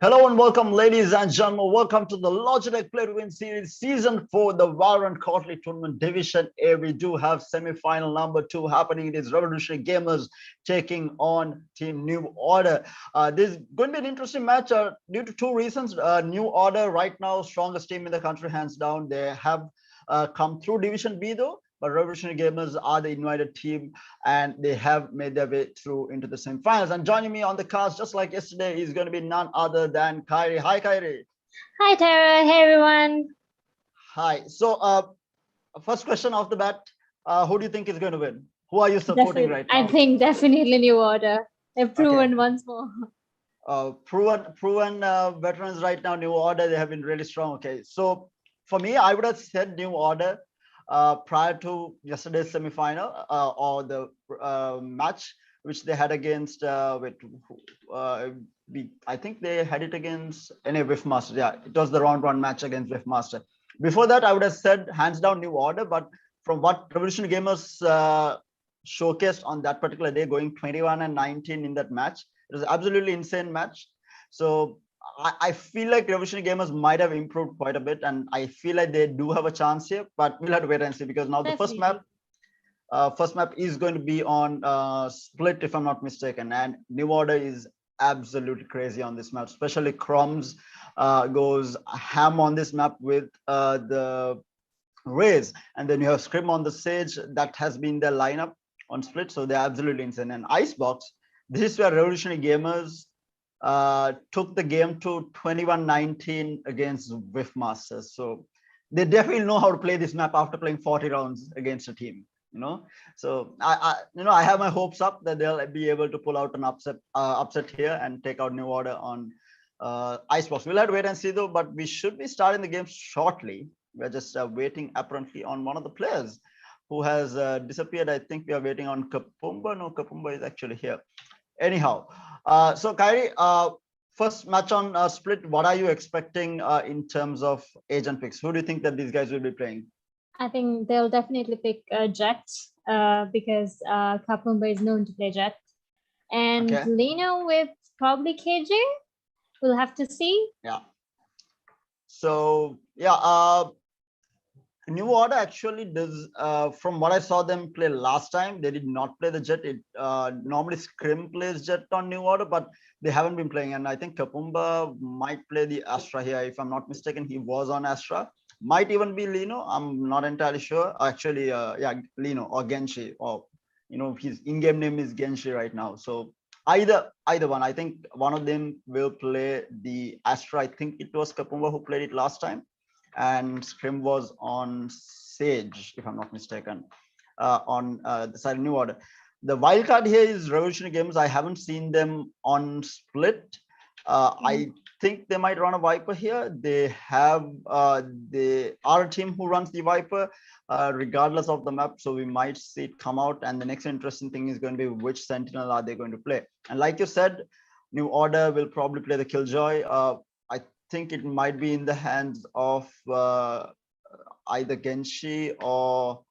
Hello and welcome, ladies and gentlemen. Welcome to the Logitech Play to Win Series Season 4, the Valorant Quarterly Tournament Division A. We do have semi-final number 2 happening. It is Revolutionary Gamers taking on Team New Order. This is going to be an interesting match due to two reasons. New Order right now, strongest team in the country, hands down. They have come through Division B though. But Revolutionary Gamers are the invited team, and they have made their way through into the semifinals. And joining me on the cast, just like yesterday, is going to be none other than Kyrie. Hi, Kyrie. Hi, Tara. Hey, everyone. Hi. So, first question off the bat, who do you think is going to win? Who are you supporting right now? I think definitely New Order. They've proven once more. Proven veterans right now, New Order, they have been really strong. Okay. So, for me, I would have said New Order prior to yesterday's semifinal or the match which they had against I think they had it against any Whiffmaster. Yeah, it was the round one match against Whiffmaster. Before that, I would have said hands down New Order, but from what Revolution Gamers showcased on that particular day, going 21 and 19 in that match, it was absolutely insane match. So I feel like Revolutionary Gamers might have improved quite a bit, and I feel like they do have a chance here, but we'll have to wait and see because now the first map is going to be on Split, if I'm not mistaken, and New Order is absolutely crazy on this map, especially Crumbs goes ham on this map with the Raze, and then you have Scrim on the Sage. That has been their lineup on Split, so they're absolutely insane. And Icebox, this is where Revolutionary Gamers took the game to 21-19 against Whiffmasters. So they definitely know how to play this map after playing 40 rounds against a team, you know. So I have my hopes up that they'll be able to pull out an upset here and take out New Order on Icebox. We'll have to wait and see though, but we should be starting the game shortly. We're just waiting apparently on one of the players who has disappeared. I think we are waiting on Kapumba. No, Kapumba is actually here. Anyhow, so Kyrie, first match on Split, what are you expecting in terms of agent picks? Who do you think that these guys will be playing? I think they'll definitely pick Jet because Kapumba is known to play Jet. And Lino with probably KJ. We'll have to see. Yeah. So, yeah, New Order actually does, from what I saw them play last time, they did not play the Jet. It normally Scrim plays Jet on New Order, but they haven't been playing. And I think Kapumba might play the Astra here. If I'm not mistaken, he was on Astra. Might even be Lino. I'm not entirely sure. Actually, yeah, Lino or Genshi, or his in-game name is Genshi right now. So either one. I think one of them will play the Astra. I think it was Kapumba who played it last time, and Scrim was on Sage, if I'm not mistaken, on the side of New Order. The wild card here is Revolutionary Gamers. I haven't seen them on Split. I think they might run a Viper here. They are a team who runs the Viper regardless of the map, so we might see it come out. And the next interesting thing is going to be which Sentinel are they going to play. And like you said, New Order will probably play the Killjoy. I think it might be in the hands of either Genshi or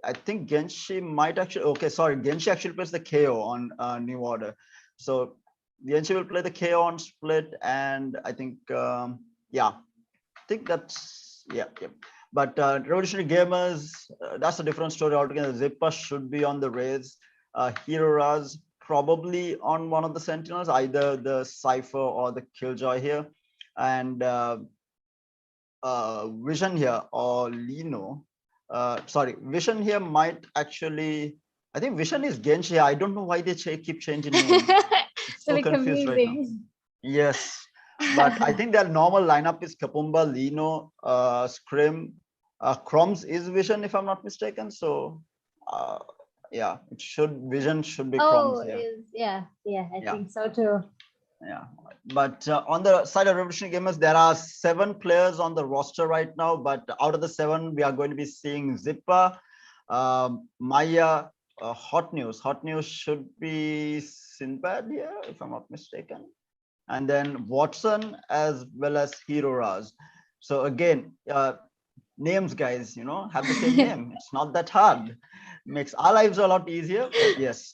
I think Genshi might actually. Okay, sorry, Genshi actually plays the KO on New Order. So Genshi will play the KO on Split, and I think yeah, I think that's yeah. But Revolutionary Gamers, that's a different story altogether. Zippa should be on the Raze. Heroes probably on one of the Sentinels, either the Cypher or the Killjoy here, and Vision here or Lino. Sorry, Vision here might actually. I think Vision is Genshi. I don't know why they keep changing names. So confused right now. Yes, but I think their normal lineup is Kapumba, Lino, Scrim, Crumbs is Vision, if I'm not mistaken. So yeah, Vision should be Crumbs here. Yeah, I think so too. Yeah, but on the side of Revolutionary Gamers, there are 7 players on the roster right now, but out of the 7, we are going to be seeing Zippa, Maya, Hot News should be Sinbad here, if I'm not mistaken, and then Watson as well as Hero Raz. So again, names, guys, have the same name. It's not that hard. Makes our lives a lot easier. But yes.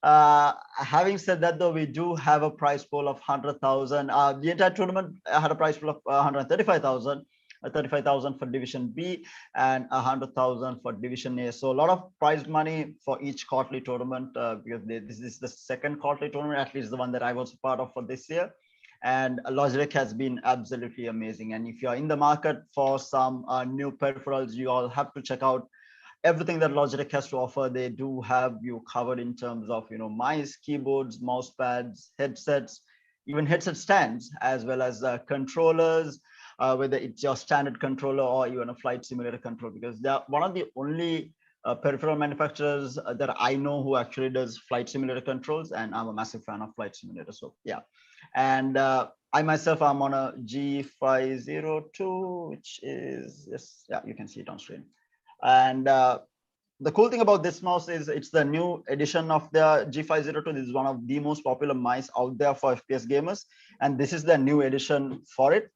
Having said that, though, we do have a prize pool of 100,000. The entire tournament had a prize pool of 135,000. 35,000 for Division B and 100,000 for Division A. So a lot of prize money for each quarterly tournament because this is the second quarterly tournament, at least the one that I was part of for this year. And Logitech has been absolutely amazing. And if you're in the market for some new peripherals, you all have to check out everything that Logitech has to offer. They do have you covered in terms of, mice, keyboards, mouse pads, headsets, even headset stands, as well as controllers, whether it's your standard controller or even a flight simulator controller, because they're one of the only peripheral manufacturers that I know who actually does flight simulator controls, and I'm a massive fan of flight simulator. So yeah, and I myself am on a G502, which is you can see it on screen. And the cool thing about this mouse is it's the new edition of the G502. This is one of the most popular mice out there for FPS gamers, and this is the new edition for it.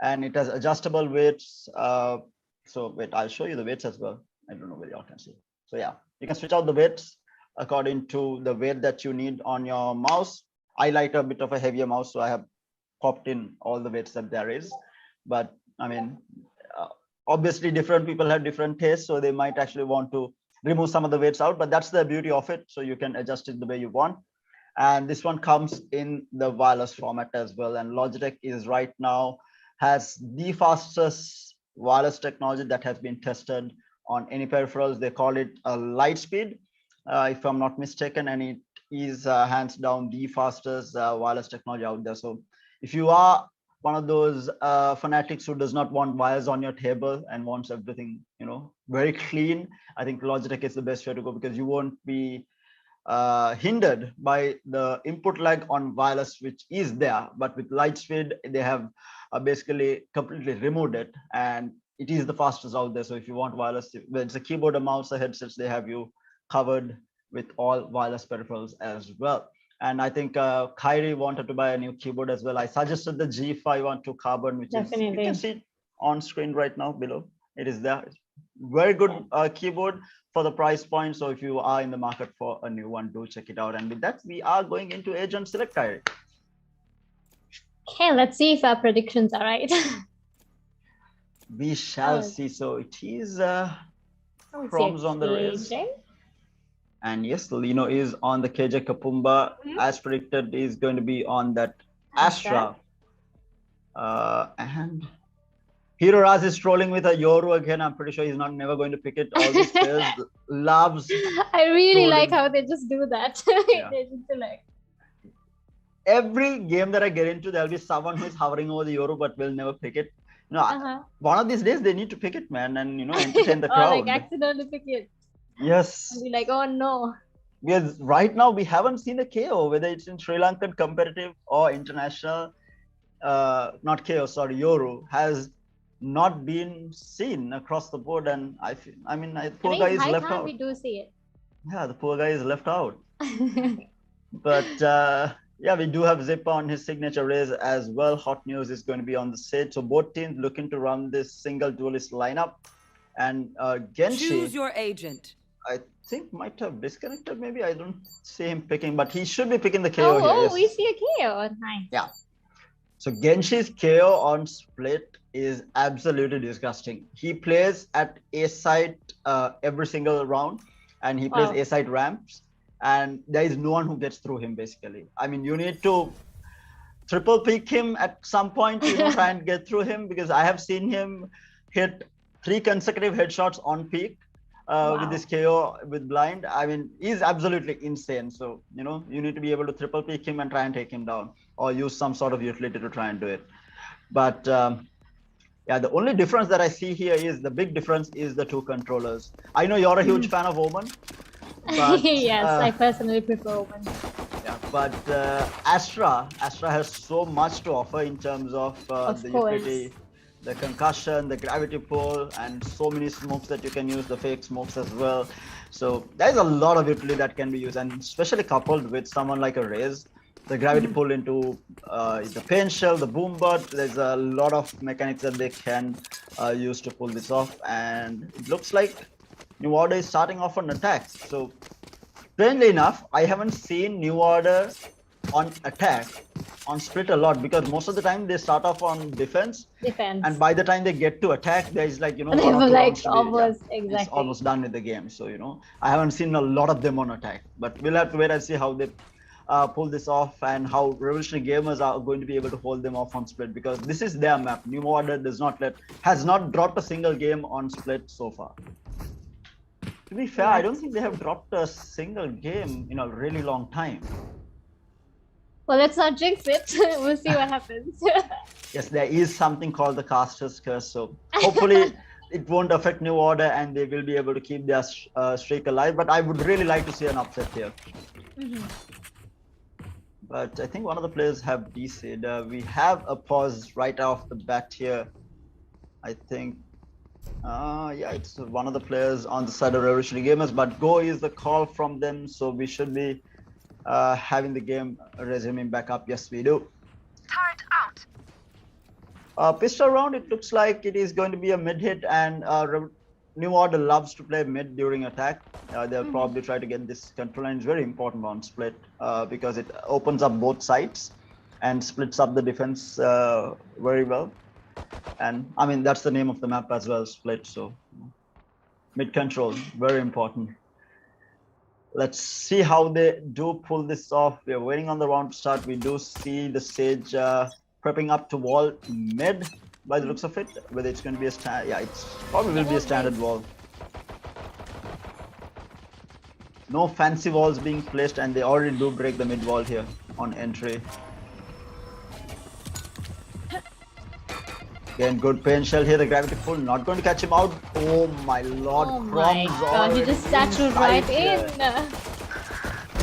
And it has adjustable weights. So wait, I'll show you the weights as well. I don't know whether y'all can see. So yeah, you can switch out the weights according to the weight that you need on your mouse. I like a bit of a heavier mouse, so I have popped in all the weights that there is. But I mean, obviously different people have different tastes, so they might actually want to remove some of the weights out, but that's the beauty of it. So you can adjust it the way you want. And this one comes in the wireless format as well. And Logitech is right now has the fastest wireless technology that has been tested on any peripherals. They call it a light speed, if I'm not mistaken, and it is hands down the fastest wireless technology out there. So if you are one of those fanatics who does not want wires on your table and wants everything, very clean, I think Logitech is the best way to go, because you won't be hindered by the input lag on wireless, which is there. But with Lightspeed, they have basically completely removed it, and it is the fastest out there. So if you want wireless, whether it's a keyboard, a mouse, or headsets, they have you covered with all wireless peripherals as well. And I think Kyrie wanted to buy a new keyboard as well. I suggested the G512 Carbon, which Definitely. is, you can see it on screen right now below. It is there. It's very good keyboard for the price point. So if you are in the market for a new one, do check it out. And with that, we are going into Agent Select, Kyrie. Okay, let's see if our predictions are right. We shall see. So it is Chrome's on the race. And yes, Lino is on the KJ Kapumba. As predicted, is going to be on that Astra. And Hero Raz is trolling with a Yoru again. I'm pretty sure he's never going to pick it. All these players loves. I really trolling. Like how they just do that. Yeah. Every game that I get into, there'll be someone who's hovering over the Yoru but will never pick it. One of these days they need to pick it, man, and entertain the crowd. Or like accidentally pick it. Yes. And be like, oh no. Because right now we haven't seen a KO, whether it's in Sri Lankan competitive or international. Not KO, sorry, Yoru has not been seen across the board, and the poor guy is left out. We do see it. Yeah, the poor guy is left out. But yeah, we do have Zip on his signature race as well. Hot News is going to be on the stage. So both teams looking to run this single duelist lineup. And Genshi, choose your agent. I think might have disconnected. Maybe I don't see him picking, but he should be picking the KO here. Yes. We see a KO. Nice. Yeah. So Genshi's KO on split is absolutely disgusting. He plays at A site every single round, and he plays A site ramps, and there is no one who gets through him basically. I mean, you need to triple peek him at some point, try and get through him, because I have seen him hit 3 consecutive headshots on peak with this KO with blind. I mean, he's absolutely insane. So, you need to be able to triple peek him and try and take him down, or use some sort of utility to try and do it. But yeah, the only difference that I see here is the big difference is the 2 controllers. I know you're a huge fan of Omen. But, yes, I personally prefer Omen. Yeah, but Astra has so much to offer in terms of the utility, the concussion, the gravity pull, and so many smokes that you can use, the fake smokes as well. So there's a lot of utility that can be used, and especially coupled with someone like a Raze, the gravity pull into the pain shell, the boom butt. There's a lot of mechanics that they can use to pull this off, and it looks like New OrdeR is starting off on attack. So strangely enough, I haven't seen New Order on attack on split a lot, because most of the time they start off on defense, and by the time they get to attack, there's like, you know, they one or were two like rounds to be, almost it's almost done with the game. So, you know, I haven't seen a lot of them on attack, but we'll have to wait and see how they pull this off, and how Revolutionary Gamers are going to be able to hold them off on split, because this is their map. New Order has not dropped a single game on split so far. To be fair, I don't think they have dropped a single game in a really long time. Well, let's not jinx it. We'll see what happens. Yes, there is something called the Caster's Curse, so hopefully it won't affect New Order and they will be able to keep their streak alive. But I would really like to see an upset here. But I think one of the players have DC'd. We have a pause right off the bat here. I think, yeah, it's one of the players on the side of Revolutionary Gamers, but go is the call from them, so we should be having the game resuming back up. Yes, we do. Turret out. Pistol round, it looks like it is going to be a mid hit, and New Order loves to play mid during attack. They'll probably try to get this control, and it's very important on split because it opens up both sides and splits up the defense very well. And I mean, that's the name of the map as well, split. So mid control, very important. Let's see how they do pull this off. We're waiting on the round to start. We do see the Sage prepping up to wall mid by the looks of it. Whether it's going to be a stand, yeah, it's probably will be a standard wall. No fancy walls being placed, and they already do break the mid wall here on entry. Again, good pain shell here. The gravity pull not going to catch him out. Oh my lord! Oh my god! He just satchelled right in.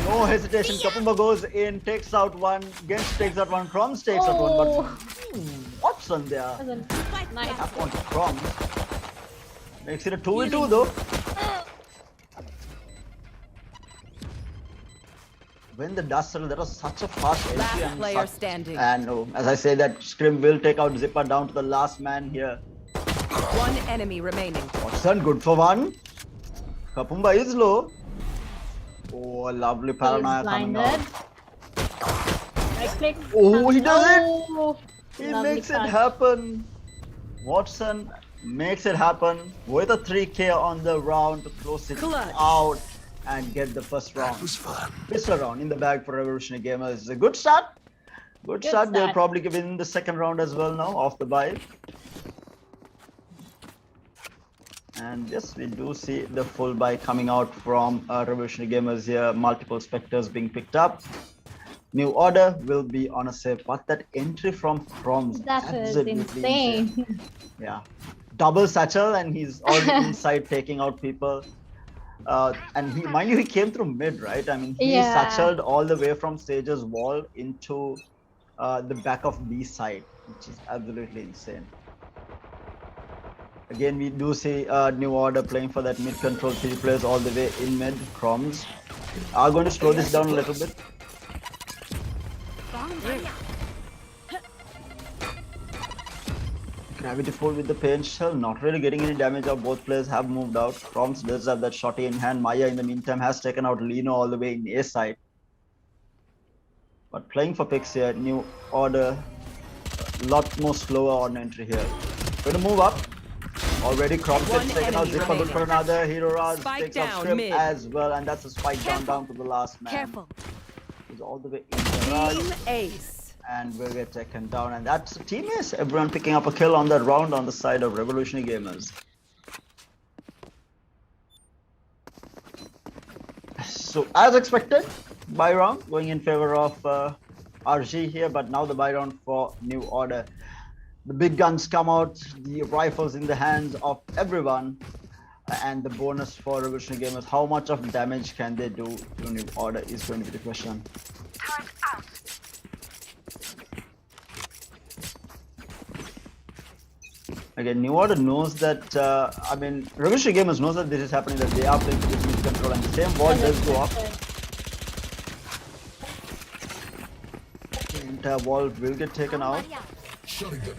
No hesitation. Kapumba goes in, takes out one. Gens takes out one. Crumbs takes out one. But Watson there. Nice. Tap on Crumbs. Makes it a 2v2 though. When the dust settled, that was such a fast entry. Last player standing. And as I say, that Scrim will take out Zipper down to the last man here. One enemy remaining. Watson, good for one. Kapumba is low. Oh, a lovely paranoia coming out. Right click. Oh, he does it! He Lovely makes cut. it happen. Watson makes it happen with a 3K on the round to close it out and get the first round. That was fun. Pistol round in the bag for Revolutionary Gamers. A good start. Good start. They'll probably win the second round as well now off the bye. And yes, we do see the full buy coming out from Revolutionary Gamers here. Multiple Spectres being picked up. New Order will be on a save, but that entry from Crumbs, that was insane. Yeah, double satchel, and he's already inside taking out people. And he, mind you, he came through mid, right? I mean, he satcheled all the way from Sage's wall into the back of B side, which is absolutely insane. Again, we do see New Order playing for that mid control. 3 players all the way in mid. Crumbs are going to slow this down a little bit. Gravity pull with the pain shell, not really getting any damage out. Both players have moved out. Crumbs does have that shotty in hand. Maya in the meantime has taken out Lino all the way in A side. But playing for picks here, New Order, a lot more slower on entry here. Going to move up. Already Crumbs gets taken out. Zipper good for another. Hero Raz takes out Scrim as well, and that's a spike down to the last man. Careful. He's all the way in the Team Ace. And will get taken down, and that's a team ace. Everyone picking up a kill on that round on the side of Revolutionary Gamers. So as expected, buy round going in favor of RG here, but now the buy round for New Order. The big guns come out, the rifles in the hands of everyone, and the bonus for Revolutionary Gamers. How much of damage can they do to New Order is going to be the question. Turret out. Again, New Order knows that, I mean, Revolutionary Gamers knows that this is happening, that they are playing for this mid control, and the same wall does go up. The entire wall will get taken out. Shutting them.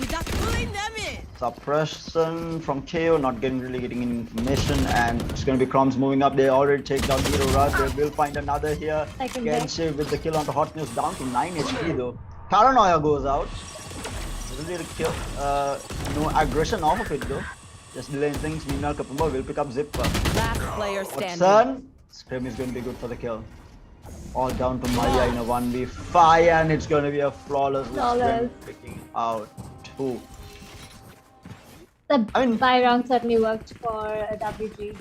Without pulling them in. Suppression from KO, not really getting any information, and it's going to be Crumbs moving up. They already take down Hero Rush. They will find another here. Genshi with the kill onto Hot News, down to 9 HP though. Paranoia goes out. Doesn't really kill. No aggression off of it though. Just delaying things. Meanwhile, Kapumba will pick up Zipper. Last player standing. Watson. Scrim is going to be good for the kill. All down to Maya in a 1v5, and it's going to be a flawless Scrim picking out 2. The buy round certainly worked for WG.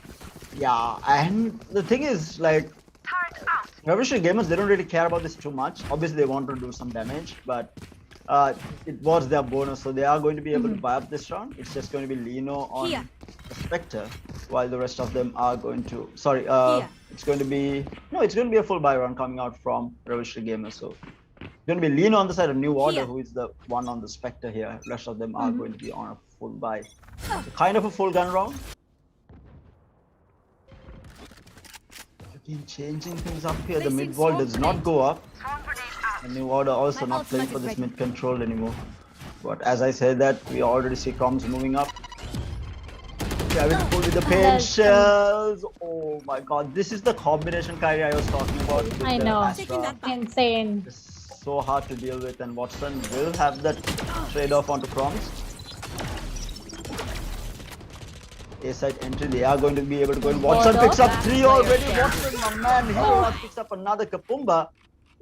Yeah, and the thing is, like, Turret out. Revolutionary Gamers, they don't really care about this too much. Obviously, they want to do some damage, but it was their bonus, so they are going to be able to buy up this round. It's just going to be Lino on the Spectre, while the rest of them are going to. Sorry, it's going to be it's going to be a full buy round coming out from Revolutionary Gamers. So it's going to be Lino on the side of New Order, who is the one on the Spectre here. The rest of them are going to be on a full buy. So kind of a full gun round. Again, changing things up here. The mid wall does not go up. Swarm grenade out. The New Order also not playing for this mid control anymore. But as I said that, we already see Crumbs moving up. Kevin pull with the paint shells. Oh my god, this is the combination Kyrie I was talking about. With I know. Astra. Insane. It's so hard to deal with, and Watson will have that trade-off onto Crumbs. A-side entry, they are going to be able to go in. Watson picks up 3 already. Watson, my man, he picks up another Kapumba.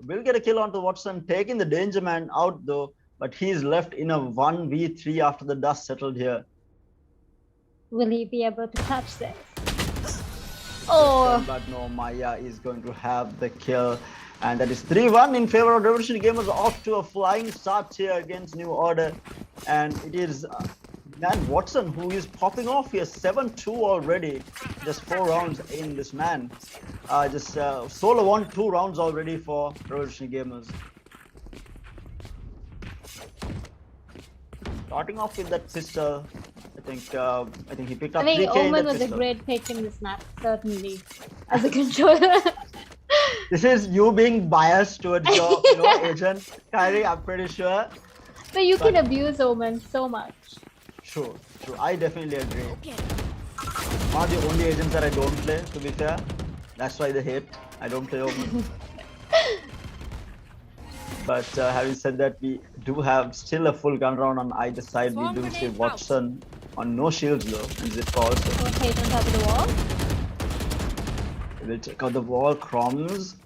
Will get a kill onto Watson, taking the Danger Man out though, but he's left in a 1v3 after the dust settled here. Will he be able to catch this? Oh! But no, Maya is going to have the kill. And that is 3-1 in favor of Revolutionary Gamers, off to a flying start here against New Order. And it is man Watson who is popping off here. 7-2 already. Just 4 rounds in this man. Solo won 2 rounds already for Revolutionary Gamers. Starting off with that pistol, I think he picked up 3K. I think Omen was a great pick in this map, certainly, as a controller. This is you being biased towards your agent, Kyrie, I'm pretty sure. But you can abuse Omen so much. True. I definitely agree. One of the only agents that I don't play, to be fair. That's why they hate. I don't play Omen. But having said that, we do have still a full gun round on either side. We do see Watson on no shields though, and Zip also. Okay, on top of the wall. We'll take out the wall. Crumbs.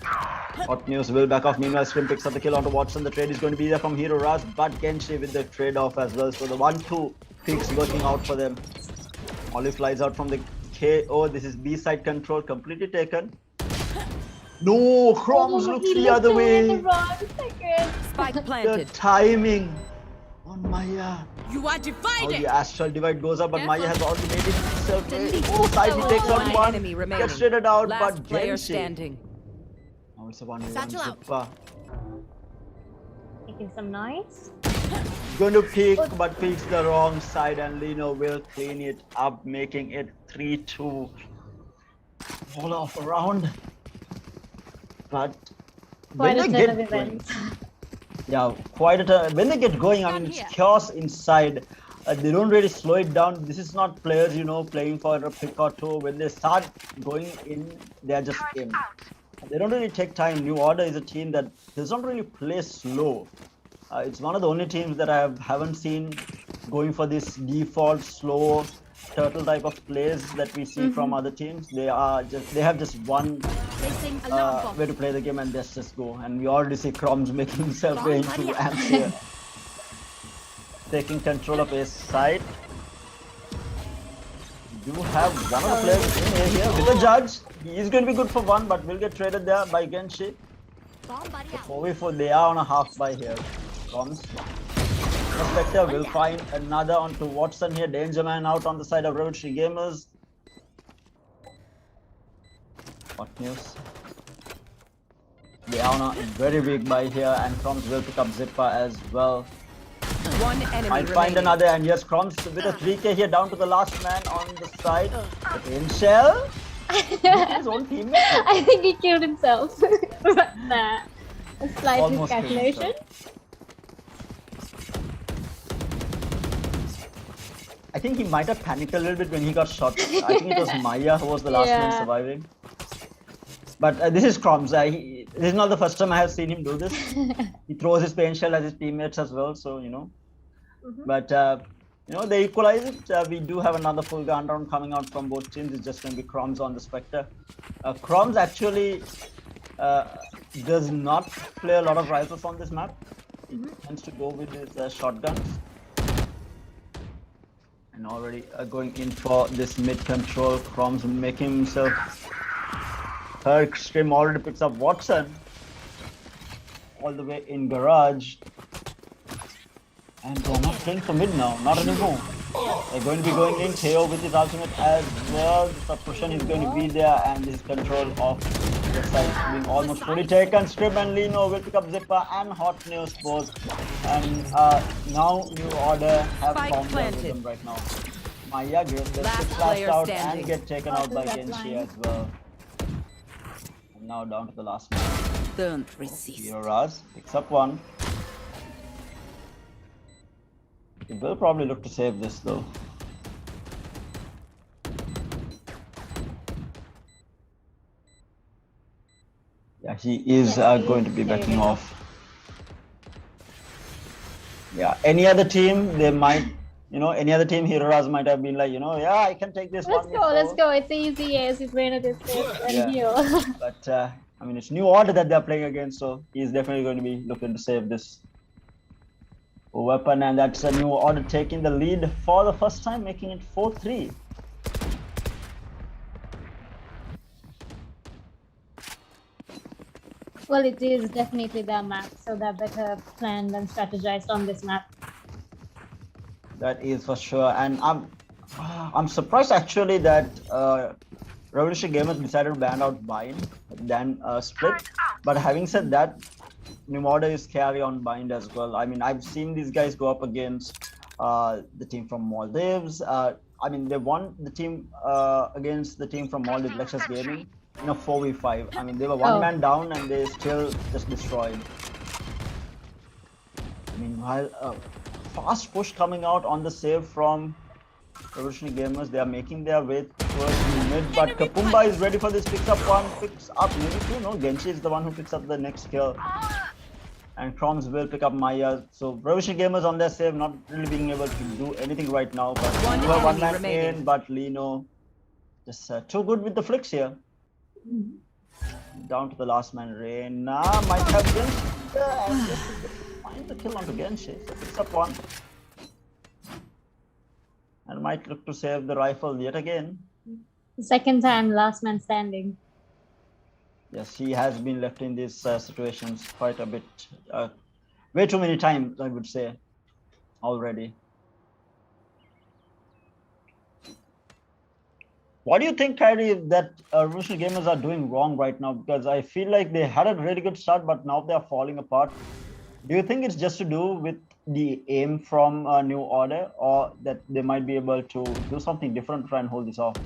Hot News will back off. Meanwhile, Scrim picks up the kill onto Watson. The trade is going to be there from Hero Rush, but Genshi with the trade off as well. So the 1-2 picks working out for them. Olive flies out from the KO. This is B side control completely taken. No, Crumbs looks the other way. Spike planted. The timing on Maya. You are divided. The astral divide goes up, but Maya has already made it himself. Oh, side he takes out one, enemy remaining. gets traded out, Last but player Genshi. standing. Now it's a 1v1 Satchel out. Zippa. Making some noise. Going to peek, but peeks the wrong side, and Lino will clean it up, making it 3-2. All off around. But Quite when a they turn of get going, events. yeah, quite a turn. When they get going, I mean, it's chaos inside. They don't really slow it down. This is not players, playing for a pick or two. When they start going in, they are just in. They don't really take time. New Order is a team that does not really play slow. It's one of the only teams that I haven't seen going for this default slow turtle type of plays that we see from other teams. They have just one way to play the game, and that's just go. And we already see Crumbs making himself way into amps here. Taking control of his side. You have one of the players in here with the judge. He is going to be good for one, but will get traded there by Genshi. So 4v4, they are on a half buy here. Crumbs. Spectre will find another onto Watson here. Danger Man out on the side of Revolutionary Gamers. Hot News. They are on a very big buy here, and Crumbs will pick up Zippa as well. One enemy Might find another, and yes, Crumbs with a 3K here down to the last man on the side. The in shell. His own teammate. I think he killed himself. But a slight Almost miscalculation. I think he might have panicked a little bit when he got shot. I think it was Maya who was the last man surviving. But this is Crumbs. This is not the first time I have seen him do this. He throws his pain shell at his teammates as well, so you know. But you know, they equalize it. We do have another full gun round coming out from both teams. It's just going to be Crumbs on the Spectre. Crumbs actually does not play a lot of rifles on this map. He tends to go with his shotguns. And already going in for this mid control. Crumbs making himself heard. Scream already picks up Watson all the way in garage. And they're not playing for mid now, not anymore. They're going to be going in. Teo with his ultimate as well. The suppression is going to be there, and this control of the side being almost fully taken. Strip and Lino will pick up Zipper and Hot News Pose. And now New Order have found their rhythm right now. Maya gets the flashed out and get taken out by Genshi as well. And now down to the last man. Don't resist. Raz picks up one. He will probably look to save this though. Yeah, he is going to be backing off. Yeah, any other team, they might, you know, any other team, Hiroraz might have been like, you know, yeah, I can take this one. Let's go. It's easy. Yes, he's playing at this and heal. But, I mean, it's New Order that they're playing against, so he's definitely going to be looking to save this weapon, and that's a New Order taking the lead for the first time, making it 4-3. Well, it is definitely their map, so they're better planned and strategized on this map. That is for sure, and I'm surprised actually that Revolution Gamers decided to ban out Bind than Split. But having said that, New Order is carry on Bind as well. I mean, I've seen these guys go up against the team from Maldives. I mean, they won the team against the team from Maldives, Lexus Gaming, in a 4v5. I mean, they were one man down and they still just destroyed. Meanwhile, fast push coming out on the save from Revolutionary Gamers. They are making their way towards the mid, but Kapumba is ready for this. Picks up one, picks up maybe two. No, Genshi is the one who picks up the next kill. And Crumbs will pick up Maya. So Revolutionary Gamers on their save, not really being able to do anything right now. But one man remaining. In, but Lino just too good with the flicks here. Down to the last man. Reina might have been just find the kill onto Genshi. So picks up one. And might look to save the rifle yet again. Second time, last man standing. Yes, he has been left in these situations quite a bit. Way too many times, I would say, already. What do you think, Kyrie, that Revolutionary Gamers are doing wrong right now? Because I feel like they had a really good start, but now they are falling apart. Do you think it's just to do with the aim from New Order, or that they might be able to do something different to try and hold this off?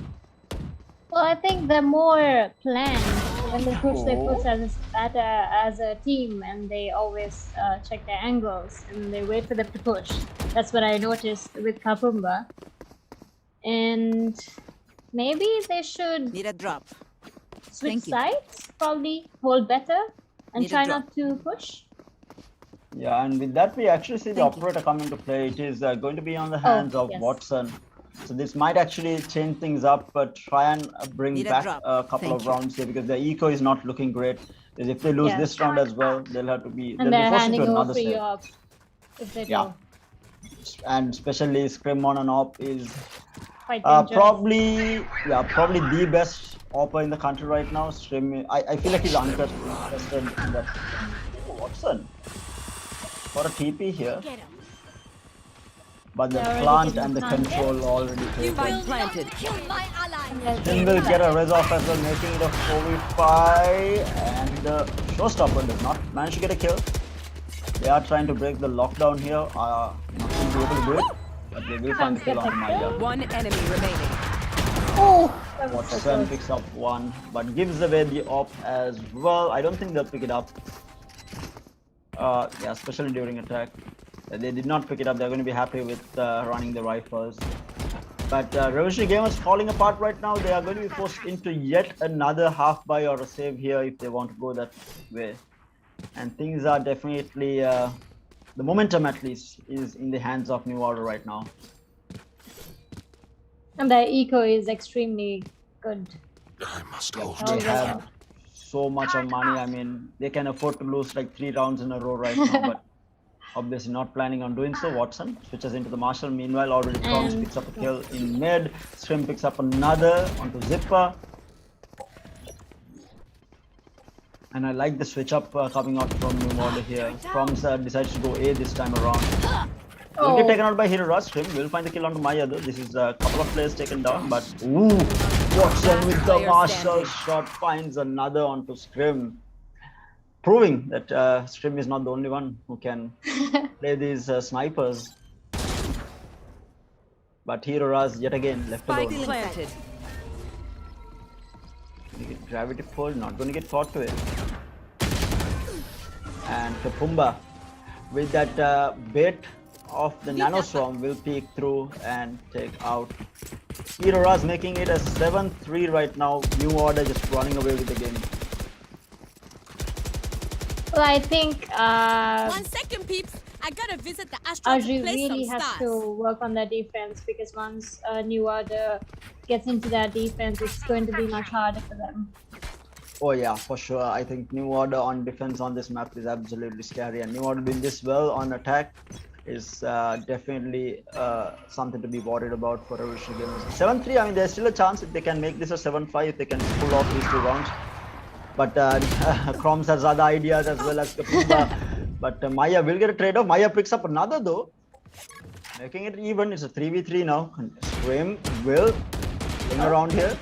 Well, I think they're more planned. When they push, they push as a team, and they always check their angles and they wait for them to push. That's what I noticed with Kapumba. And maybe they should need a drop. Switch sides, probably hold better and try not to push. Yeah, and with that, we actually see the operator come into play. It is going to be on the hands of Watson. So this might actually change things up, but try and bring back a couple of rounds here, because the eco is not looking great. Because if they lose this round as well, they'll have to be forced into another save. If they do. And especially Scrim on an op is probably the best opper in the country right now. Scrim, I feel like he's uncontested in that. Watson for a TP here. But the plant and the control already taken. Planted. Then will get a res off as well, making it a 4v5. And the showstopper does not manage to get a kill. They are trying to break the lockdown here. Not going to be able to do it. But they will find the kill on Maya. One enemy remaining. Watson picks up one, but gives away the op as well. I don't think they'll pick it up. Especially during attack. They did not pick it up. They're going to be happy with running the rifles. But Revolutionary Gamers falling apart right now. They are going to be forced into yet another half buy or a save here if they want to go that way. And things are definitely, the momentum at least is in the hands of New Order right now. And the eco is extremely good. I must Yep, hold they it. have so much of money. I mean, they can afford to lose like 3 rounds in a row right now, but obviously not planning on doing so. Watson switches into the Marshall. Meanwhile, already Crowns And- picks up a kill in mid. Scrim picks up another onto Zipper. And I like the switch up coming out from New Order here. Crowns decides to go A this time around. Will get taken out by Hero Rush. Scrim will find the kill onto Maya though. This is a couple of players taken down, but ooh, Watson with the Player Marshall standing. shot finds another onto Scrim. Proving that Scrim is not the only one who can play these snipers. But Hero Raz yet again left Spike alone. planted. Gravity pull, not going to get caught to it. And Kapumba with that bait of the Nano Swarm will peek through and take out Hero Raz, making it a 7-3 right now. New Order just running away with the game. Well, I think 1 second, peeps. I gotta visit the Astro to Arju play really some has stars. to work on their defense, because once New Order gets into their defense, it's going to be much harder for them. Oh yeah, for sure. I think New Order on defense on this map is absolutely scary, and New Order doing this well on attack is definitely something to be worried about for Revolutionary Gamers. 7-3, I mean, there's still a chance if they can make this a 7-5, if they can pull off these 2 rounds. But Kroms has other ideas as well as Kapumba. But Maya will get a trade-off. Maya picks up another though, making it even. It's a 3v3 now. Scrim will hang around here.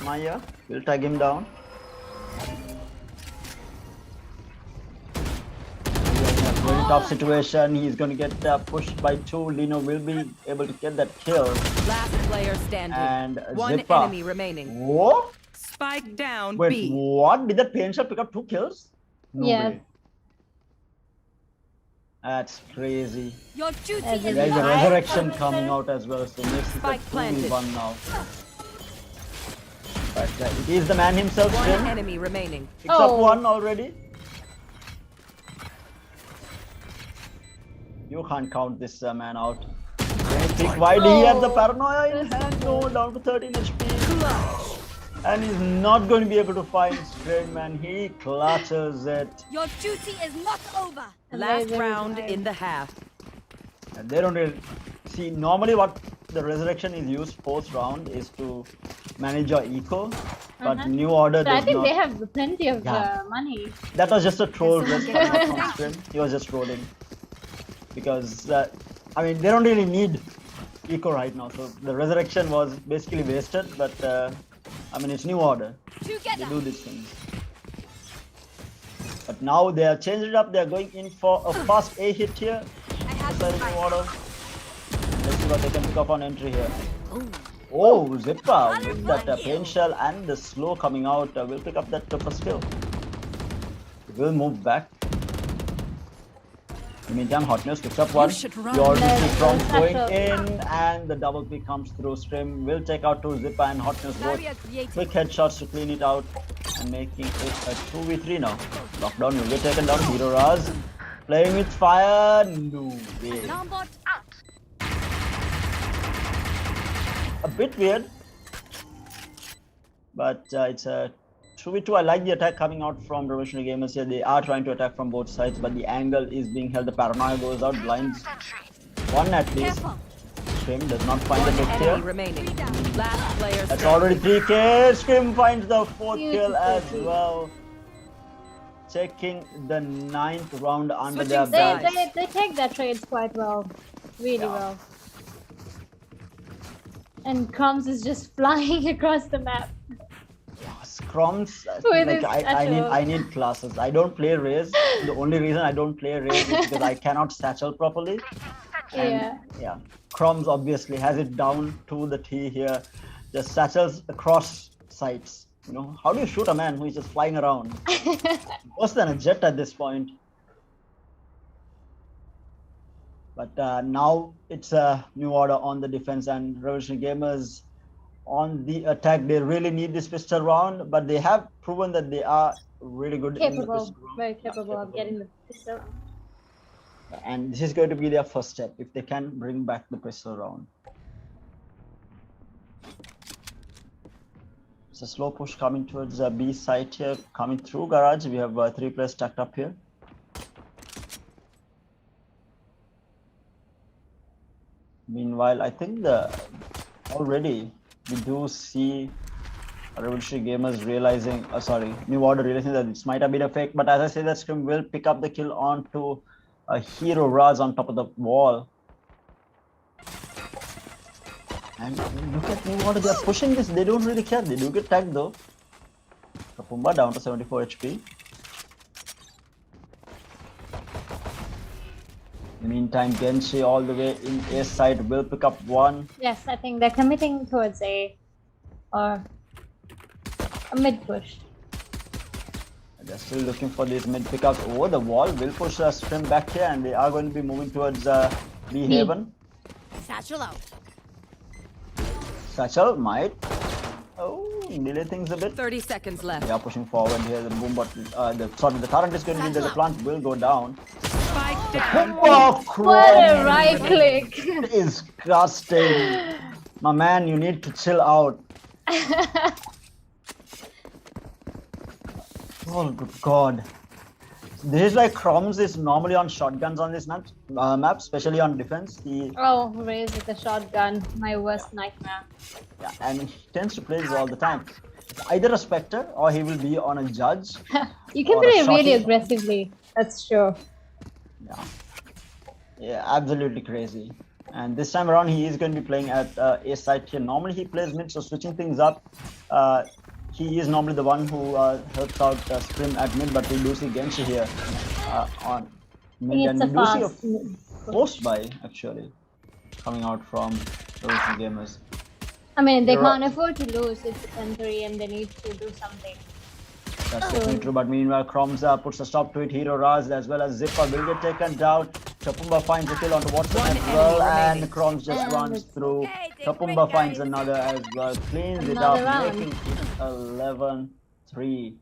Maya will tag him down. Very tough situation. He's going to get pushed by 2. Lino will be able to get that kill. Last player standing. And One Zipper. enemy remaining. What? Spike down Wait, B. what? Did that pain shot pick up 2 kills? No Yes. way. That's crazy. Your duty As is in- There is a Nice. resurrection coming out as well, so makes it a Spike planted. 2v1 now. But it is the man himself, One Scrim. enemy remaining. Picks up Oh. 1 already. You can't count this man out. Why do he have the paranoia in hand? No, down to 13 HP. And he's not going to be able to find Scrim, and he clutches it. Your duty is not over. Last Amazing round time. in the half. And they don't really see. Normally, what the resurrection is used post round is to manage your eco, but New Order So I does think not. they have plenty of Yeah. money. That was just a troll Can risk someone get from that? Scrim. He was just trolling because I mean they don't really need eco right now, so the resurrection was basically wasted. But I mean it's New Order. They Together. do these things. But now they are changed it up. They are going in for a fast A hit here. I have Inside the New spike. Order. Let's see what they can pick up on entry here. Oh, Zipper with that pain shell and the slow coming out will pick up that first kill. Will move back. In the meantime, Hotness picks up 1. should run. You already see There's from a going satchel. in, and the double pick comes through. Scrim will take out 2. Zipper and Hotness both Barrier created. quick headshots to clean it out and making it a 2v3 now. Lockdown will get taken down. Hero Raz playing with fire. No way. Alarm bot out. A bit weird, but it's a 2v2. I like the attack coming out from Revolutionary Gamers here. They are trying to attack from both sides, but the angle is being held. The paranoia goes out, blinds 1 at least. Careful. Scrim does not find the One pick enemy here. remaining. Last player That's standing. already 3 kills. Scrim finds the 4th kill Beautiful as kill. well. Checking the 9th round under Switching their sides. belt. They take their trades quite well. Really Yeah. well. And Crumbs is just flying across the map. Scrums, With like his I need classes. I don't play Raze. The only reason I don't play Raze is because I cannot satchel properly. And yeah, Crumbs obviously has it down to the T here. Just satchels across sites. You know, how do you shoot a man who is just flying around? Worse than a jet at this point. But now it's a new order on the defense, and Revolution Gamers on the attack. They really need this pistol round, but they have proven that they are really good in the Capable, pistol round. very capable of getting the pistol. And this is going to be their first step if they can bring back the pistol round. It's a slow push coming towards the B side here, coming through garage. We have 3 players stacked up here. Meanwhile, I think already we do see Revolutionary Gamers realizing, New Order realizing that this might have been a fake. But as I say, that Scrim will pick up the kill onto a Hero Raz on top of the wall. And look at New Order, they're pushing this, they don't really care. They do get tagged though. Kapumba down to 74 HP. In the meantime, Genshi all the way in A side will pick up one. Yes, I think they're committing towards a mid push. They're still looking for these mid pickups over the wall. Will push a Scrim back here, and they are going to be moving towards B Haven. Satchel out. Satchel might delay things a bit. 30 seconds left. They are pushing forward here. The boom, but the current is going to mean that the plant will go down. Spike down. Oh, What a right click! Disgusting. My man, you need to chill out. Oh, good God. This is why Chroms is normally on shotguns on this map, especially on defense. Oh, Raze with the shotgun, my worst nightmare. Yeah, and he tends to play this all the time. Either a Spectre or he will be on a Judge. You can Or a play really shotty. aggressively, that's true. Yeah, absolutely crazy. And this time around, he is going to be playing at A side here. Normally, he plays mid, so switching things up. He is normally the one who helps out Scrim at mid, but we do see Genshi here on mid. It's And a we do see fast a post buy actually coming out from Revolution Gamers. I mean, they You're can't right. afford to lose. It's a 10-3 and they need to do something. That's definitely true. But meanwhile, Chroms puts a stop to it. Hero Raz as well as Zipper will get taken down. Kapumba finds a kill onto Watson One as well, enemy and remaining. Chroms just And runs it's through. okay, they Kapumba break, finds guys. another as well, cleans it Another up, round. making it 11-3.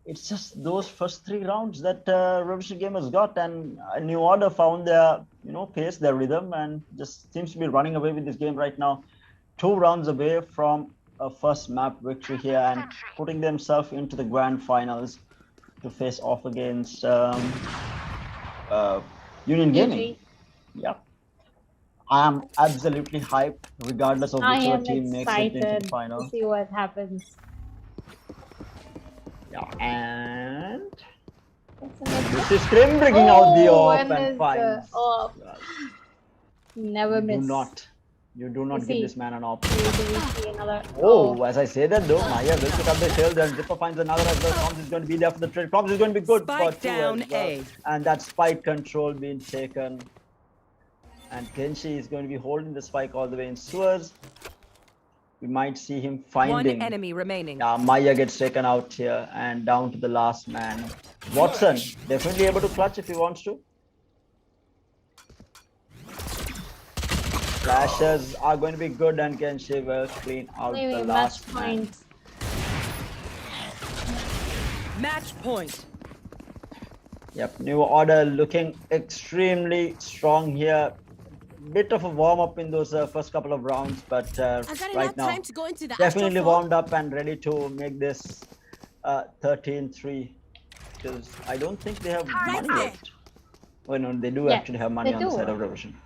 It's just those first 3 rounds that Revolution Gamers got, and New Order found their pace, their rhythm, and just seems to be running away with this game right now. 2 rounds away from a first map victory here and putting themselves into the grand finals to face off against Union Gaming. Yep. I am absolutely hyped regardless of I whichever am team makes it into the excited to final. see what happens. Yeah, and It's a this is Scrim bringing out the AWP and and it's, finds. AWP. Never miss. You do not You give see. this man an AWP. Do we see another? Oh, as I say that though, Maya will pick up the kill, then Zipper finds another as well. Chroms is going to be there for the trade. Chroms is going to be good Spike for 2 down as well. A. And that spike control being taken. And Genshi is going to be holding the spike all the way in sewers. We might see him One finding. enemy remaining. Maya gets taken out here and down to the last man. Watson, definitely able to clutch if he wants to. Flashes are going to be good and Genshi will clean out Maybe the a last match man. point. Match point. Yep, New Order looking extremely strong here. Bit of a warm up in those first couple of rounds, but I got right enough now time to go into the definitely Astro warmed up and ready to make this 13-3. Because I don't think they have Right money there. yet. Well, no, they do Yeah, actually have money they on the do. side of Revolution.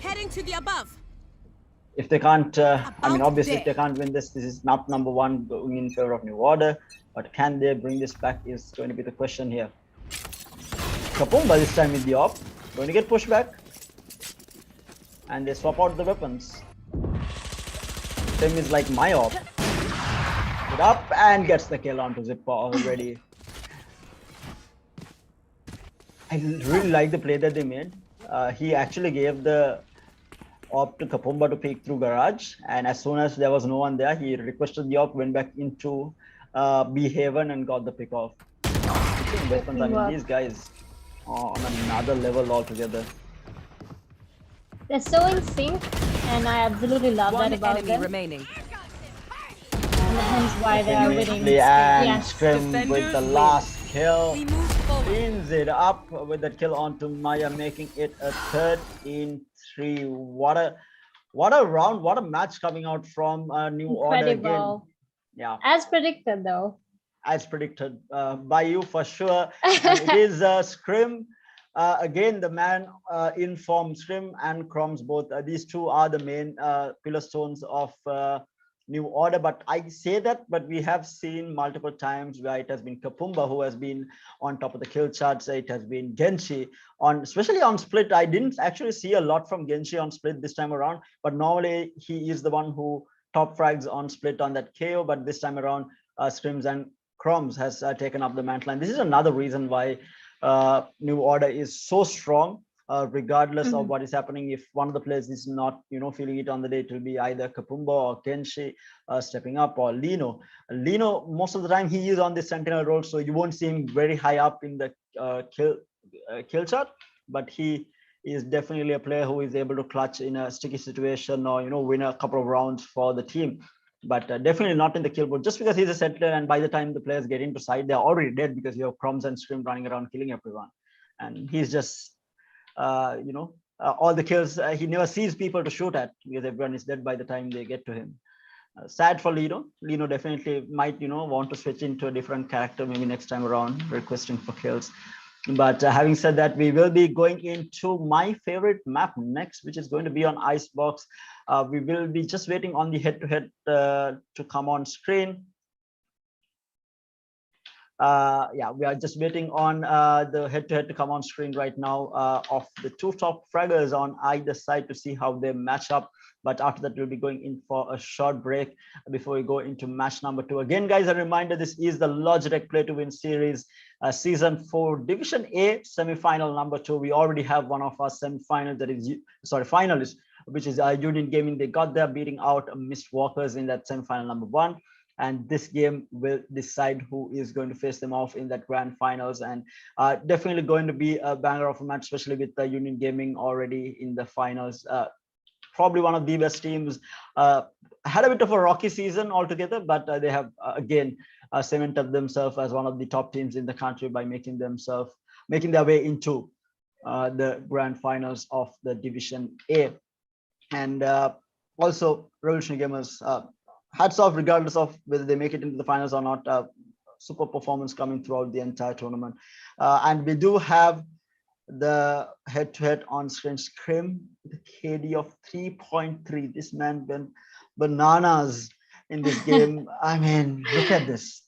Heading to the above. If they can't, I mean, About obviously, if they there. can't win this, this is map number 1 going in favor of New Order. But can they bring this back is going to be the question here. Kapumba this time with the AWP, going to get pushed back. And they swap out the weapons. Same is like my AWP. It up and gets the kill onto Zipper already. I really like the play that they made. He actually gave the AWP to Kapumba to peek through garage, and as soon as there was no one there, he requested the AWP, went back into B Haven and got the pick off. Weapons, I mean, these guys are on another level altogether. They're so in sync, and I absolutely love One that about enemy them. remaining. And hence why they are winning. Definitely, and Yes. Scrim with the Defenders win. last kill. We move forward. Cleans it up with that kill onto Maya, making it a 13-3. What a round, what a match coming out from New Order again. Incredible. Yeah, As predicted, though. as predicted by you for sure. And it is Scrim. Again, the man in form, Scrim and Crumbs, both. These two are the main pillar stones of New Order. But I say that, but we have seen multiple times where it has been Kapumba who has been on top of the kill charts. It has been Genshi on, especially on Split. I didn't actually see a lot from Genshi on Split this time around, but normally he is the one who top frags on Split on that KO. But this time around, Scrims and Crumbs has taken up the mantle, and this is another reason why New Order is so strong. Regardless of what is happening, if one of the players is not, feeling it on the day, it will be either Kapumba or Kenshi stepping up, or Lino. Lino, most of the time, he is on the sentinel role, so you won't see him very high up in the kill chart, but he is definitely a player who is able to clutch in a sticky situation, or win a couple of rounds for the team. But definitely not in the kill board, just because he's a settler, and by the time the players get into side, they're already dead because you have Crumbs and Scrim running around killing everyone, and he's just all the kills. He never sees people to shoot at because everyone is dead by the time they get to him. Sad for Lino. Lino definitely might want to switch into a different character maybe next time around, requesting for kills. But having said that, we will be going into my favorite map next, which is going to be on Icebox. We will be just waiting on the head-to-head to come on screen. Yeah, we are just waiting on the head-to-head to come on screen right now of the two top fraggers on either side to see how they match up. But after that, we'll be going in for a short break before we go into match number 2. Again, guys, a reminder, this is the Logitech Play to Win Series Season 4 Division A semi-final number 2. We already have one of our semi-finals, that is, finalists, which is Union Gaming. They got there beating out Mist Walkers in that semi-final number 1. And this game will decide who is going to face them off in that grand finals, and definitely going to be a banger of a match, especially with the Union Gaming already in the finals. Probably one of the best teams. Had a bit of a rocky season altogether, but they have again cemented themselves as one of the top teams in the country by making their way into the grand finals of the Division A. And also, Revolutionary Gamers, hats off, regardless of whether they make it into the finals or not. Super performance coming throughout the entire tournament. And we do have the head-to-head on screen. Scrim, the KD of 3.3. This man went bananas in this game. I mean, look at this.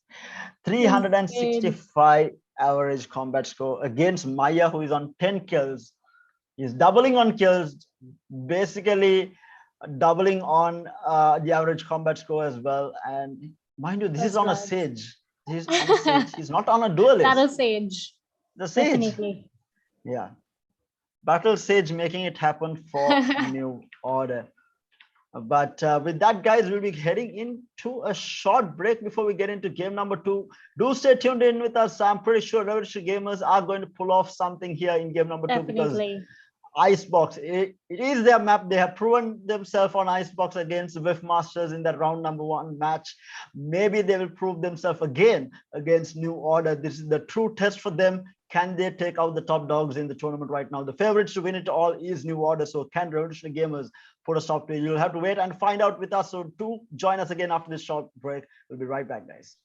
365 average combat score against Maya, who is on 10 kills. He's doubling on kills, basically doubling on the average combat score as well. And mind you, this is on a Sage. He's on a Sage. He's not on a duelist. Battle Sage. The Sage. Definitely. Yeah. Battle Sage making it happen for New Order. But with that, guys, we'll be heading into a short break before we get into game number 2. Do stay tuned in with us. I'm pretty sure Revolutionary Gamers are going to pull off something here in game number 2, because Icebox, it is their map. They have proven themselves on Icebox against Whiff Masters in that round number 1 match. Maybe they will prove themselves again against New Order. This is the true test for them. Can they take out the top dogs in the tournament right now? The favorites to win it all is New Order. So can Revolutionary Gamers put a stop to it? You'll have to wait and find out with us. So do join us again after this short break. We'll be right back, guys.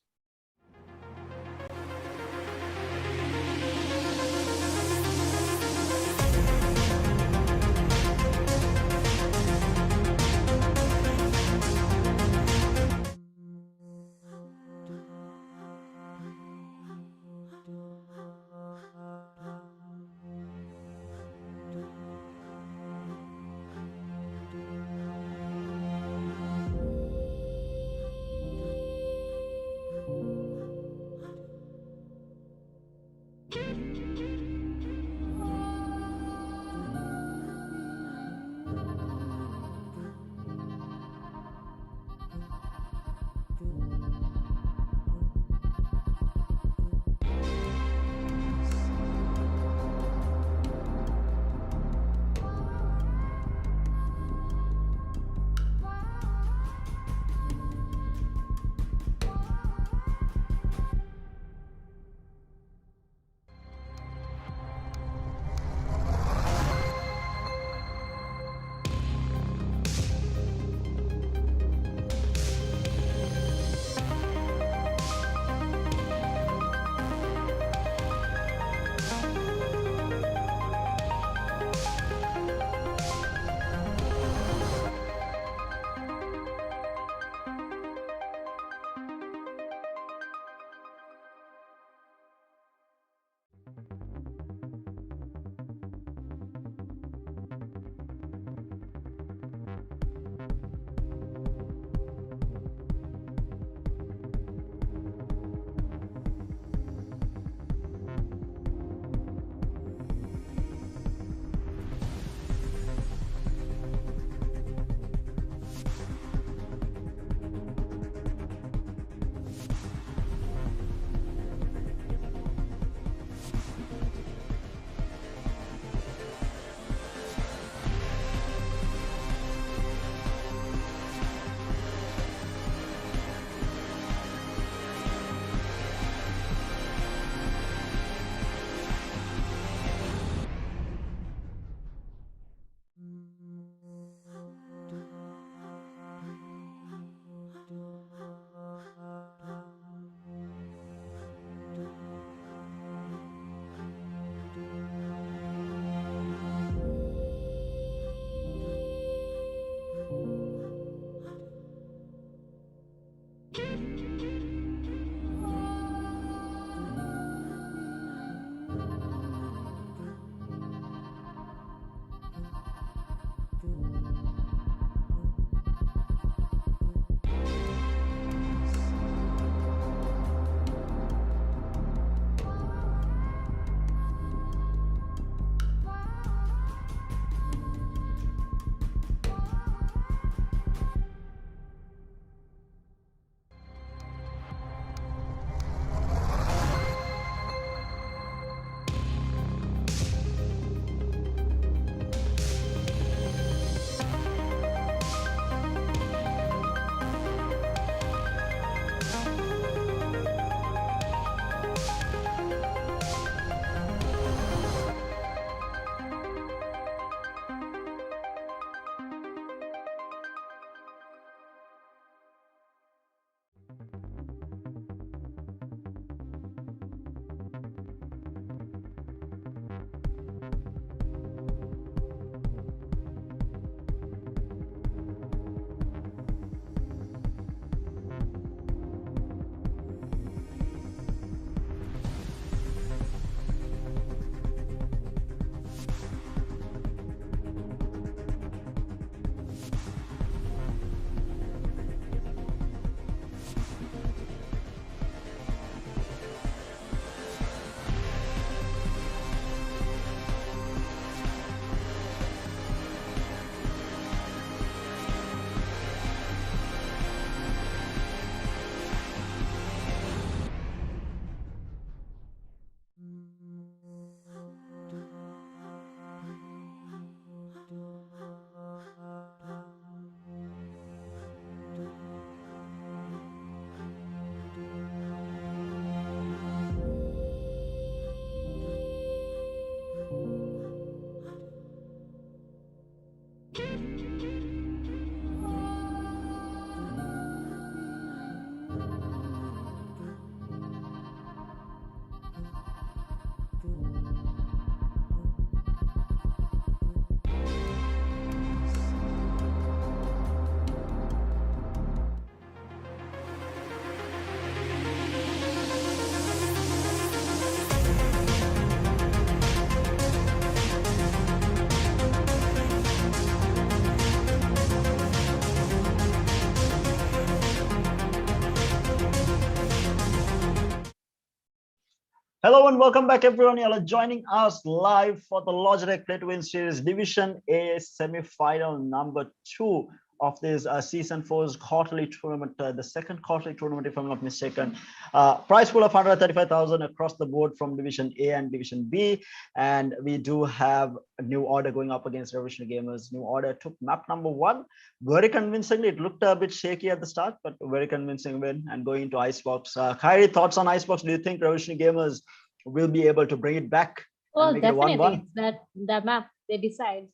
Hello and welcome back, everyone. You are joining us live for the Logitech Play to Win Series Division A semi-final number 2 of this season 4's quarterly tournament, the second quarterly tournament, if I'm not mistaken. Prize pool of 135,000 across the board from Division A and Division B, and we do have a new order going up against Revolutionary Gamers. New order took map number 1 very convincingly. It looked a bit shaky at the start, but a very convincing win and going into Icebox. Kyrie, thoughts on Icebox? Do you think Revolutionary Gamers will be able to bring it back? Well, make it a definitely, 1-1? it's that map they decide.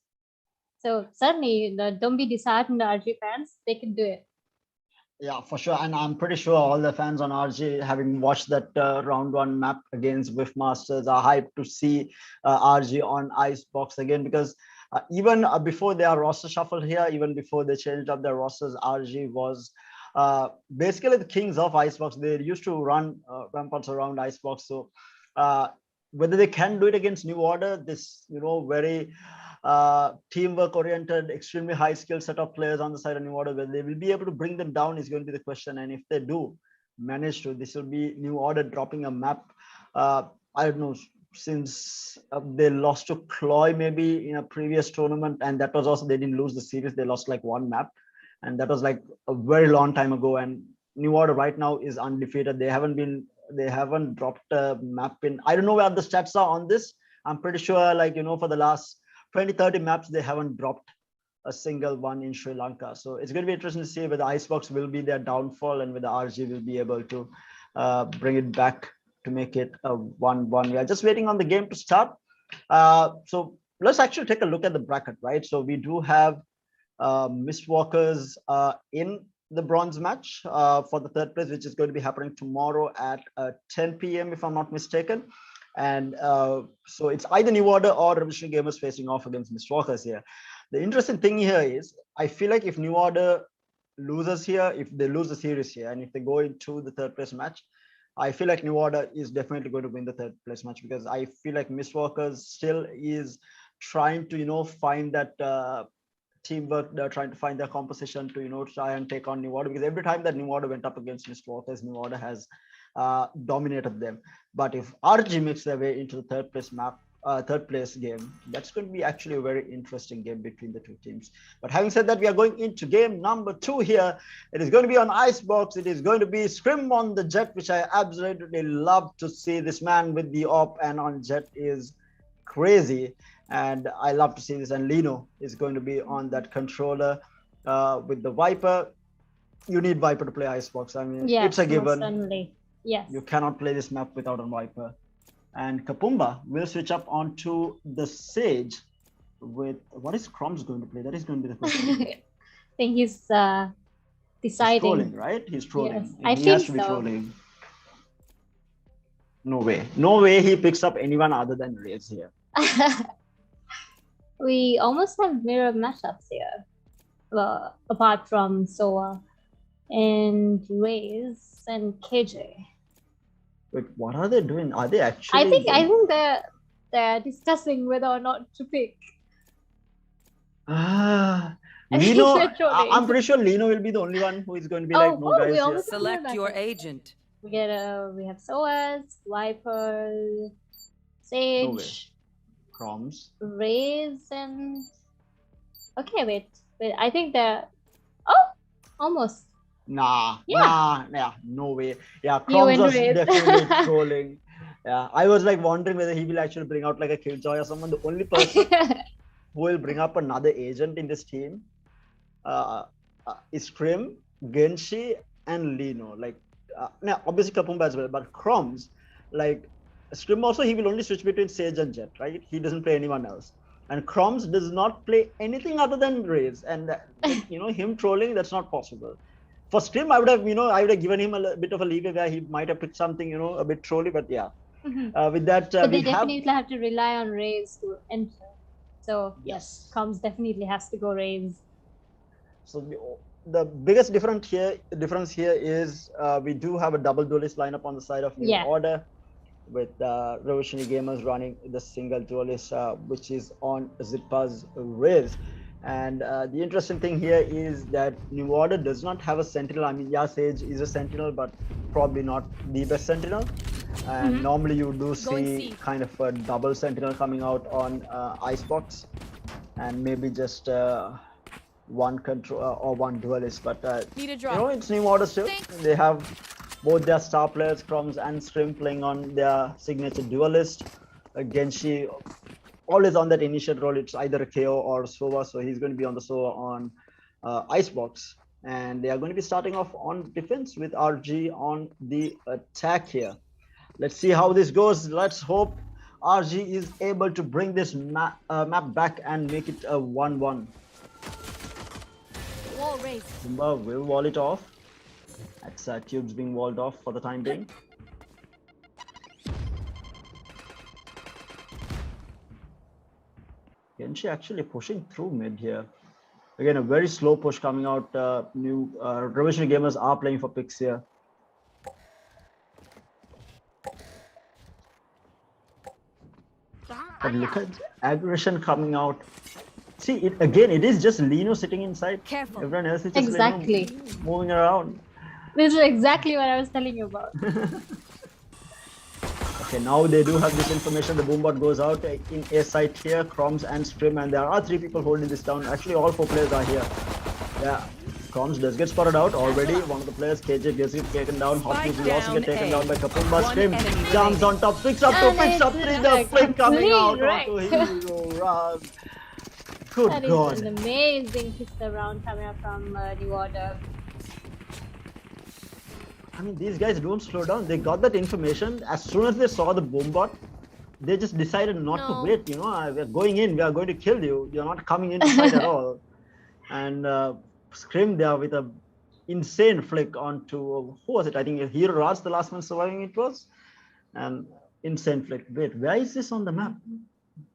So certainly, don't be disheartened, RG fans. They can do it. Yeah, for sure. And I'm pretty sure all the fans on RG, having watched that round 1 map against Whiff Masters, are hyped to see RG on Icebox again, because even before their roster shuffle here, even before they changed up their rosters, RG was basically the kings of Icebox. They used to run ramparts around Icebox. So whether they can do it against New Order, this very teamwork oriented, extremely high skill set of players on the side of New Order, whether they will be able to bring them down is going to be the question. And if they do manage to, this will be New Order dropping a map. I don't know, since they lost to Cloy maybe in a previous tournament, and that was also, they didn't lose the series, they lost like 1 map, and that was like a very long time ago. And New Order right now is undefeated. They haven't dropped a map in, I don't know where the stats are on this. I'm pretty sure, like, for the last 20-30 maps, they haven't dropped a single one in Sri Lanka. So it's going to be interesting to see whether Icebox will be their downfall and whether RG will be able to bring it back to make it a 1-1. We are just waiting on the game to start. So let's actually take a look at the bracket, right? So we do have Mistwalkers in the bronze match for the 3rd place, which is going to be happening tomorrow at 10 p.m. if I'm not mistaken. And so it's either New Order or Revolutionary Gamers facing off against Mistwalkers here. The interesting thing here is, I feel like if New Order losers here, if they lose the series here, and if they go into the third place match, I feel like New Order is definitely going to win the third place match, because I feel like Mistwalkers still is trying to, find that teamwork. They're trying to find their composition to, try and take on New Order, because every time that New Order went up against Mistwalkers, New Order has dominated them. But if RG makes their way into the third place game, that's going to be actually a very interesting game between the two teams. But having said that, we are going into game number 2 here. It is going to be on Icebox. It is going to be Scrim on the Jet, which I absolutely love to see. This man with the op and on Jet is crazy, and I love to see this. And Lino is going to be on that controller with the Viper. You need Viper to play Icebox. I mean, Yes, it's a given. certainly. Yes. You cannot play this map without a Viper. And Kapumba will switch up onto the Sage with, what is Crumbs going to play? That is going to be the question. I think he's He's deciding. trolling, right? He's trolling. Yes, He I has think to be so. trolling. No way. No way he picks up anyone other than Raze here. We almost have mirror matchups here. Well, apart from Soa and Raze and KJ. Wait, what are they doing? Are they actually? I think they're discussing whether or not to pick. Ah, I think Lino. they're trolling. I'm pretty sure Lino will be the only one who is going to be like, no guys we here. almost Select your agent. We have Soas, Viper, No way. Sage, Crumbs. Raze, and wait. I think they're almost. Nah, no way. Yeah, You Crumbs and was Raze. definitely trolling. Yeah, I was like wondering whether he will actually bring out like a Killjoy or someone. The only person who will bring up another agent in this team is Scrim, Genshi, and Lino. Like, now obviously Kapumba as well, but Crumbs, like Scrim also, he will only switch between Sage and Jet, right? He doesn't play anyone else. And Crumbs does not play anything other than Raze, and him trolling, that's not possible. For Scrim, I would have given him a bit of a leeway where he might have picked something, a bit trolly, but yeah. With that, But they we definitely have to rely on Raze to enter. So Yes. Coms definitely has to go Raze. So the biggest difference here is we do have a double duelist lineup on the side of New Order, with Revolutionary Gamers running the single duelist, which is on Zippa's Riz. And the interesting thing here is that New Order does not have a sentinel. I mean, yeah, Sage is a sentinel, but probably not the best sentinel. And normally you do see kind of a double sentinel coming out on Icebox, and maybe just one control or one duelist. But it's New Order still. They have both their star players, Crumbs and Scrim, playing on their signature duelist. Genshi always on that initiate role. It's either a KO or Sova, so he's going to be on the Sova on Icebox. And they are going to be starting off on defense with RG on the attack here. Let's see how this goes. Let's hope RG is able to bring this map back and make it a 1-1. Wall raised. Simba will wall it off. That's tubes being walled off for the time being. Genshi actually pushing through mid here. Again, a very slow push coming out. New Revolutionary Gamers are playing for picks here. But look at aggression coming out. See, it is just Lino sitting inside. Careful. Everyone else is just moving around. This is exactly what I was telling you about. Okay, now they do have this information. The boombot goes out in A site here, Crumbs and Scrim, and there are 3 people holding this down. Actually, all 4 players are here. Yeah, Crumbs does get spotted out already. One of the players, KJ, gets it taken down. Hopkins will also get taken down by Kapumba. Scrim jumps on top, picks up 3, the flick coming out onto Hero Raz. Good That God. is an amazing pistol round coming up from New Order. I mean, these guys don't slow down. They got that information. As soon as they saw the boombot, they just decided not to wait. We're going in. We are going to kill you. You're not coming in to fight at all. And Scrim there with a insane flick onto, who was it? I think Hero Raz, the last one surviving it was. And insane flick. Wait, where is this on the map?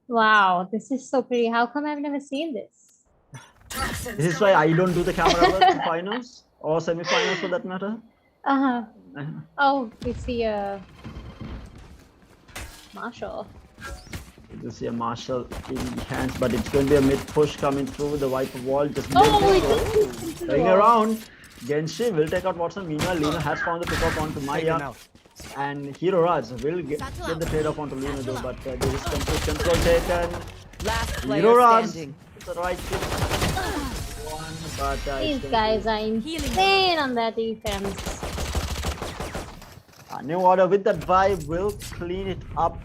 Wow, this is so pretty. How come I've never seen this? This is why I don't do the camera work in finals or semi-finals for that matter. Uh-huh. Oh, we see a Marshall. You see a Marshall in hands, but it's going to be a mid push coming through the Viper wall. Just going around. Genshi will take out Watson. Meanwhile, Lino has found the pickup onto Maya. And Hero Raj will get the trade off onto Lino though, but there is complete control taken. Last Hero player Raj, standing. the right kick. One, but These guys are insane on that defense. New Order with that buy will clean it up,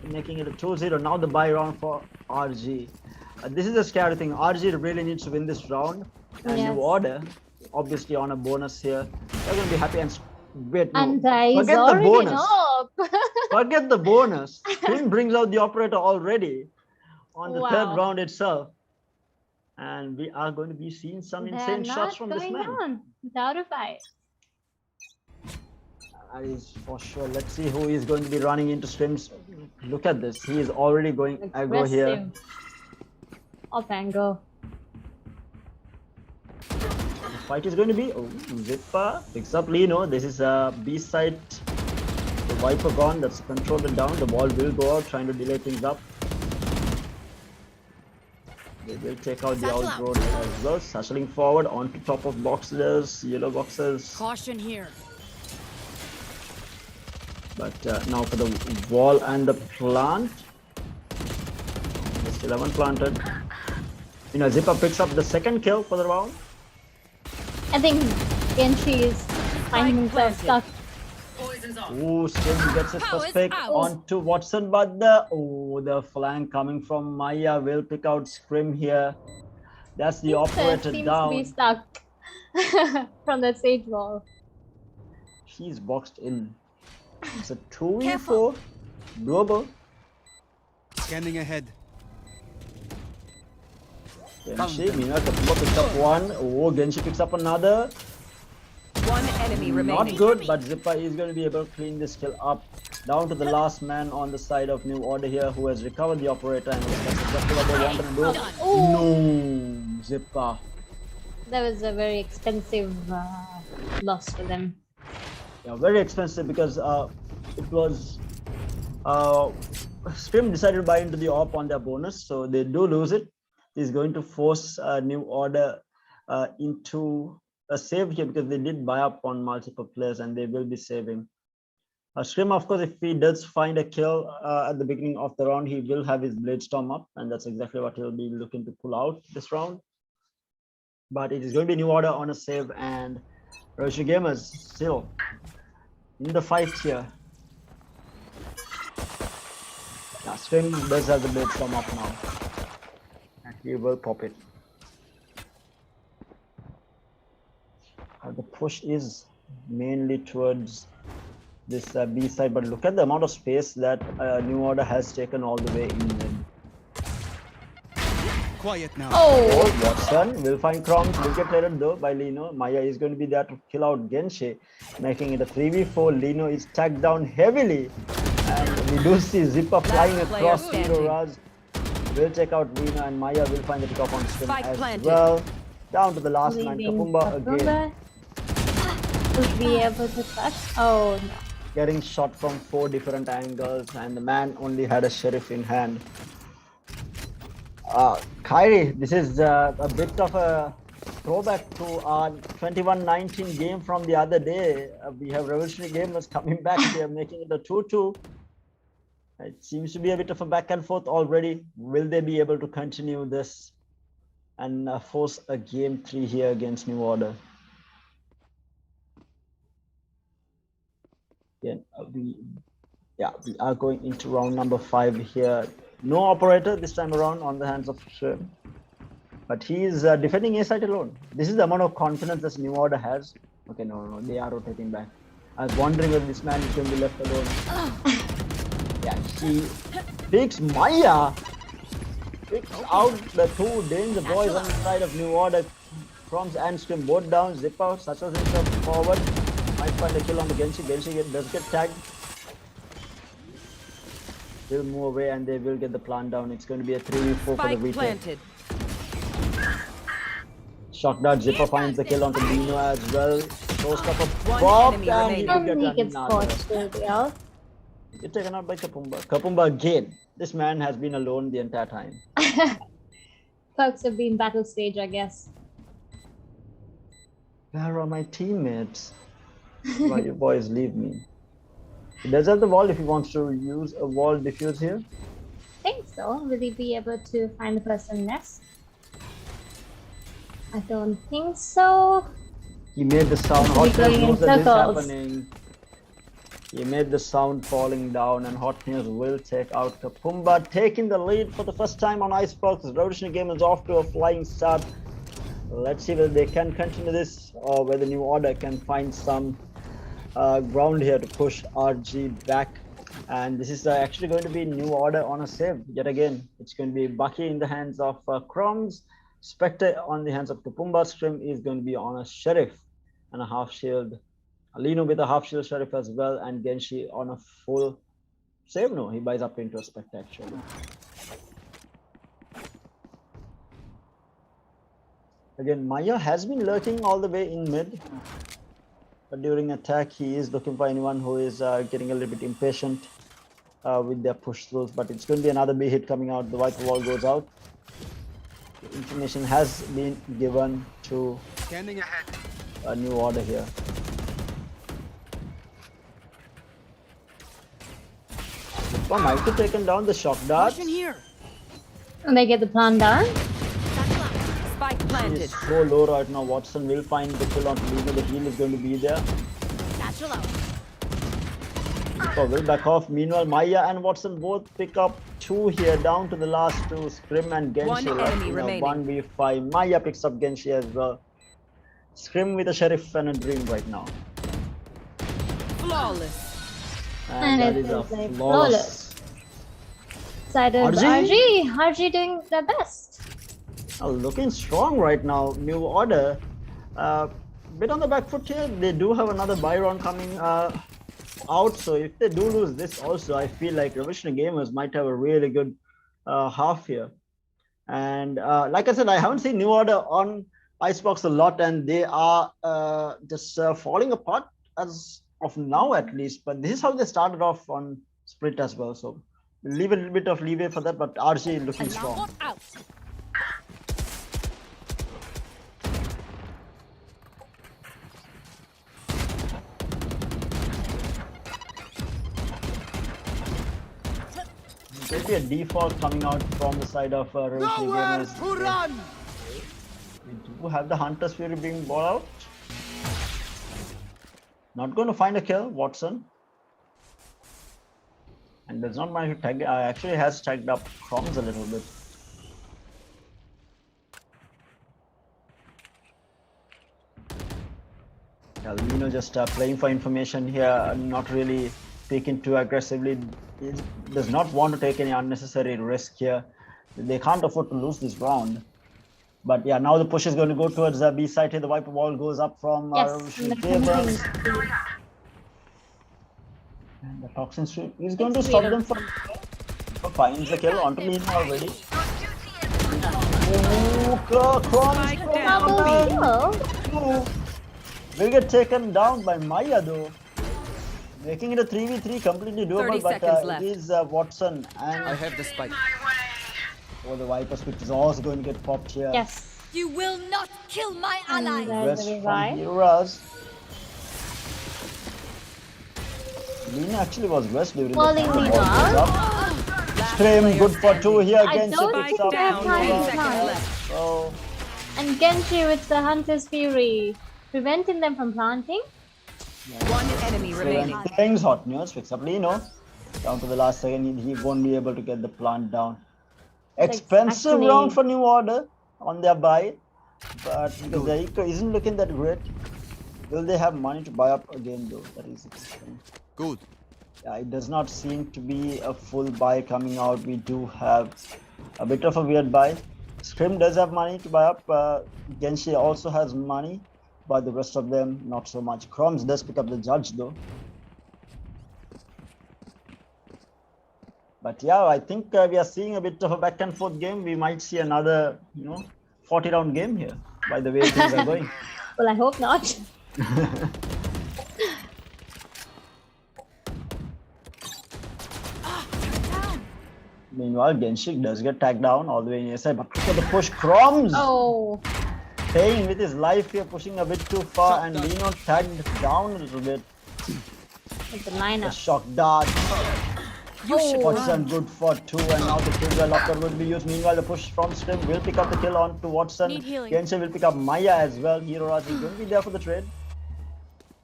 making it a 2-0. Now the buy round for RG. This is the scary thing. RG really needs to win this round. And Yes. New Order, obviously on a bonus here. They're going to be happy and wait, no. And he's Forget the already bonus. up. Forget the bonus. Scream brings out the operator already on the third Wow. round itself. And we are going to be seeing some insane shots from this man. On. Without a fight. That is for sure. Let's see who is going to be running into streams. Look at this. He is already going aggro here. Aggressive. Off angle. The fight is going to be Zippa picks up Lino. This is a B side. The Viper gone. That's controlled it down. The ball will go out, trying to delay things up. They will take out the outroad as well. Sashling forward onto top of boxes, yellow boxes. Caution here. But now for the wall and the plant. They still haven't planted. Zippa picks up the second kill for the round. I think Genshi is finding himself stuck. Ooh, Skin gets his first pick onto Watson, but the flank coming from Maya will pick out Scrim here. That's the operator Seems down. to be stuck from that stage wall. He's boxed in. It's a 2v4. Doable. Scanning ahead. Genshi, Mina picks up one. Oh, Genshi picks up another. One enemy remaining. Not good, but Zippa is going to be able to clean this kill up. Down to the last man on the side of New Order here, who has recovered the operator, and that's exactly what they wanted to do. No, Zippa. That was a very expensive loss for them. Yeah, very expensive because it was Scrim decided to buy into the op on their bonus, so they do lose it. He's going to force New Order into a save here because they did buy up on multiple players and they will be saving. Scrim, of course, if he does find a kill at the beginning of the round, he will have his Blade Storm up, and that's exactly what he'll be looking to pull out this round. But it is going to be New Order on a save, and Roshi Gamers still in the fight here. Yeah, Scrim does have the Blade Storm up now, and he will pop it. The push is mainly towards this B side, but look at the amount of space that New Order has taken all the way in. Quiet now. Oh, Watson will find Crumbs, will get traded though by Lino. Maya is going to be there to kill out Genshi, making it a 3v4. Lino is tagged down heavily, and we do see Zippa flying across Hero Raj. Will take out Lino, and Maya will find the pick up on Spin as well. Down to the last man, Kapumba again. Would be able to touch. Oh no. Getting shot from 4 different angles, and the man only had a sheriff in hand. Kyrie, this is a bit of a throwback to our 21-19 game from the other day. We have Revolutionary Gamers coming back here, making it a 2-2. It seems to be a bit of a back and forth already. Will they be able to continue this and force a game 3 here against New Order? We are going into round number 5 here. No operator this time around on the hands of Shrim, but he is defending A side alone. This is the amount of confidence this New Order has. Okay, no, they are rotating back. I was wondering if this man is going to be left alone. Yeah, he picks Maya, picks out the 2 danger boys on the side of New Order. Crumbs and Scrim both down. Zippa suches himself forward. Might find a kill on the Genshi. Genshi does get tagged. Will move away and they will get the plant down. It's going to be a 3v4 for the retake. Planted. Shock dart, Zipper finds the kill onto Lino as well. Showstopper One popped enemy and he remaining. will And he get gets another. caught still, yeah. Get taken out by Kapumba. Kapumba again. This man has been alone the entire time. Perks have been battle stage, I guess. Where are my teammates? Why you boys leave me? He does have the wall if he wants to use a wall diffuse here. I think so. Will he be able to find the person next? I don't think so. He made the sound. He's Hot going News in knows that this is circles. happening. He made the sound falling down, and Hot News will take out Kapumba, taking the lead for the first time on Icebox. The Revolutionary Game is off to a flying start. Let's see whether they can continue this or whether New Order can find some ground here to push RG back. And this is actually going to be New Order on a save yet again. It's going to be Bucky in the hands of Chromes, Spectre on the hands of Kapumba. Scrim is going to be on a Sheriff and a half shield. Lino with a half shield Sheriff as well, and Genshi on a full save. No, he buys up into a Spectre actually. Again, Maya has been lurking all the way in mid. But during attack, he is looking for anyone who is getting a little bit impatient with their push throughs. But it's going to be another B hit coming out. The Viper wall goes out. The information has been given to Scanning ahead. a New Order here. One might be taken down the shock darts. Watch in here. And they get the plan down. Spike He planted. is so low right now. Watson will find the kill on Lino. The heal is going to be there. Satchel out. So will back off. Meanwhile, Maya and Watson both pick up 2 here, down to the last 2. Scrim and Genshi One left enemy in a remaining. 1v5. Maya picks up Genshi as well. Scrim with a Sheriff and a Dream right now. Flawless. And that it is a is like flawless. Side of RG? RG doing their best. Looking strong right now. New Order. Bit on the back foot here. They do have another buy round coming out. So if they do lose this also, I feel like Revolutionary Gamers might have a really good half here. And like I said, I haven't seen New Order on Icebox a lot, and they are just falling apart as of now at least. But this is how they started off on Split as well. So leave a little bit of leeway for that. But RG looking strong. Alarm out. Maybe a default coming out from the side of Revolutionary Gamers. To run. We do have the Hunter's Fury being brought out. Not going to find a kill, Watson. And does not manage to tag. Actually has tagged up Chromes a little bit. Yeah, Lino just playing for information here, not really peeking too aggressively. He does not want to take any unnecessary risk here. They can't afford to lose this round. But yeah, now the push is going to go towards the B side here. The Viper wall goes up from Yes. Revolutionary and the Gamers. Crimson- And the Toxin Street is going to stop them from finds the kill onto me already. Oh, Chromes Spike down. Double kill. will get taken down by Maya though. Making it a 3v3 completely 30 doable, but seconds left. it is Watson I and have the spike. the Viper Switch is also going to get popped here. Yes. You will not kill my And ally. there's Rest the from revive. Heroes. Lina actually was West during Calling the time. Lina Ball goes out. up. Last Scream, player good for 2 standing. here I against don't the Spike think up. they have down. time 10 to seconds fight. left. So And Genshi with the Hunter's Fury, preventing them from planting. One enemy remaining. things Hot News picks up Lino. Down to the last second, he won't be able to get the plant down. Expensive actually- round for New Order on their buy, but because the eco isn't looking that great. Will they have money to buy up again though? That is interesting. Good. Yeah, it does not seem to be a full buy coming out. We do have a bit of a weird buy. Scrim does have money to buy up. Genshi also has money, but the rest of them not so much. Chromes does pick up the Judge though. But yeah, I think we are seeing a bit of a back and forth game. We might see another, 40 round game here. by the way things are going. Well, I hope not. Meanwhile, Genshik does get tagged down all the way inside, but look at the push. Crumbs Oh, paying with his life here, pushing a bit too far, and Lino tagged down a little bit. with the The lineup. shock dart. You should Watson run. good for 2, and now the kills are locker will be used. Meanwhile, the push from Scrim will pick up the kill on to Watson. Need healing. Genshin will pick up Maya as well. Hero Raz is going to be there for the trade.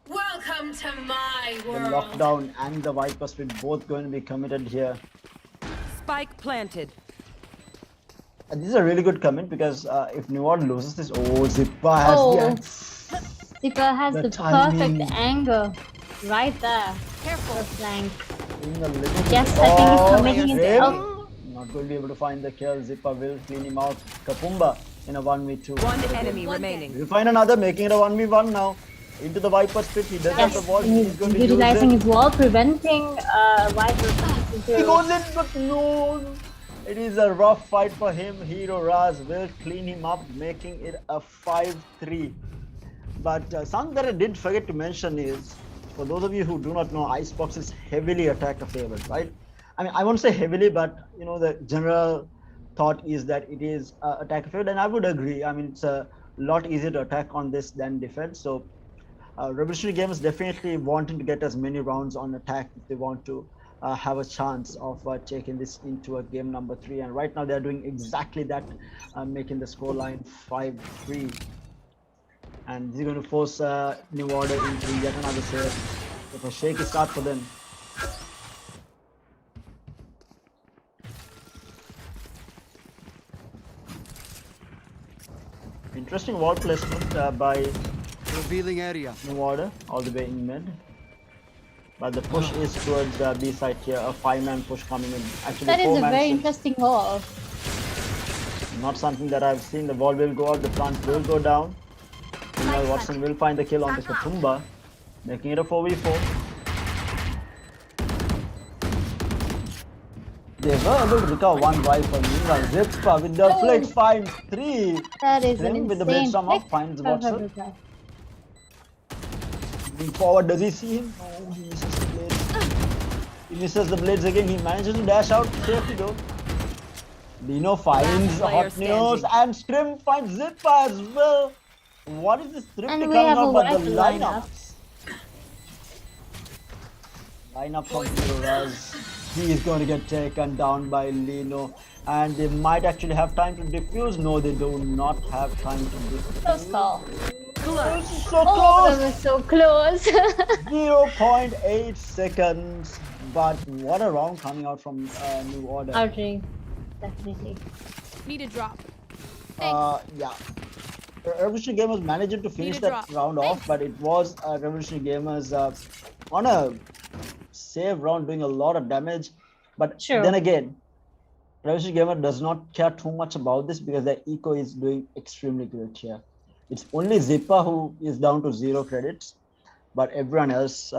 Welcome to my The world. lockdown and the Viper Speed both going to be committed here. Spike planted. And this is a really good comment because if New Order loses this, Zippa has Oh. the Zipper has The the timing. perfect angle right there. Careful. The flank. in a little bit. Yes, I think he's committing Grim. himself. Not going to be able to find the kill. Zippa will clean him out. Kapumba in a 1v2. One enemy remaining. We'll find another, making it a 1v1 now. Into the Viper Spit. He does have Yes, the wall. and He's he's going to use utilizing it. his wall, preventing Viper He goes in, but no. It is a rough fight for him. Hero Raz will clean him up, making it a 5-3. But something that I did forget to mention is, for those of you who do not know, Icebox is heavily attacker favored, right? I mean, I won't say heavily, but you know, the general thought is that it is attacker favored, and I would agree. I mean, it's a lot easier to attack on this than defend. So, Revolutionary Gamers definitely wanting to get as many rounds on attack if they want to have a chance of taking this into a game number 3. And right now they're doing exactly that, making the scoreline 5-3. And this is going to force New Order into yet another save. It's a shaky start for them. Interesting wall placement by Revealing area. New Order all the way in mid. But the push is towards B side here, a 5-man push coming in. Actually, That is a 4-man very since interesting wall. not something that I've seen. The wall will go out, the plant will go down. Meanwhile, Watson will find the kill on the Katumba, making it a 4v4. They were able to recover one rifle. Meanwhile, Zippa with the flick finds 3. That is an Grim with the blade insane storm up flick. finds Watson. Moving forward, does he see him? No, he misses the blades. He misses the blades again. He manages to dash out safely though. Dino finds Last player Hot News standing. and Scrim finds Zippa as well. What is this thrifty And we coming have a up by the rifle lineup? Lineup from Heroes. He is going to get taken down by Lino, and they might actually have time to defuse. No, they do not have time to defuse. Close call. This is so Oh, close. that was so close. 0.8 seconds, but what a round coming out from New Order. RG, definitely. Need a drop. Yeah. Revolutionary Gamers managed to finish a that drop. round off, but it was Revolutionary Gamers on a save round doing a lot of damage. But Sure. then again, Revolutionary Gamer does not care too much about this because their eco is doing extremely good here. It's only Zippa who is down to 0 credits, but everyone else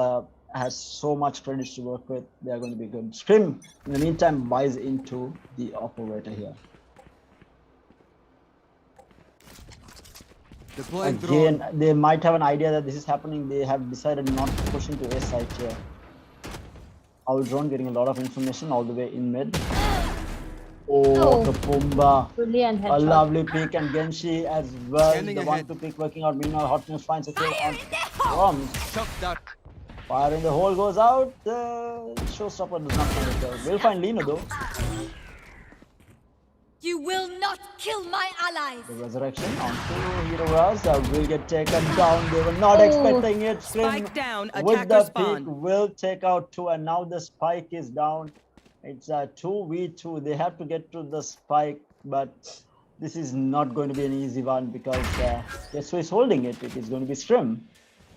has so much credits to work with. They are going to be good. Scrim, in the meantime, buys into the operator here. Deploying drone. Again, they might have an idea that this is happening. They have decided not to push into A side here. Our drone getting a lot of information all the way in mid. Oh, Oh. Kapumba. Brilliant A headshot. lovely pick, and Genshi as well. Scanning The ahead. 1-2 pick working out. Meanwhile, Hot News finds a kill on Bombs. Shock dart. Fire in the hole goes out. Showstopper does not find a kill. We'll find Lino though. You will not kill my allies. The resurrection onto Hero Raz will get taken down. They were not Oh. expecting it. Scrim Spike down. with Attacker the peak spawn. will take out 2, and now the spike is down. It's a 2v2. They have to get to the spike, but this is not going to be an easy one because guess who is holding it? It is going to be Scrim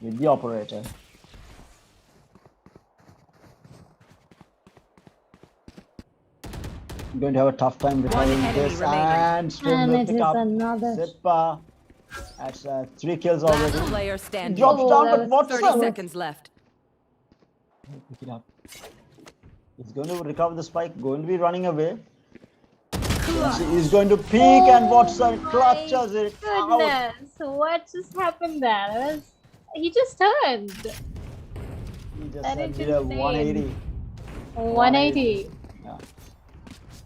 with the operator. Going to have a tough time recovering enemy this, remaining. and Scrim And will it pick is up another. Zippa. That's 3 kills Last already. player standing. Drops Oh, down, that but was what's 30 up? seconds left. Pick it up. He's going to recover the spike, going to be running away. He's going to peek and Watson clutches it out. Goodness, what just happened there? He just turned. He just That is did a insane. 180. 180. Yeah.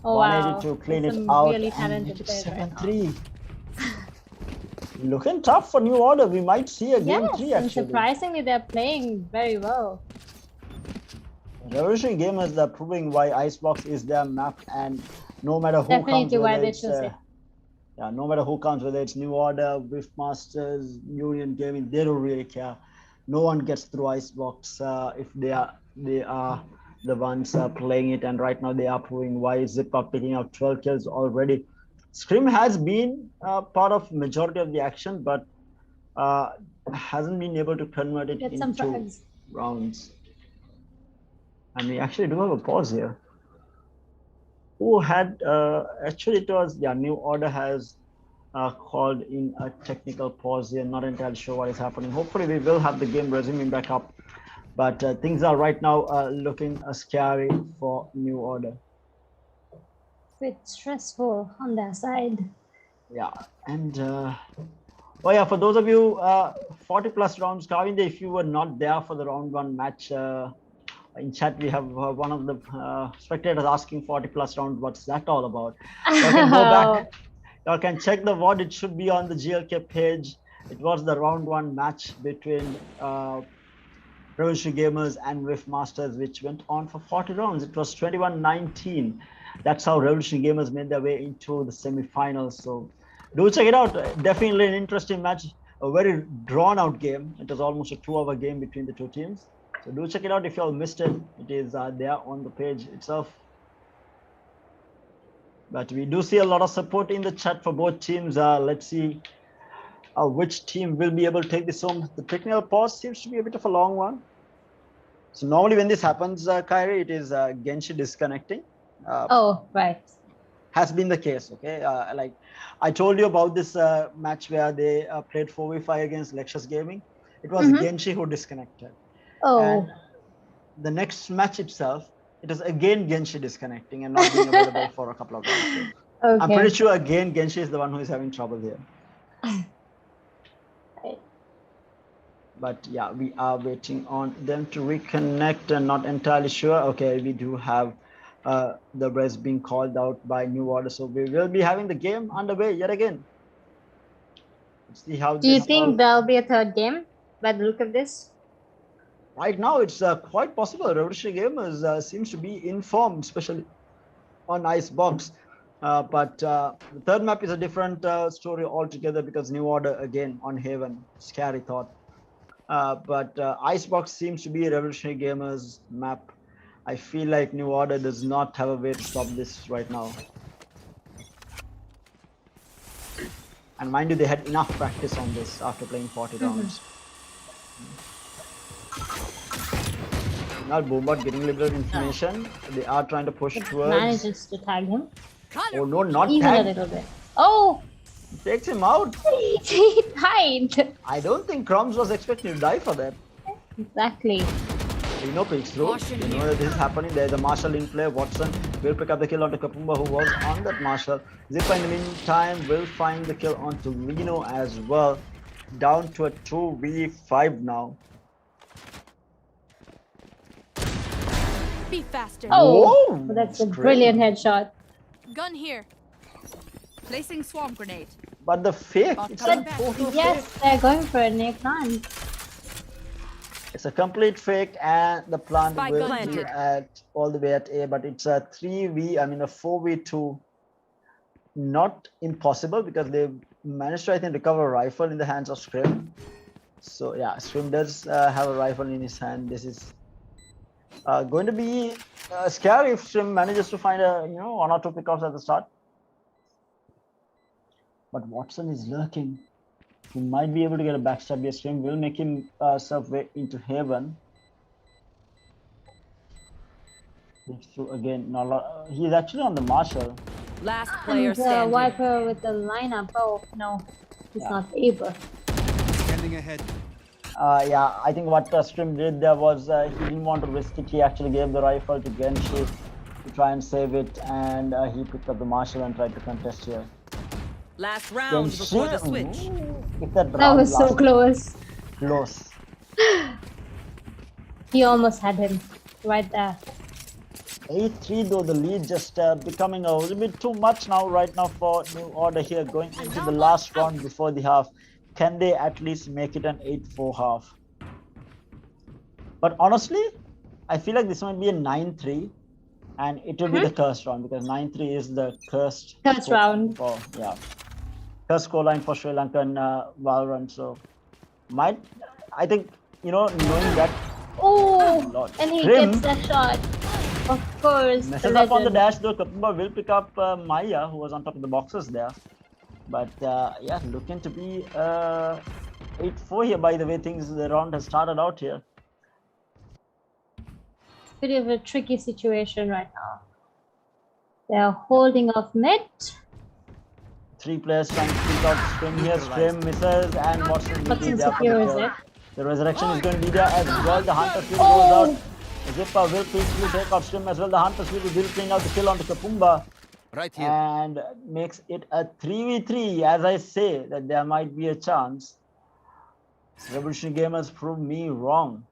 Oh 180 wow. to clean There's it some out. really And talented it's players right now. 7-3. Looking tough for New Order. We might see a game Yes, 3 and actually. surprisingly they're playing very well. Revolutionary Gamers are proving why Icebox is their map, and no matter who Definitely comes, why whether they it's chose it. yeah, no matter who comes, whether it's New Order, Masters, Union Gaming, they don't really care. No one gets through Icebox if they are the ones playing it, and right now they are proving why. Zip are picking up 12 kills already. Scrim has been part of majority of the action, but hasn't been able to convert it Get some into frags. rounds. And we actually do have a pause here. Who had actually it was New Order has called in a technical pause here. Not entirely sure what is happening. Hopefully we will have the game resuming back up, but things are right now looking scary for New Order. Bit stressful on their side. Yeah, and oh yeah, for those of you 40 plus rounds, Kavinda, if you were not there for the round 1 match, in chat we have one of the spectators asking 40 plus rounds, what's that all about? You can go back, you can check the VOD, it should be on the GLK page. It was the round 1 match between Revolutionary Gamers and Rift Masters, which went on for 40 rounds. It was 21-19. That's how Revolutionary Gamers made their way into the semi-finals. So do check it out. Definitely an interesting match, a very drawn out game. It was almost a 2-hour game between the two teams. So do check it out if you all missed it. It is there on the page itself. But we do see a lot of support in the chat for both teams. Let's see which team will be able to take this home. The technical pause seems to be a bit of a long one. So normally when this happens, Kyrie, it is Genshi disconnecting. Oh, right. Has been the case, okay? Like I told you about this match where they played 4v5 against Lexus Gaming. It was Genshi who disconnected. Oh. And the next match itself, it was again Genshi disconnecting and not being available for a couple of rounds. So Okay. I'm pretty sure again Genshi is the one who is having trouble here. But yeah, we are waiting on them to reconnect and not entirely sure. Okay, we do have the rest being called out by New Order. So we will be having the game underway yet again. Let's see how Do you think there'll be a third game by the look of this? Right now, it's quite possible. Revolutionary Gamers seems to be in form, especially on Icebox. But the third map is a different story altogether because New Order again on Haven. Scary thought. But Icebox seems to be a Revolutionary Gamers map. I feel like New Order does not have a way to stop this right now. And mind you, they had enough practice on this after playing 40 rounds. Now Bombard getting little information. They are trying to push towards. Manages to tag him. Oh no, not Even tag. a little bit. Oh! Takes him out. He died. I don't think Crumbs was expecting to die for that. Exactly. Reno peeks through. You know that this is happening. There's a Marshall in play. Watson will pick up the kill onto Kapumba, who was on that Marshall. Zippa in the meantime will find the kill onto Reno as well. Down to a 2v5 now. Be faster. Oh! Whoa, That's a great. brilliant headshot. Gun here. Placing swarm grenade. But the fake, it's a But total Yes, fake. they're going for a Nick run. It's a complete fake, and the plant Spike will be planted. at all the way at A, but it's a 4v2. Not impossible because they managed to, I think, recover a rifle in the hands of Scrim. So yeah, Scrim does have a rifle in his hand. This is going to be scary if Scrim manages to find a 1 or 2 pickoffs at the start. But Watson is lurking. He might be able to get a backstab here. Scrim will make him surf way into Haven. He's through again. He's actually on the Marshall. Last player And standing. Wiper with the lineup. Oh, no. He's not able. Scanning ahead. Yeah, I think what Scrim did there was he didn't want to risk it. He actually gave the rifle to Genshi. to try and save it, and he picked up the Marshall and tried to contest here. Last round before the switch. If that That round was so lasted close. close. He almost had him right there. 8-3 though, the lead just becoming a little bit too much now right now for New Order here, going into the last round before the half. Can they at least make it an 8-4 half? But honestly, I feel like this might be a 9-3, and it will be the cursed round, because 9-3 is the cursed round. for, yeah, cursed scoreline for Sri Lankan Valorant. So I think, knowing that. Oh, Lord. and he Scrim gets that shot. Of course, messes up on the dash though. Kapumba will pick up Maya, who was on top of the boxes there. But yeah, looking to be 8-4 here by the way the round has started out here. Bit of a tricky situation right now. They are holding off mid. 3 players trying to pick out Scrim here. Scrim misses, and Watson will be there for the kill. The resurrection is going to be there as well. The Hunter Field goes out. Zippa will peacefully take out Scrim as well. The Hunter Field will bring out the kill onto Kapumba. Right here. And makes it a 3v3. As I say that there might be a chance. Revolutionary Gamers proved me wrong.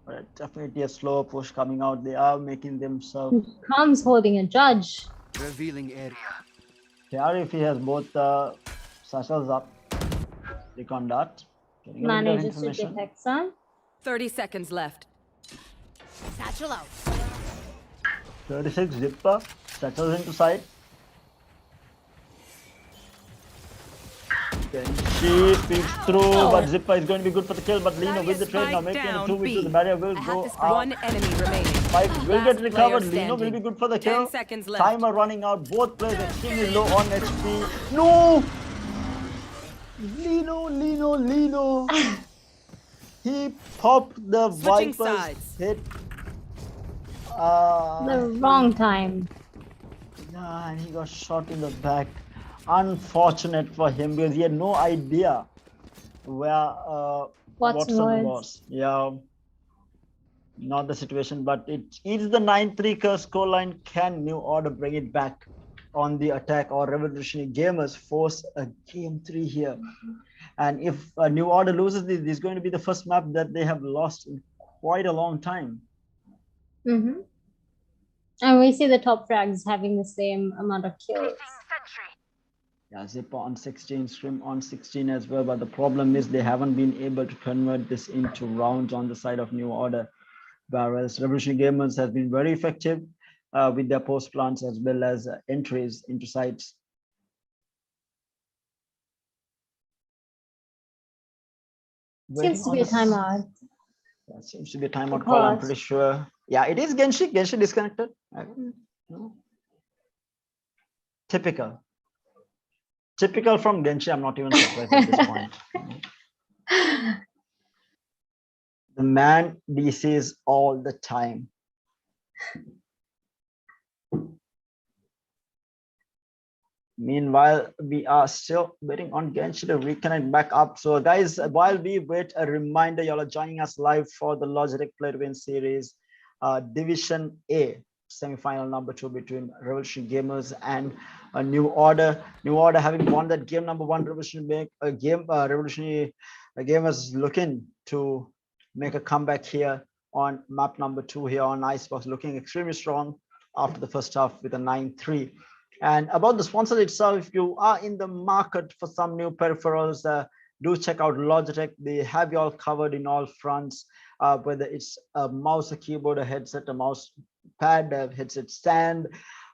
But definitely a slower push coming out. They are making themselves. Comes holding a judge. Revealing area. Care if he has both satchels up. Click on that. Manages to detect some. 30 seconds left. Satchel out. 36 Zipper. Satchels into sight. She peeks through, but Zipper is going to be good for the kill. But Lino with the trade now, making it 2v2. The barrier will go out. One enemy remaining. Spike will get recovered. Lino will standing. be good for the 10 kill. seconds left. Timer running out. Both players extremely low on HP. No! Lino. He popped the Switching Viper's sides. hit. The wrong time. Yeah, and he got shot in the back. Unfortunate for him, because he had no idea where Watson was. Yeah, not the situation, but it is the 9-3 curse scoreline. Can New Order bring it back on the attack, or Revolutionary Gamers force a game 3 here? And if New Order loses this is going to be the first map that they have lost in quite a long time. And we see the top frags having the same amount of kills. Yeah, Zipper on 16, Scrim on 16 as well. But the problem is they haven't been able to convert this into rounds on the side of New Order. Whereas Revolutionary Gamers has been very effective with their post plants as well as entries into sites. Seems to be a timeout. Yeah, seems to be a timeout call, I'm pretty sure. Yeah, it is Genshi. Genshi disconnected. Typical. Typical from Genshi. I'm not even surprised at this point. The man DCs all the time. Meanwhile, we are still waiting on Genshi to reconnect back up. So guys, while we wait, a reminder, y'all are joining us live for the Logitech Play to Win Series Division A semi-final number 2 between Revolutionary Gamers and New Order. New Order having won that game number 1, Revolutionary Gamers looking to make a comeback here on map number 2 here on Icebox, looking extremely strong after the first half with a 9-3. And about the sponsor itself, if you are in the market for some new peripherals, do check out Logitech. They have you all covered in all fronts, whether it's a mouse, a keyboard, a headset, a mouse pad, a headset stand,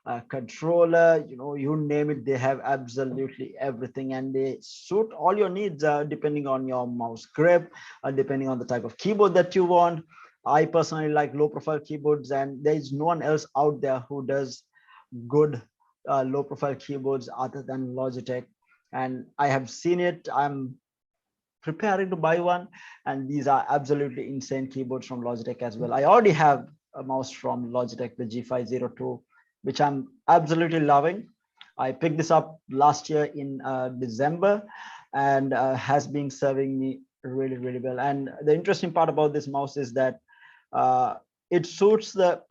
a controller, you name it, they have absolutely everything, and they suit all your needs depending on your mouse grip, depending on the type of keyboard that you want. I personally like low profile keyboards, and there is no one else out there who does good low profile keyboards other than Logitech, and I have seen it. I'm preparing to buy one, and these are absolutely insane keyboards from Logitech as well. I already have a mouse from Logitech, the G502, which I'm absolutely loving. I picked this up last year in December, and has been serving me really well. And the interesting part about this mouse is that it suits the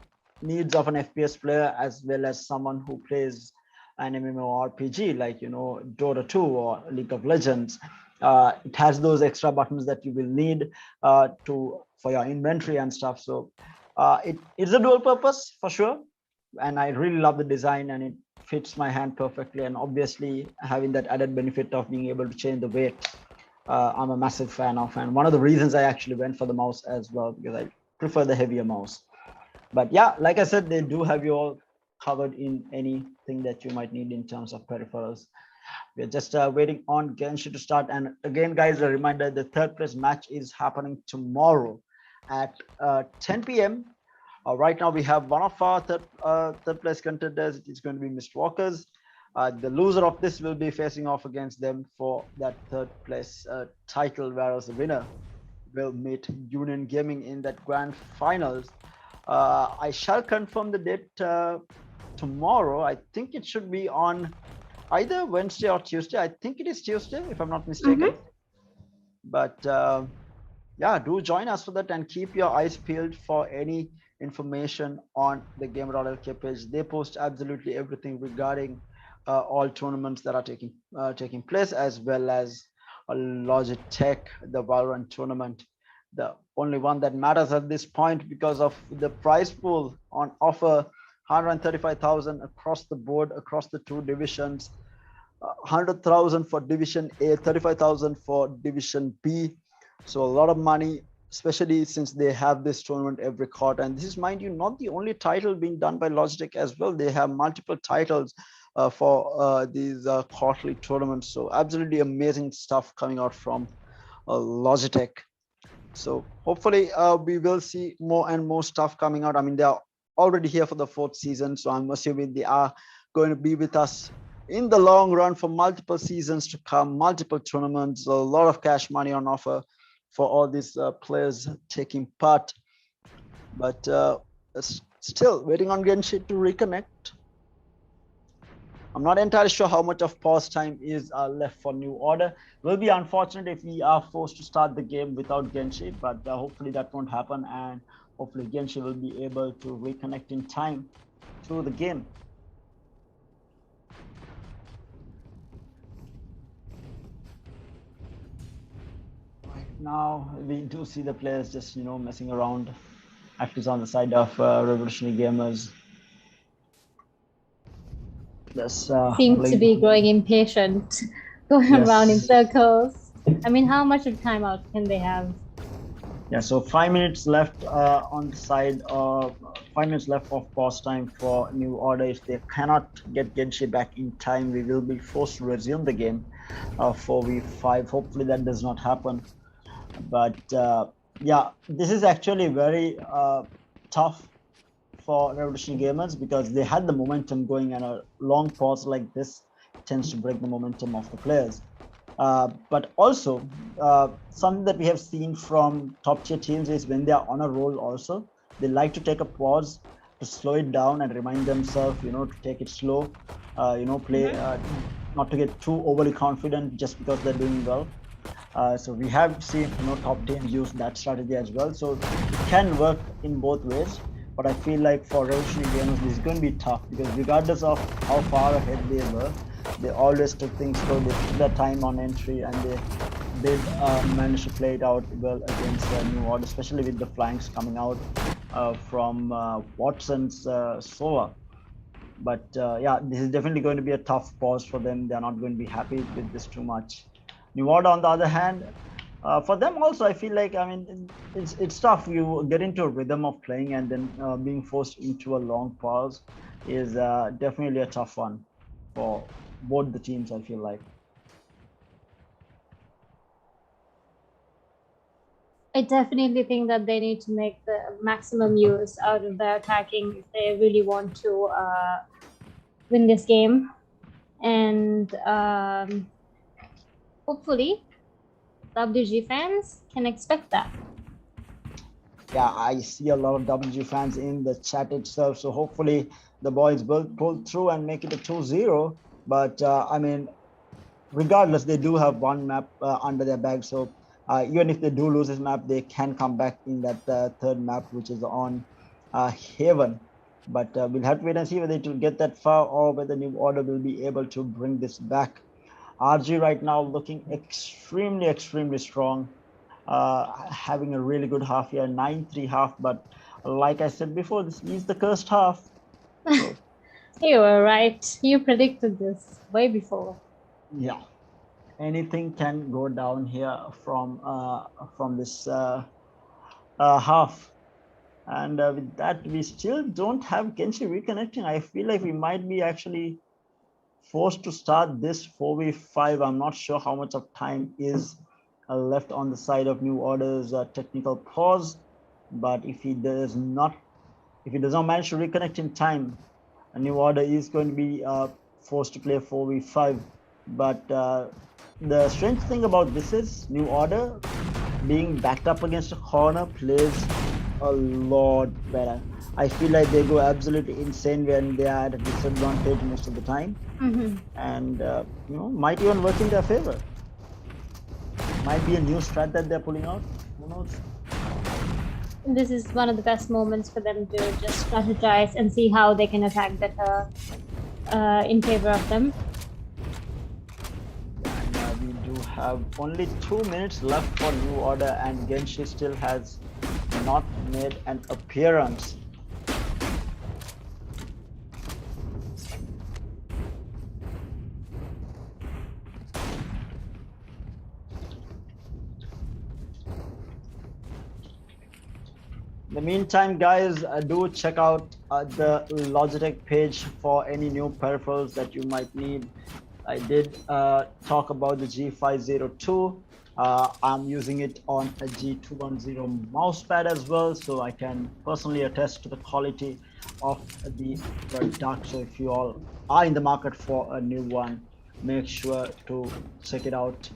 needs of an FPS player as well as someone who plays an MMORPG like Dota 2 or League of Legends. It has those extra buttons that you will need for your inventory and stuff. So it's a dual purpose for sure, and I really love the design, and it fits my hand perfectly. And obviously having that added benefit of being able to change the weight, I'm a massive fan of, and one of the reasons I actually went for the mouse as well, because I prefer the heavier mouse. But yeah, like I said, they do have you all covered in anything that you might need in terms of peripherals. We're just waiting on Genshin to start. And again, guys, a reminder, the third place match is happening tomorrow at 10 p.m. Right now, we have one of our third place contenders. It's going to be Mr. Walkers. The loser of this will be facing off against them for that third place title, whereas the winner will meet Union Gaming in that grand finals. I shall confirm the date tomorrow. I think it should be on either Wednesday or Tuesday. I think it is Tuesday, if I'm not mistaken. But yeah, do join us for that, and keep your eyes peeled for any information on the Gamer.LK page. They post absolutely everything regarding all tournaments that are taking place, as well as Logitech, the Valorant tournament, the only one that matters at this point because of the prize pool on offer, 135,000 across the board, across the two divisions, 100,000 for Division A, 35,000 for Division B. So a lot of money, especially since they have this tournament every quarter. And this is, mind you, not the only title being done by Logitech as well. They have multiple titles for these quarterly tournaments. So absolutely amazing stuff coming out from Logitech. So hopefully we will see more and more stuff coming out. I mean, they are already here for the 4th season, so I'm assuming they are going to be with us in the long run for multiple seasons to come, multiple tournaments, a lot of cash money on offer for all these players taking part. But still waiting on Genshin to reconnect. I'm not entirely sure how much of pause time is left for New Order. It will be unfortunate if we are forced to start the game without Genshin, but hopefully that won't happen, and hopefully Genshin will be able to reconnect in time to the game. Right now, we do see the players just, messing around, at least on the side of Revolutionary Gamers. Seems to be growing impatient, going around in circles. I mean, how much of timeout can they have? Yeah, so 5 minutes left on the side of 5 minutes left of pause time for New Order. If they cannot get Genshin back in time, we will be forced to resume the game 4v5. Hopefully that does not happen. But yeah, this is actually very tough for Revolutionary Gamers, because they had the momentum going, and a long pause like this tends to break the momentum of the players. But also something that we have seen from top tier teams is when they are on a roll also, they like to take a pause to slow it down and remind themselves, to take it slow, play, not to get too overly confident just because they're doing well. So we have seen top teams use that strategy as well. So it can work in both ways. But I feel like for Revolutionary Gamers, this is going to be tough, because regardless of how far ahead they were, they always took things slow. They took their time on entry, and they did manage to play it out well against New Order, especially with the flanks coming out from Watson's Sova. But yeah, this is definitely going to be a tough pause for them. They're not going to be happy with this too much. New Order, on the other hand, for them also, I feel like, I mean, it's tough. You get into a rhythm of playing, and then being forced into a long pause is definitely a tough one for both the teams, I feel like. I definitely think that they need to make the maximum use out of their attacking if they really want to win this game. And hopefully WG fans can expect that. Yeah, I see a lot of WG fans in the chat itself, so hopefully the boys will pull through and make it a 2-0. But I mean, regardless, they do have one map under their bag, so Even if they do lose this map, they can come back in that third map, which is on Haven. But we'll have to wait and see whether it will get that far or whether New Order will be able to bring this back. RG right now looking extremely strong, having a really good half here, 9-3 half. But like I said before, this is the cursed half. So, You were right. You predicted this way before. yeah, anything can go down here from this half. And with that, we still don't have Genshi reconnecting. I feel like we might be actually forced to start this 4v5. I'm not sure how much of time is left on the side of New Order's technical pause, but if he does not manage to reconnect in time, a New Order is going to be forced to play 4v5. But the strange thing about this is New Order being backed up against a corner plays a lot better. I feel like they go absolutely insane when they are at a disadvantage most of the time, and might even work in their favor. Might be a new strat that they're pulling out. Who knows? This is one of the best moments for them to just strategize and see how they can attack better in favor of them. And we do have only 2 minutes left for New Order, and Genshi still has not made an appearance. In the meantime, guys, do check out the Logitech page for any new peripherals that you might need. I did talk about the G502. I'm using it on a G210 mousepad as well, so I can personally attest to the quality of the product. So if you all are in the market for a new one, make sure to check it out.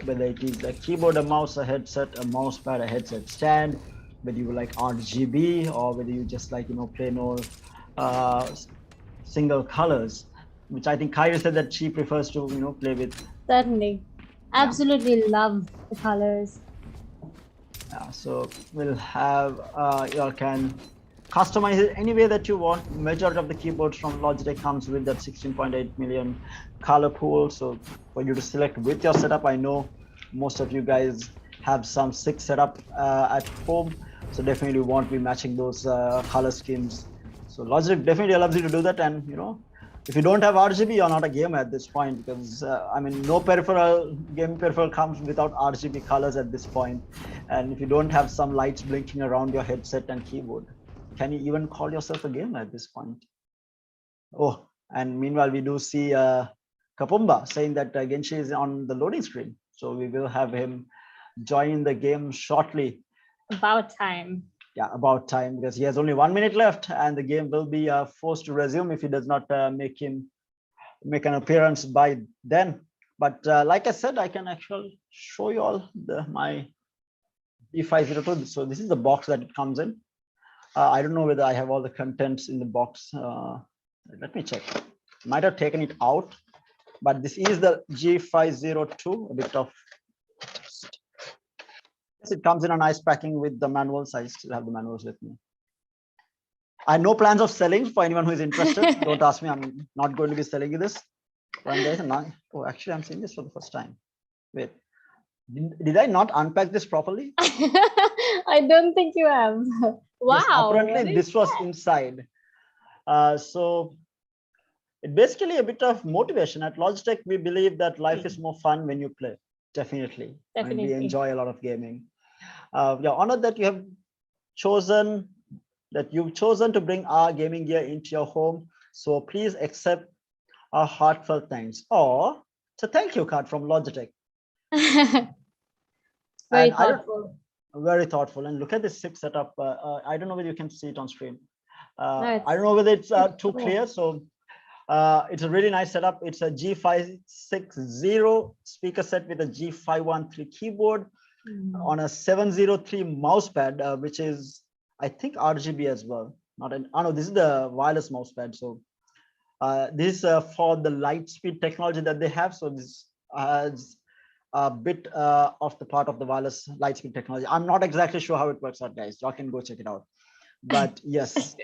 Whether it is a keyboard, a mouse, a headset, a mousepad, a headset stand, whether you like RGB or whether you just like plain old single colors, which I think Kyrie said that she prefers to play with. Certainly. Absolutely love the colors. Yeah, so we'll have you all can customize it any way that you want. Majority of the keyboards from Logitech comes with that 16.8 million color pool, so for you to select with your setup. I know most of you guys have some sick setup at home, so definitely won't be matching those color schemes. So Logitech definitely allows you to do that. And if you don't have RGB, you're not a gamer at this point, because I mean, no gaming peripheral comes without RGB colors at this point. And if you don't have some lights blinking around your headset and keyboard, can you even call yourself a gamer at this point? Oh, and meanwhile, we do see Kapumba saying that Genshi is on the loading screen, so we will have him join the game shortly. About time. Yeah, about time, because he has only 1 minute left, and the game will be forced to resume if he does not make an appearance by then. But like I said, I can actually show you all my G502. So this is the box that it comes in. I don't know whether I have all the contents in the box. Let me check. Might have taken it out, but this is the G502. A bit of it comes in a nice packing with the manuals. I still have the manuals with me. I have no plans of selling for anyone who is interested. Don't ask me. I'm not going to be selling you this. Oh, actually, I'm seeing this for the first time. Wait, did I not unpack this properly? I don't think you have. Wow. Yes, apparently, this was inside. So it's basically a bit of motivation. At Logitech, we believe that life is more fun when you play. Definitely. And we enjoy a lot of gaming. We are honored that you've chosen to bring our gaming gear into your home. So please accept our heartfelt thanks, or it's a thank you card from Logitech. Very thoughtful. Very thoughtful. And look at this sick setup. I don't know whether you can see it on screen. No, I don't know whether it's too clear. So it's a really nice setup. It's a G560 speaker set with a G513 keyboard on a 703 mousepad, which is, I think, RGB as well. No, this is the wireless mousepad. So this is for the light speed technology that they have. So this has a bit of the part of the wireless light speed technology. I'm not exactly sure how it works out, guys. Y'all can go check it out. But yes,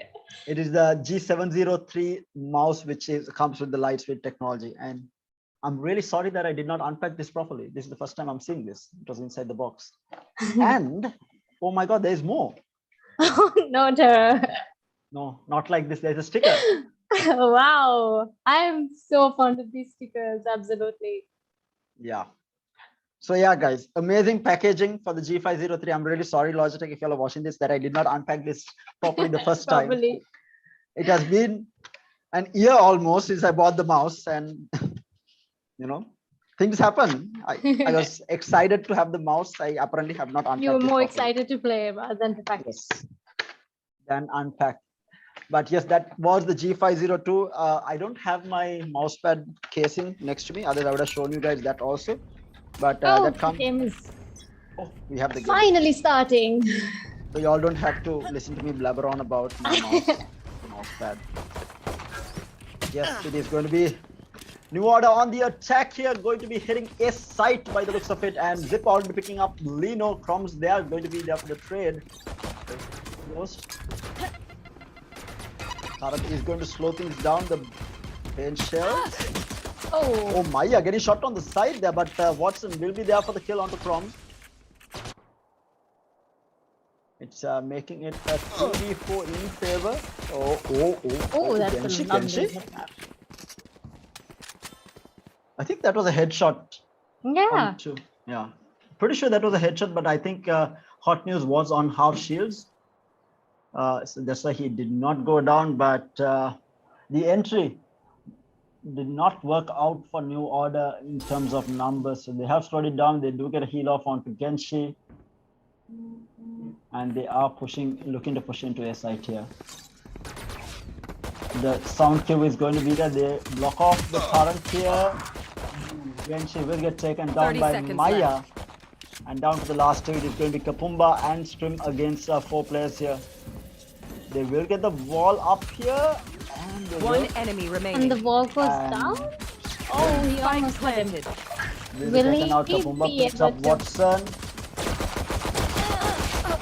it is the G703 mouse, which comes with the light speed technology. And I'm really sorry that I did not unpack this properly. This is the first time I'm seeing this. It was inside the box. And oh my God, there's more. No, Tara. No, not like this. There's a sticker. Wow. I'm so fond of these stickers. Absolutely. Yeah. So yeah, guys, amazing packaging for the G503. I'm really sorry, Logitech, if y'all are watching this, that I did not unpack this properly the first time. Properly. It has been an year almost since I bought the mouse, and you know, things happen. I was excited to have the mouse. I apparently have not unpacked You were it more properly. excited to play rather than to practice. Yes, than unpack. But yes, that was the G502. I don't have my mousepad casing next to me. Otherwise, I would have shown you guys that also. But Oh, that the comes. game is Oh, we have the game. finally starting. So y'all don't have to listen to me blabber on about my mousepad. Yes, it is going to be New Order on the attack here, going to be hitting a site by the looks of it, and Zip already picking up Lino. Crumbs, they are going to be there for the trade. Tarak is going to slow things down. The paint shells. Oh, Oh, Maya getting shot on the side there, but Watson will be there for the kill onto Crumbs. It's making it a 2v4 in favor. oh, that's Genshi, a lovely Genshi. hit. I think that was a headshot. Yeah. Yeah, pretty sure that was a headshot, but I think Hot News was on half shields. So that's why he did not go down, but the entry did not work out for New Order in terms of numbers. So they have slowed it down. They do get a heal off onto Genshi. And they are looking to push into a site here. The sound cue is going to be there. They block off the current here. Genshi will get taken down 30 by seconds Maya. left. And down to the last two, it is going to be Kapumba and Strim against 4 players here. They will get the wall up here. And they One will. enemy And remaining. the wall goes down? Oh, he Spike almost had him. planted. Will Will be taken out. he Kapumba be picks up able to- Watson.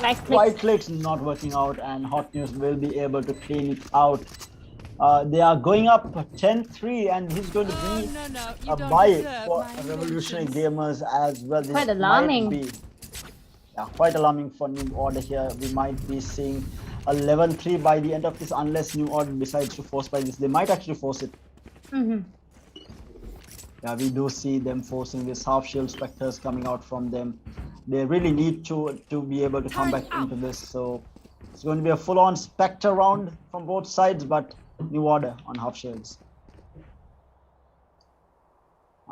Nice White clicks. clicks not working out, and Hot News will be able to clean it out. They are going up 10-3, and he's going to be No, a you don't buy deserve for my Revolutionary emotions. Gamers as well. This Quite might alarming. be, yeah, quite alarming for New Order here. We might be seeing 11-3 by the end of this, unless New Order decides to force by this. They might actually force it. Mm-hmm. Yeah, we do see them forcing this half shield specters coming out from them. They really need to be able to come back into this. So it's going to be a full-on specter round from both sides, but New Order on half shields.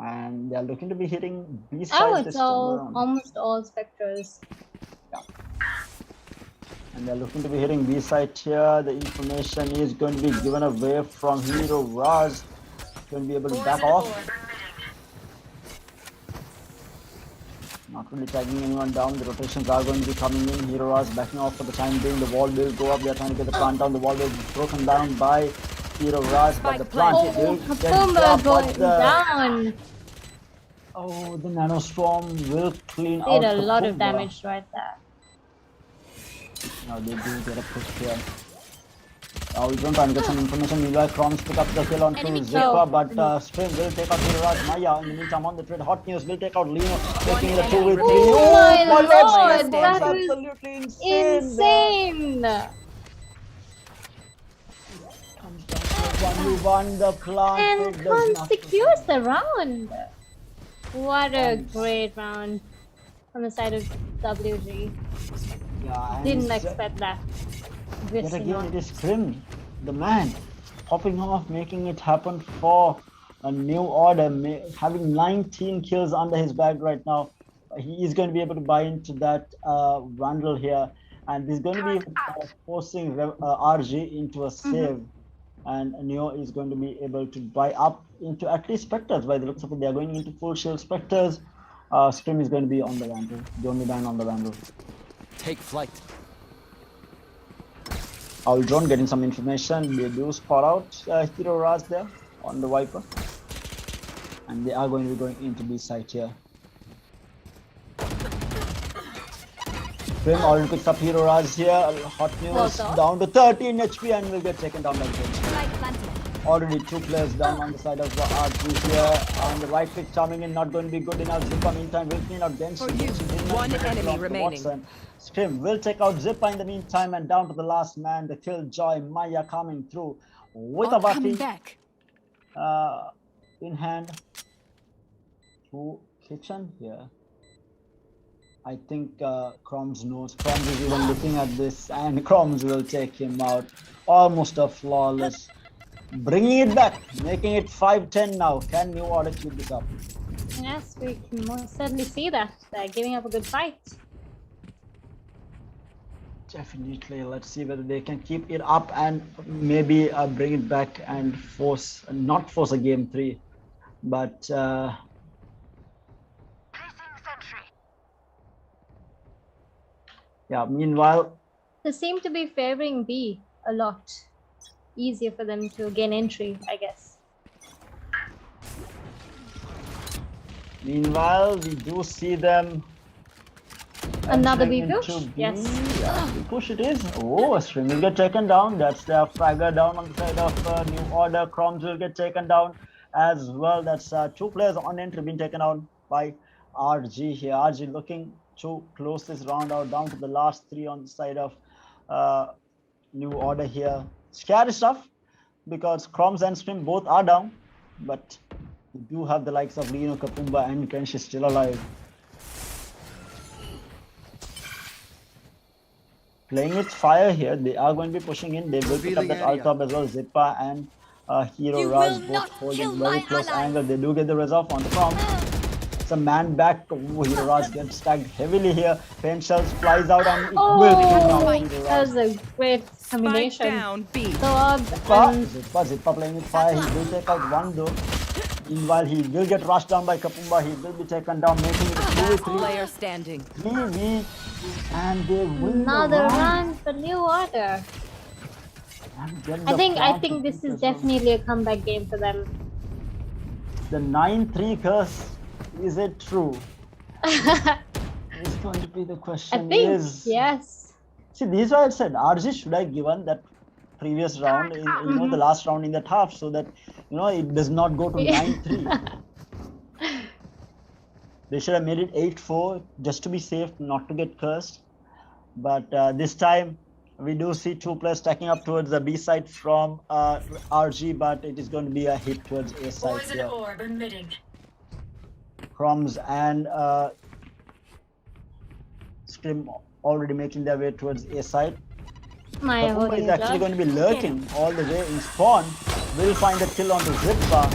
And they're looking to be hitting B side Oh, this it's time all around. almost all specters. And they're looking to be hitting B side here. The information is going to be given away from Hero Raz. Going to be able to back off. Not really tagging anyone down. The rotations are going to be coming in. Hero Raz backing off for the time being. The wall will go up. They're trying to get the plant down. The wall will be broken down by Hero Raz, but the plant Oh, will get Kapumba dropped, but going the- down. Oh, the nanostorm will clean Did out a lot of Kapumba. damage right there. Now they do get a push here. We don't try and get some information. Meanwhile, Crumbs pick up the kill on Enemy Zipper, kill. but String will take out Hiraj Maya. In the meantime, on the trade, Hot News will take out Lino, taking the enemy 2v3. remaining. Oh my God, lord, that's that is absolutely insane. insane. Comes down to 1v1, the plant And pick does Khan not secures the round. What a Khan- great round on the side of WG. Yeah, and Didn't it's, expect that. Yet Obviously again, not. it is Krim, the man, popping off, making it happen for a New Order, having 19 kills under his bag right now. He is going to be able to buy into that Randall here, and he's going to be forcing RG into a save. And Neo is going to be able to buy up into at least Spectres. By the looks of it, they are going into full shield Spectres. Scream is going to be on the Randall, the only man on the Randall. Take flight. Owl Drone getting some information. They do spot out Hero Raz there on the Viper. And they are going to be going into B site here. Scrim already picks up Hero Raj here. Hot news Also. down to 13 HP and will get taken down by the bench. Light planted. Already 2 players down on the side of the RG here. And the right click charming in, not going to be good enough. Zippa meantime will clean out bench. For you, one enemy remaining. Scrim will take out Zippa in the meantime and down to the last man. The Killjoy Maya coming through with a Coming Buffy back. in hand. To kitchen here. I think Chroms knows. Chroms is even looking at this and Chroms will take him out. Almost a flawless. Bringing it back, making it 5-10 now. Can New Order keep this up? Yes, we can most certainly see that. They're giving up a good fight. Definitely. Let's see whether they can keep it up and maybe bring it back and not force a game 3. But yeah, meanwhile, They seem to be favoring B a lot. Easier for them to gain entry, I guess. we do see them. Another B entering push? into B. Yes. Yeah, B push it is. Oh, a Stream will get taken down. That's their fragger down on the side of New Order. Chroms will get taken down as well. That's 2 players on entry being taken out by RG here. RG looking to close this round out down to the last 3 on the side of New Order here. Scary stuff because Chroms and Stream both are down, but we do have the likes of Lino, Kapumba and Kenshi still alive. Playing with fire here, they are going to be pushing in. They will pick up that Altop as well. Zippa and Hero You Raz will both not holding kill very my close ally. angle. They do get the res off on the front. It's a man back. Oh, Hero Raz gets tagged heavily here. Pain shells flies out and it will kill down Hero That Raz. was a great Spike combination. down B. Dog and Zippa playing with fire. He will take out one though. Meanwhile, he will get rushed down by Kapumba. He will be taken down, making it a 2v3. Player standing. 3v, and they win another the round. run for New Order. And get I the think point this is as well. definitely a comeback game for them. The 9-3 curse, is it true? Is going to be the question. I think is yes. See, this is why I said RG should have given that previous round in the last round in that half, so that it does not go to 9-3. They should have made it 8-4 just to be safe, not to get cursed. But this time we do see 2 players stacking up towards the B side from RG, but it is going to be a hit towards A side Poison here. orb emitting. Chroms and Scrim already making their way towards A side. Maya Kapumba holding is it actually up. going to be lurking all the way in spawn. Will find a kill onto Zippa.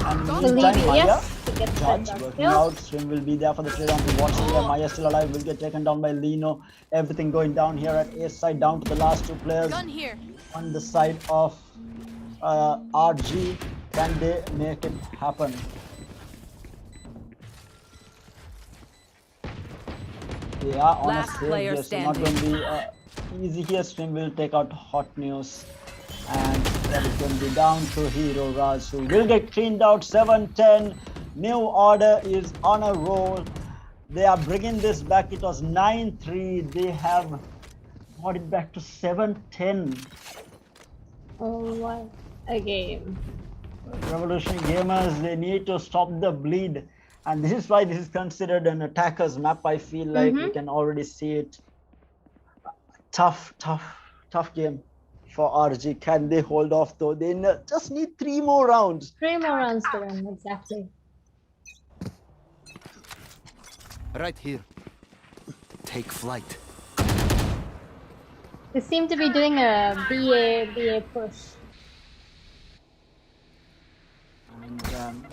And Believe meantime, it, Maya, yes. To get Judge that working kill. out. Swim will be there for the trade on to watching here. Maya still alive, will get taken down by Lino. Everything going down here at A side, down to the last 2 players Gun here. on the side of RG. Can they make it happen? They are on Last a save player here, so not going standing. to be easy here. Swim will take out Hot News. And that is going to be down to Hero Raj, who will get cleaned out. 7-10. New Order is on a roll. They are bringing this back. It was 9-3. They have brought it back to 7-10. Oh, what a game. Revolutionary Gamers, they need to stop the bleed. And this is why this is considered an attacker's map. I feel like we can already see it. Tough game for RG. Can they hold off though? They just need 3 more rounds. 3 more rounds to them, exactly. Right here. Take flight. They seem to be doing a BA push. And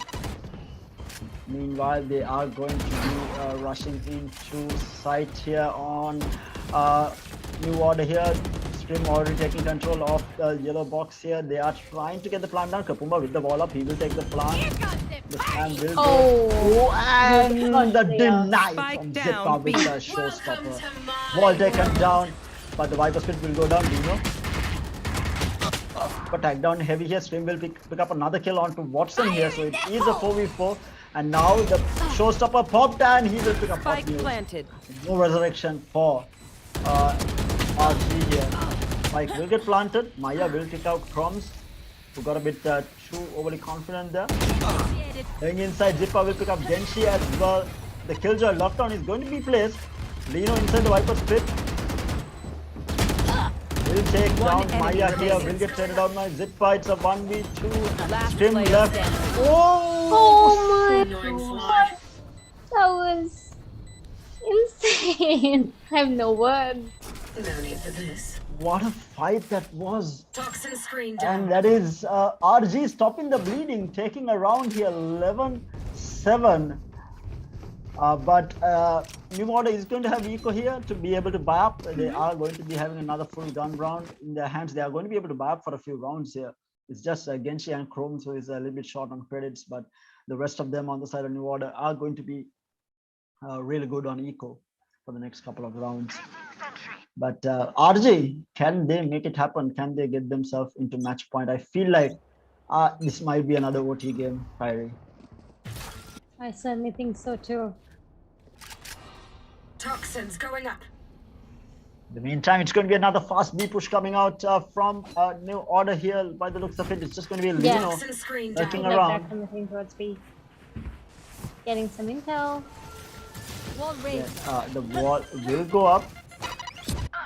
meanwhile, they are going to be rushing into site here on New Order here. Stream already taking control of the yellow box here. They are trying to get the plant down. Kapumba with the ball up. He will take the plant. The plant will go. And the deny Spike from down, Zippa with B. the Welcome showstopper. to my Ball taken world. down, but the Viper Spit will go down. Dino. But tag down heavy here. Stream will pick up another kill onto Watson here. So it is a 4v4. And now the showstopper popped and he will pick up Spike hot news. planted. No resurrection for RG here. Spike will get planted. Maya will kick out Chroms, who got a bit too overly confident there. Going inside, Zippa will pick up Genshi as well. The Killjoy lockdown is going to be placed. Lino inside the Viper's pit. Will take down Maya here. Will get traded out by Zippa. It's a 1v2. Last Scrim player left. standing. Oh my Annoying god. fly. That was insane. I have no words. No need for this. What a fight that was. Toxin screen down. And that is RG stopping the bleeding, taking a round here 11-7. But New OrdeR is going to have Eco here to be able to buy up. They are going to be having another full gun round in their hands. They are going to be able to buy up for a few rounds here. It's just Genshi and Chrome, so is a little bit short on credits, but the rest of them on the side of New OrdeR are going to be really good on Eco for the next couple of rounds. But RG, can they make it happen? Can they get themselves into match point? I feel like this might be another OT game, Kyrie. I certainly think so too. Toxins going up. In the meantime, it's going to be another fast B push coming out from New OrdeR here. By the looks of it, it's just going to be Yeah. Lino Toxin screen lurking down. Like around. that from the thing towards B. Getting some intel. Wall raised. The wall will go up.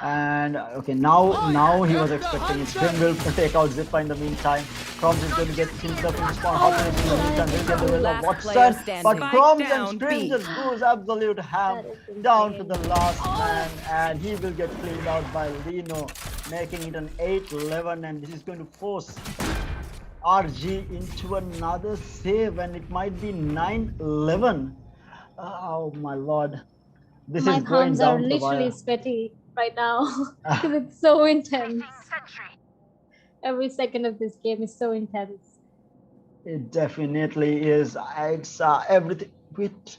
And okay, now he was expecting it. Scrim will take out Zippa in the meantime. Chroms is going to get himself in spawn. Hopkins in the meantime will get the win of Last player Watson. standing. But Spike Chroms and down, Scrim B. just goes absolute ham That is down to insane. the last man, and he will get cleaned out by Lino, making it an 8-11, and this is going to force RG into another save, and it might be 9-11. Oh my lord. This My is going palms are down to the literally wire. sweaty right now because it's so intense. Every second of this game is so intense. It definitely is. It's everything. Wait,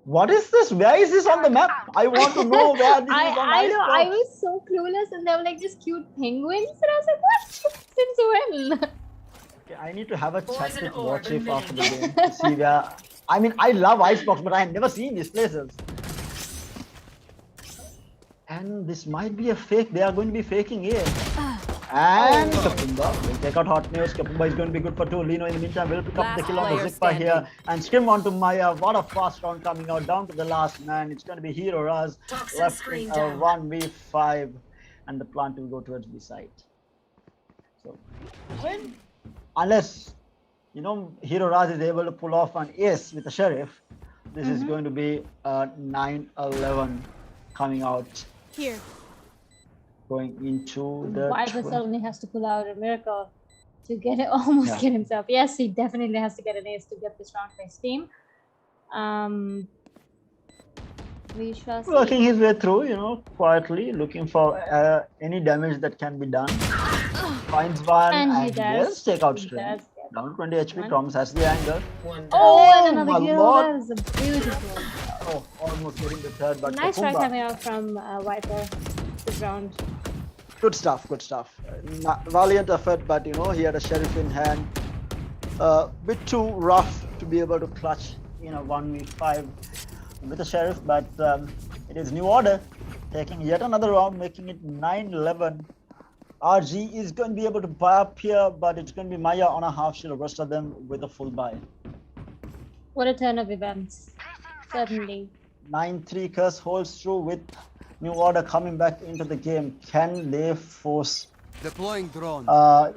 what is this? Where is this on the map? I want to know where this is on I know, I Icebox. was so clueless, and they were like just cute penguins, and I was like, what? Since when? Okay, I need to have a chat Poison with orb Watchif after the emitting. game to see where. I mean, I love Icebox, but I have never seen these places. And this might be a fake. They are going to be faking it. And Kapumba will take out Hot News. Kapumba is going to be good for 2. Lino in the meantime will pick up the Last kill on the player Zippa here. standing. And Scrim onto Maya. What a fast round coming out down to the last man. It's going to be Hero Raz Toxin left in screen a down. 1v5. And the plant will go towards B side. So, when, unless, you know, Hero Raz is able to pull off an ace with the Sheriff, this is going to be a 9-11 coming out. Here. Going into the Viper 20 suddenly has to pull out a miracle to get it, almost Yeah. get himself. Yes, he definitely has to get an ace to get this round for his team. We shall see. working his way through, you know, quietly looking for any damage that can be done. Finds one And and, he does. yes, take out He Scrim. does get Down 20 HP. one. Chroms has the angle. One down. Oh, and my another hero. lord. That was a beautiful. Oh, almost getting the third, but Nice try Kapumba. coming out from Viper this round. Good stuff, good stuff. Valiant effort, but you know, he had a Sheriff in hand. Bit too rough to be able to clutch in a 1v5 with a Sheriff, but it is New OrdeR taking yet another round, making it 9-11. RG is going to be able to buy up here, but it's going to be Maya on a half shield, the rest of them with a full buy. What a turn of events. Certainly. 9-3 curse holds true with New OrdeR coming back into the game. Can they force, Deploying drone.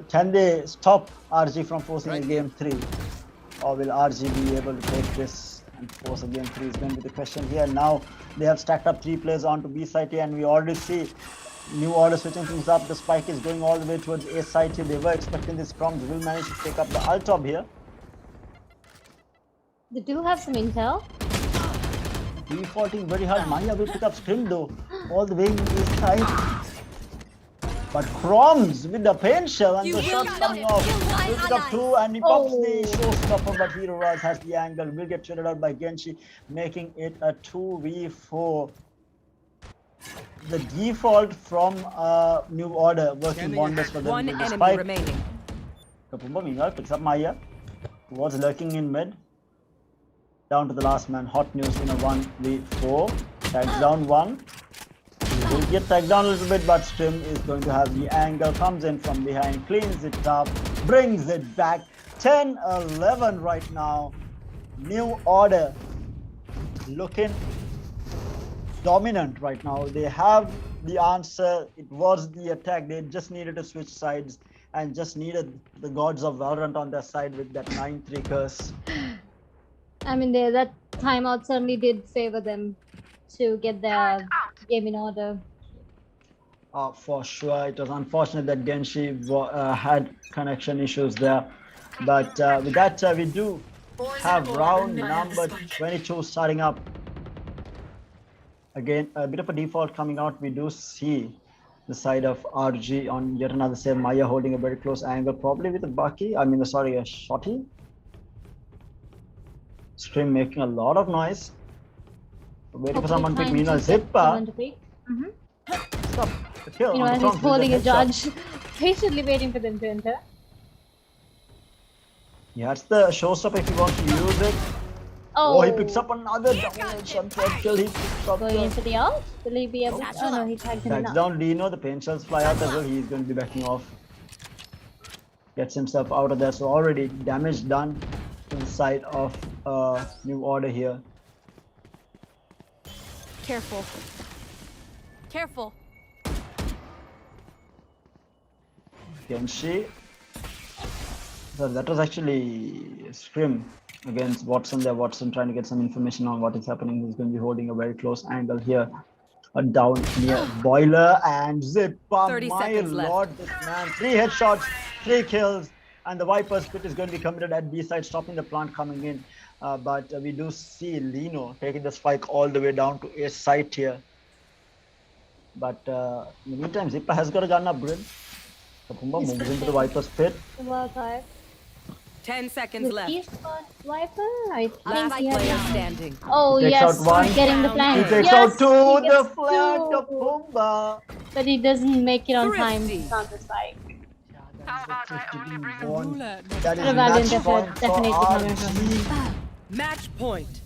can they stop RG from forcing a Right. game 3? Or will RG be able to take this and force a game 3 is going to be the question here. Now they have stacked up 3 players onto B side here, and we already see New OrdeR switching things up. The spike is going all the way towards A side here. They were expecting this. Chroms will manage to take up the Altop here. They do have some intel. Defaulting very hard. Maya will pick up Scrim though, all the way in this side. But Chroms with the pain shell and You the will shots not coming off. kill my Will pick up allies. 2 and he pops Oh. the showstopper, but Hero Raz has the angle. Will get traded out by Genshi, making it a 2v4. The default from New OrdeR working Scanning wonders for them. One with the enemy spike. remaining. Kapumba meanwhile picks up Maya, who was lurking in mid. Down to the last man. Hot news in a 1v4. Tags down one. He will get tagged down a little bit, but Strim is going to have the angle. Comes in from behind, cleans it up, brings it back. 10-11 right now. New Order looking dominant right now. They have the answer. It was the attack. They just needed to switch sides and just needed the gods of Valorant on their side with that 9-3 curse. I mean, that timeout certainly did favor them to get the game in order. For sure, it was unfortunate that Genshi had connection issues there. But with that, we do have round number 22 starting up. Again, a bit of a default coming out. We do see the side of RG on yet another save. Maya holding a very close angle, probably with a Bucky. I mean, sorry, a Shotty. Stream making a lot of noise. Waiting for someone to pick. Meanwhile, Zippa. Stop the kill. Meanwhile, he's holding a judge, patiently waiting for them to enter. Yeah, it's the showstopper if he wants to use it. Oh, he picks up another damage. Unfortunately, he picks up going into the ult. Will he be able to? Oh no, he tagged him tags down Lino. The paint shells fly out as well. He's going to be backing off. Gets himself out of there. So already damage done to the side of New Order here. Careful. Careful. Genshi. So that was actually Scrim against Watson there. Watson trying to get some information on what is happening. He's going to be holding a very close angle here. Down near Boiler and Zippa. 30 My seconds lord, left. this man. 3 headshots, 3 kills. And the Viper's Pit is going to be committed at B side, stopping the plant coming in. But we do see Lino taking the spike all the way down to A site here. But in the meantime, Zippa has got a gun upgrade. Kapumba moves into the Viper's Pit. Well timed. 10 seconds left. Esports Viper? I think Last he player has. standing. Oh Takes yes, out one. he's getting the flank. He takes Yes, out 2, he the gets flank, 2. Kapumba. But he doesn't make it on time to Thrifty. counter spike. That is The match Valiant point effort for definitely coming from RG. Match point.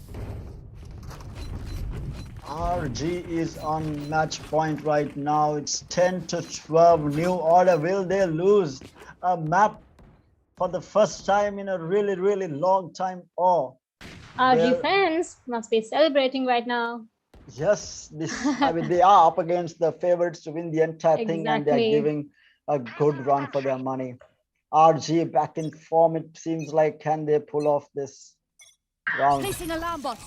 RG is on match point right now. It's 10-12. New Order. Will they lose a map for the first time in a really, really long time? Or RG fans must be celebrating right now. yes, this. I mean, they are up against the favorites to win the entire thing, and they're Exactly. giving a good run for their money. RG back in form. It seems like, can they pull off this round? Placing alarm bot.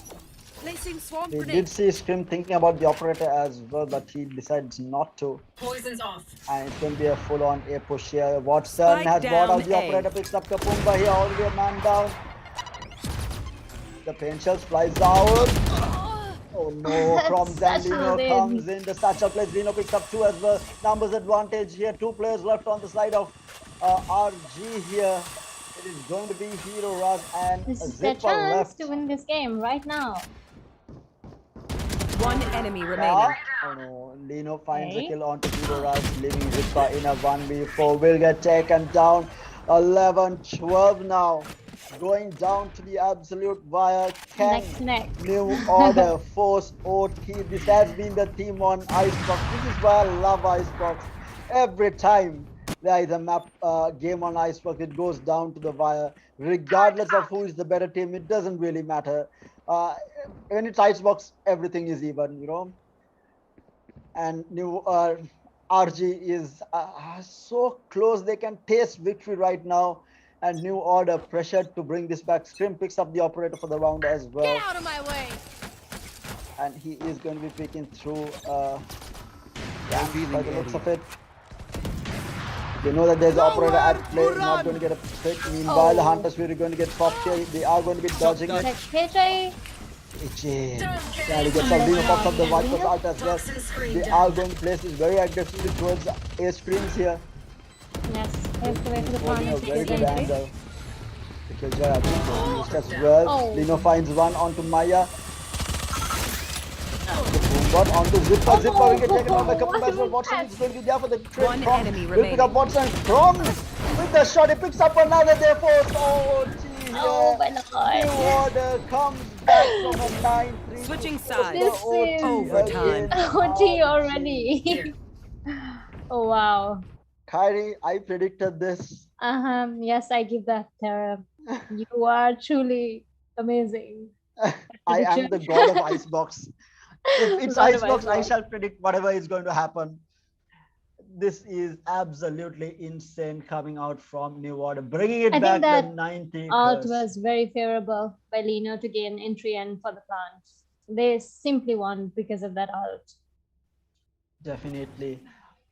Placing swarm We grenade. did see Scrim thinking about the operator as well, but he decides not to. Poison's off. And it's going to be a full-on A push here. Watson Spike has brought out down the A. operator, picks up Kapumba here, already a man down. The paint shells flies out. Oh no, from Satchel Zandino in. comes in. The satchel plays. Zeno picks up 2 as well. Numbers advantage here. 2 players left on the side of RG here. It is going to be Hero Raj and This is their Zipper chance left. to win this game right now. One enemy remaining. Oh no, Lino finds Okay. a kill onto Hero Raj, leaving Zippa in a 1v4. Will get taken down. 11-12 now. Going down to the absolute wire. Can Neck to neck. New Order force OT? This has been the theme on Icebox. This is why I love Icebox. Every time there is a map game on Icebox, it goes down to the wire. Regardless of who is the better team, it doesn't really matter. When it's Icebox, everything is even, you know. And New RG is so close. They can taste victory right now. And New Order pressured to bring this back. Scrim picks up the operator for the round as well. Get out of my way. And he is going to be picking through by the looks of it. They know that there's an operator at play, not going to get a pick. Meanwhile, the Hunters are going to get popped here. They are going to be dodging it. Next KJ. Yeah, he gets up, Dino pops up the Viper's ult as well. They are going to place this very aggressively towards A screens here. Yes, have to wait for the Holding a corner to very get good entry. angle. The Killjoy I think used as well. Oh. Lino finds one onto Maya. The boombot onto Zipper. Zipper will get taken out by Kapumba as well. Watson is going to be there for the trade. One From enemy will pick up remaining. Watson from with the shot. He picks up another there for. Oh, jeez. Oh my New lord. Order comes back from a 9-3. Switching to force sides. the This OT is Overtime. against OT RG. already. Here. Oh wow. Kyrie, I predicted this. Yes, I give that. You are truly amazing. I am the Prediction. god of Icebox. If it's Lot of Icebox, I icebox. shall predict whatever is going to happen. This is absolutely insane coming out from New Order, bringing it I think back the that 90 alt curse. was very favorable by Lino to gain entry and for the plants. They simply won because of that alt. Definitely.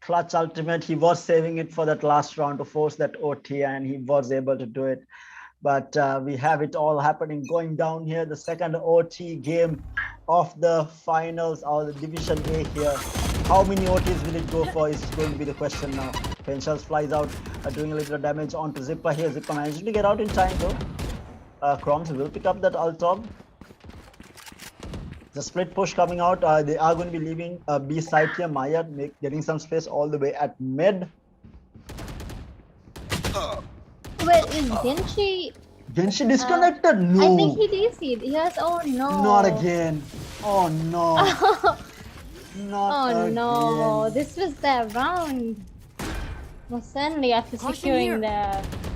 Clutch ultimate. He was saving it for that last round to force that OT, and he was able to do it. But we have it all happening going down here. The second OT game of the finals or the Division A here. How many OTs will it go for is going to be the question now. Penshells flies out, doing a little damage onto Zipper here. Zipper managed to get out in time though. Chroms will pick up that Altob. The split push coming out. They are going to be leaving B side here. Maya getting some space all the way at mid. Well, is Genshi? Genshi disconnected? No. I think he DC'd. Yes. Oh no. Not again. Oh no. Not Oh again. no. This was their round. Most certainly after Caution securing here. the.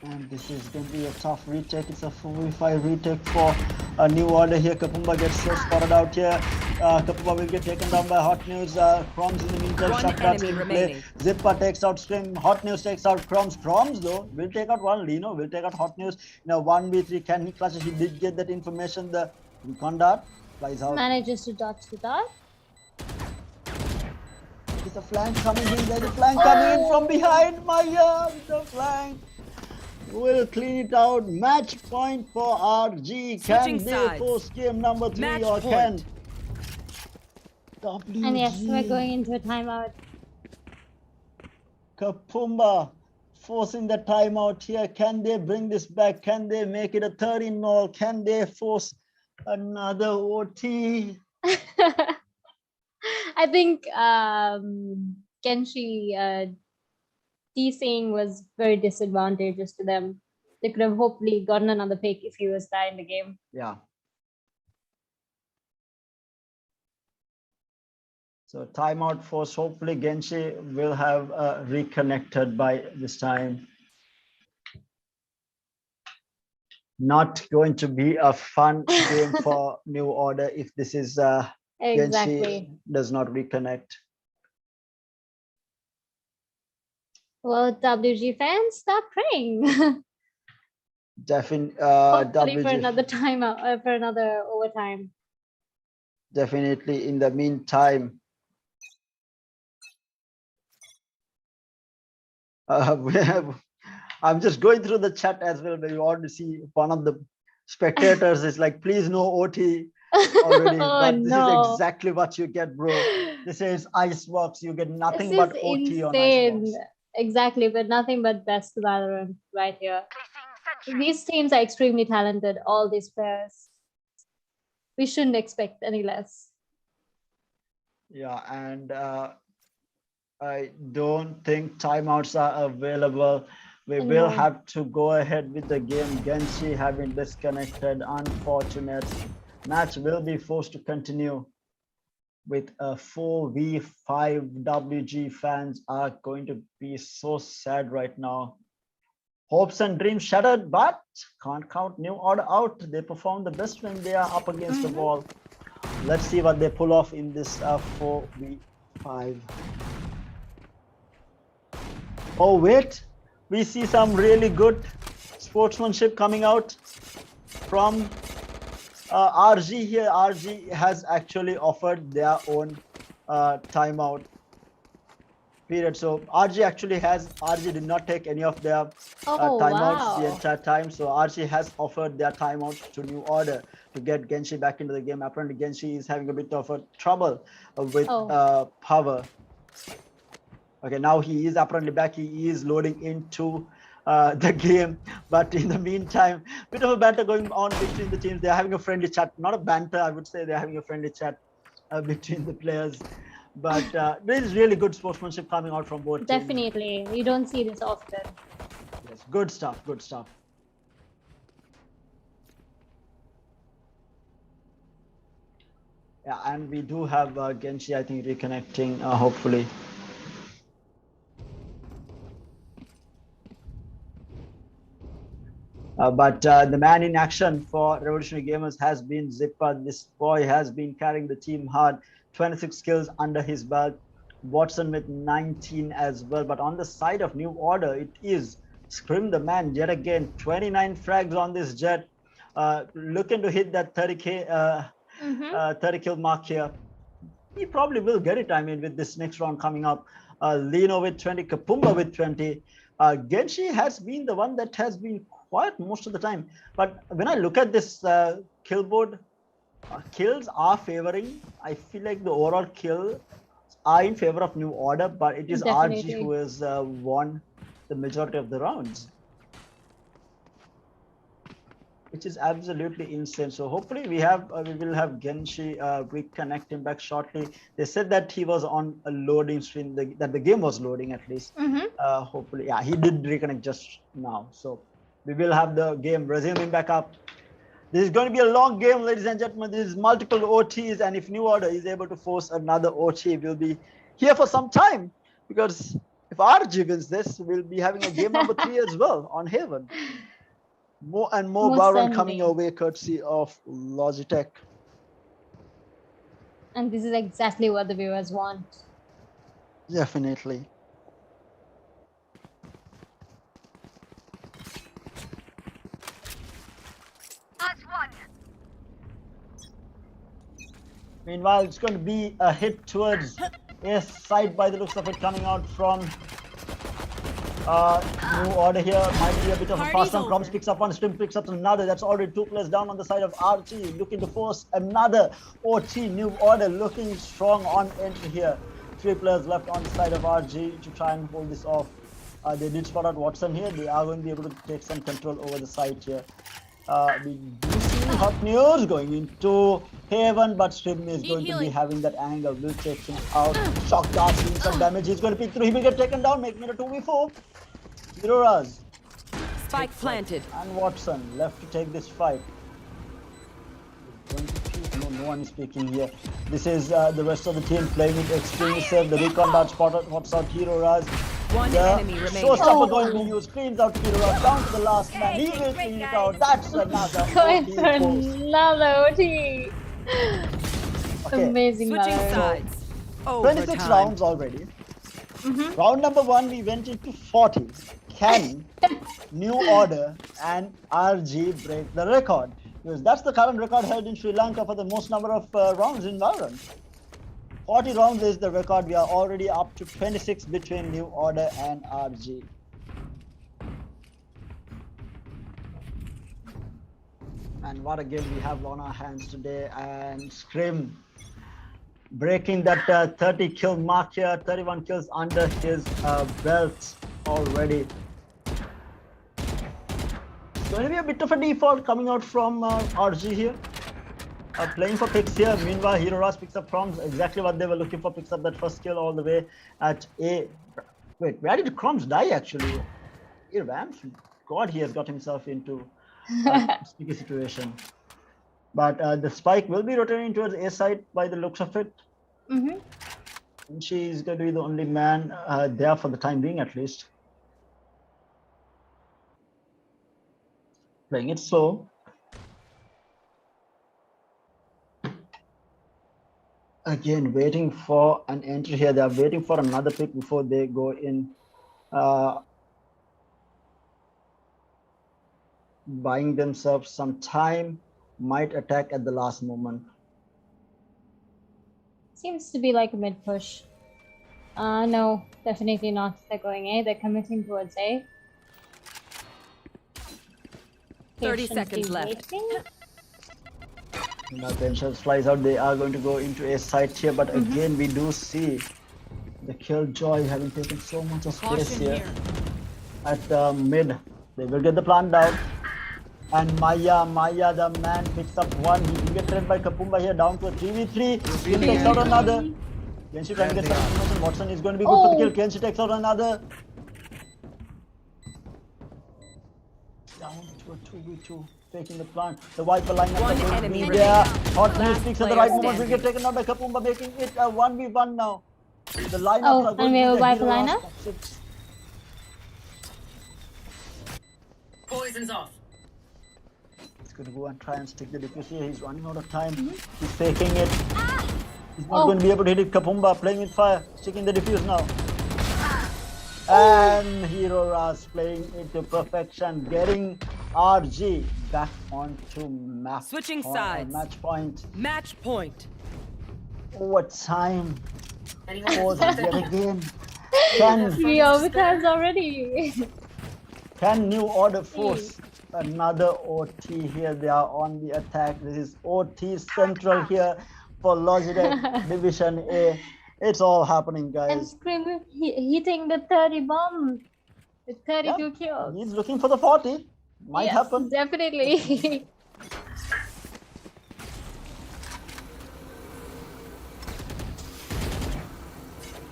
And this is going to be a tough retake. It's a 4v5 retake for a New Order here. Kapumba gets spotted out here. Kapumba will get taken down by Hot News. Chroms in the meantime. One Shot enemy in play. remaining. Zipper takes out Scream. Hot News takes out Chroms. Chroms though will take out one. Lino will take out Hot News. Now 1v3. Can he clutch it? He did get that information. The recon dart flies out. Manages to dodge the dart. With a flank coming in. There's a flank coming in from behind. Maya with the flank. Will clean it out. Match point for RG. Can Switching they sides. force game number 3 Match or can point. WG? And yes, we're going into a timeout. Kapumba forcing the timeout here. Can they bring this back? Can they make it a 13-0? Can they force another OT? I think Genshi DCing was very disadvantageous to them. They could have hopefully gotten another pick if he was there in the game. Yeah. So timeout force. Hopefully Genshi will have reconnected by this time. Not going to be a fun game for New Order if this is Exactly. Genshi does not reconnect. Well, WG fans, stop praying. Hopefully for WG, another timeout, for another overtime. definitely. In the meantime, I'm just going through the chat as well. But you want to see one of the spectators is like, please no OT already. Oh, But this no. is exactly what you get, bro. This is Icebox. You get nothing This but is OT on insane. Icebox. Exactly, but nothing but best Valorant right here. These teams are extremely talented, all these players. We shouldn't expect any less. Yeah, and I don't think timeouts are available. We will No. have to go ahead with the game. Genshi having disconnected, unfortunate. Match will be forced to continue with a 4v5. WG fans are going to be so sad right now. Hopes and dreams shattered, but can't count New Order out. They perform the best when they are up against the wall. Let's see what they pull off in this 4v5. Oh wait, we see some really good sportsmanship coming out from RG here. RG has actually offered their own timeout period. So RG did not take any of their timeouts the entire time. So RG has offered their timeout to New Order to get Genshi back into the game. Apparently Genshi is having a bit of a trouble with power. Okay, now he is apparently back. He is loading into the game, but in the meantime, bit of a banter going on between the teams. They're having a friendly chat, not a banter, I would say. They're having a friendly chat between the players, but there is really good sportsmanship coming out from both teams. Definitely, you don't see this often. Yes, Good stuff. Good stuff. Yeah, and we do have Genshi, I think, reconnecting, hopefully. But the man in action for Revolutionary Gamers has been Zipper. This boy has been carrying the team hard. 26 kills under his belt. Watson with 19 as well. But on the side of New Order, it is Scrim the man yet again. 29 frags on this Jet. Looking to hit that 30k, 30 kill mark here. He probably will get it, I mean, with this next round coming up. Lino with 20, Kapumba with 20. Genshi has been the one that has been quiet most of the time. But when I look at this kill board, kills are favoring. I feel like the overall kill are in favor of New Order, but it is Definitely. RG who has won the majority of the rounds, which is absolutely insane. So hopefully we will have Genshi reconnect him back shortly. They said that he was on a loading screen, that the game was loading at least. Hopefully, yeah, he did reconnect just now. So we will have the game resuming back up. This is going to be a long game, ladies and gentlemen. This is multiple OTs, and if New Order is able to force another OT, we'll be here for some time. Because if RG wins this, we'll be having a game number 3 as well on Haven. More and more Most Valorant coming certainly. your way, courtesy of Logitech. And this is exactly what the viewers want. Definitely. Meanwhile, it's going to be a hit towards A side by the looks of it, coming out from New Order here. Might be a bit of a fast one. Crumbs picks up one, Stim picks up another. That's already 2 players down on the side of RG. Looking to force another OT. New Order looking strong on entry here. 3 players left on the side of RG to try and hold this off. They did spot out Watson here. They are going to be able to take some control over the site here. We do see hot news going into Haven, but Stim is going to be having that angle. Will take him out. Shock dart doing some damage. He's going to pick through. He will get taken down, making it a 2v4. Zero Raz. Spike planted. And Watson left to take this fight. No one is speaking here. This is the rest of the team playing it extremely safe. The recon dart spots out Hero Raz. One enemy remaining. Showstopper going to use, screams out Hero Raz down to the last man. He will clean it out. That's another Going OT for post. another OT. Okay. Amazing. Switching Valorant. sides. 26 Overtime. rounds already. Round number 1, we went into 40. Can New Order and RG break the record? Because that's the current record held in Sri Lanka for the most number of rounds in Valorant. 40 rounds is the record. We are already up to 26 between New Order and RG. And what a game we have on our hands today. And Scrim breaking that 30 kill mark here, 31 kills under his belt already. It's going to be a bit of a default coming out from RG here. Playing for picks here. Meanwhile, Hero Raz picks up Crumbs, exactly what they were looking for, picks up that first kill all the way at A. Wait, where did Crumbs die actually? God, he has got himself into a sticky situation. But the spike will be rotating towards A side by the looks of it. And she's going to be the only man there for the time being, at least. Playing it slow. Again, waiting for an entry here. They are waiting for another pick before they go in. Buying themselves some time. Might attack at the last moment. Seems to be like a mid push. No, definitely not. They're going A. They're committing towards A. 30 seconds left. Now Tensions flies out. They are going to go into A side here, but again we do see the Killjoy having taken so much of space here at mid. They will get the plant down. And Maya, the man picks up one. He will get trapped by Kapumba here, down to a 3v3. He takes out another. Kenshi trying to get some information. Watson is going to be good for the kill. Kenshi takes out another. down to a 2v2, taking the plant. The Viper line up. One enemy remaining. Yeah, hot news Last speaks at the player right moment. We standing. get taken out by Kapumba, making it a 1v1 now. The lineups Oh, are and going we to have be a the Viper hero lineup? last. Poison's off. He's going to go and try and stick the defuse here. He's running out of time. He's faking it. He's not Oh. going to be able to hit it. Kapumba playing with fire, sticking the defuse now. And Hero Raz playing it to perfection, getting RG back onto Switching sides. match point. Match point. Overtime. Anyone Pause else? yet again. Can 3 overtimes already. Can New Order force another OT here? They are on the attack. This is OT Central here for Logitech Division A. It's all happening, And guys. Scream hitting the 30 bomb with 32 Yeah, kills. he's looking for the 40. Might Yes, happen. definitely.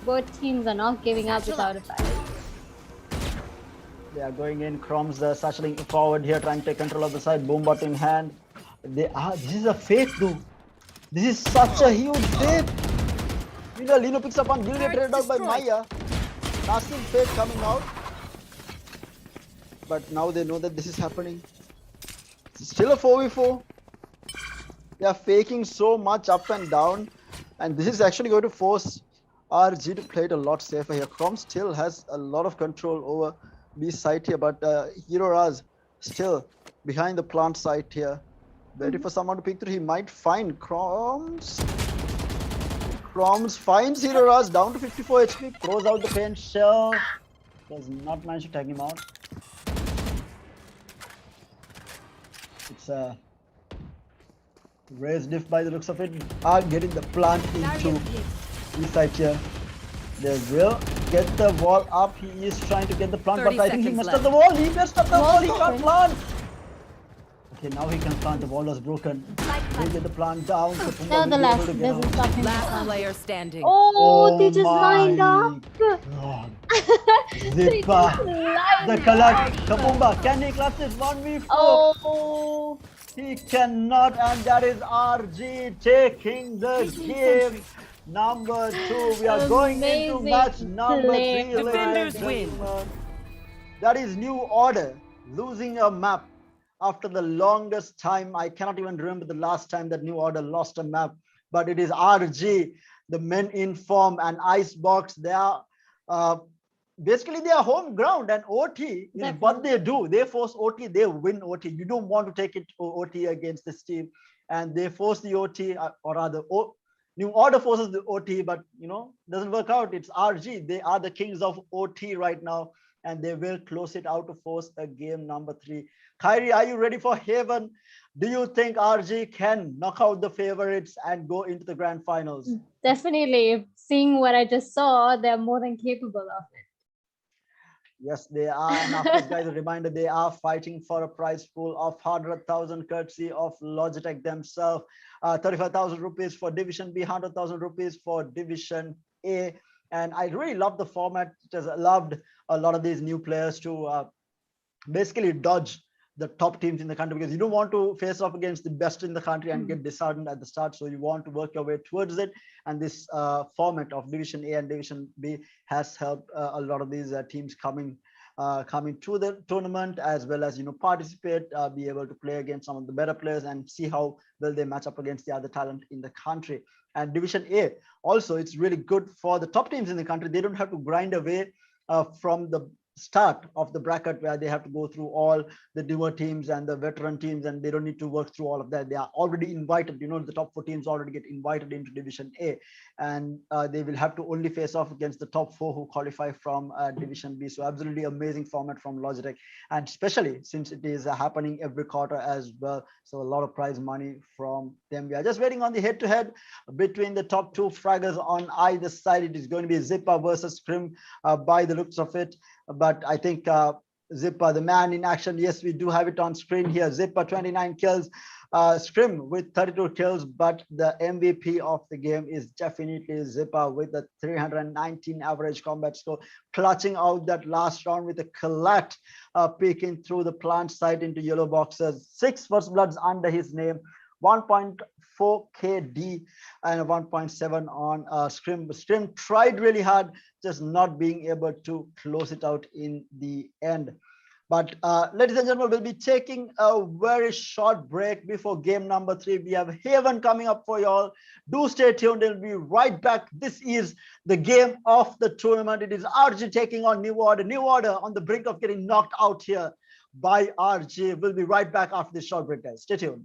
Both teams are not giving up without a fight. They are going in. Chrome's satcheling forward here, trying to take control of the side. Boombot in hand. They are. This is a fake, dude. This is such a huge fake. You know, Lino picks up on. Will get traded out by Maya. Massive fake coming out. But now they know that this is happening. It's still a 4v4. They are faking so much up and down, and this is actually going to force RG to play it a lot safer here. Chrome still has a lot of control over B side here, but Hero Raz still behind the plant site here. Ready for someone to pick through. He might find Chrome's. Chrome's finds Hero Raz down to 54 HP. Throws out the paint shell. Does not manage to tag him out. It's a raised diff by the looks of it. Are getting the plant into this side here. They will get the wall up. He is trying to get the plant, but I think he messed up the wall. He messed up the wall. He can't plant. Okay, now he can plant. The wall was broken. They get the plant down. Nevertheless, doesn't stop him. Last player standing. Oh, they just lined up. God. They Zippa. just The lined collect. up. Kapumba. Can he clutch this 1v4? Oh, He cannot, and that is RG taking the game. Number 2. We are going into Amazing match number 3. play. ladies and Defenders win. gentlemen. That is New Order losing a map after the longest time. I cannot even remember the last time that New Order lost a map, but it is RG, the men in form, and Icebox. They are basically they are home ground, and OT is what they do. They force OT, they win OT. You don't want to take it to OT against this team, and they force the OT, or rather New Order forces the OT, but you know, doesn't work out. It's RG. They are the kings of OT right now, and they will close it out to force a game number 3. Kyrie, are you ready for Haven? Do you think RG can knock out the favorites and go into the grand finals? definitely. Seeing what I just saw, they're more than capable of it. Yes, they are. And of course, guys, a reminder, they are fighting for a prize pool of 100,000 courtesy of Logitech themselves. 35,000 rupees for Division B, 100,000 rupees for Division A. And I really love the format. It has allowed a lot of these new players to basically dodge the top teams in the country, because you don't want to face off against the best in the country and get disheartened at the start. So you want to work your way towards it. And this format of Division A and Division B has helped a lot of these teams coming to the tournament, as well as, you know, participate, be able to play against some of the better players and see how well they match up against the other talent in the country. And Division A also, it's really good for the top teams in the country. They don't have to grind away from the start of the bracket, where they have to go through all the newer teams and the veteran teams, and they don't need to work through all of that. They are already invited. You know, the top 4 teams already get invited into Division A, and they will have to only face off against the top 4 who qualify from Division B. So absolutely amazing format from Logitech, and especially since it is happening every quarter as well. So a lot of prize money from them. We are just waiting on the head-to-head between the top 2 fraggers on either side. It is going to be Zippa versus Scrim by the looks of it. But I think Zippa, the man in action. Yes, we do have it on screen here. Zippa, 29 kills. Scrim with 32 kills, but the MVP of the game is definitely Zipper with a 319 average combat score, clutching out that last round with a collect, peeking through the plant site into yellow boxes. 6 first bloods under his name, 1.4 KD and 1.7 on Scrim. Scrim tried really hard, just not being able to close it out in the end. But ladies and gentlemen, we'll be taking a very short break before game number 3. We have Haven coming up for y'all. Do stay tuned. We'll be right back. This is the game of the tournament. It is RG taking on New Order. New Order on the brink of getting knocked out here by RG. We'll be right back after this short break, guys. Stay tuned.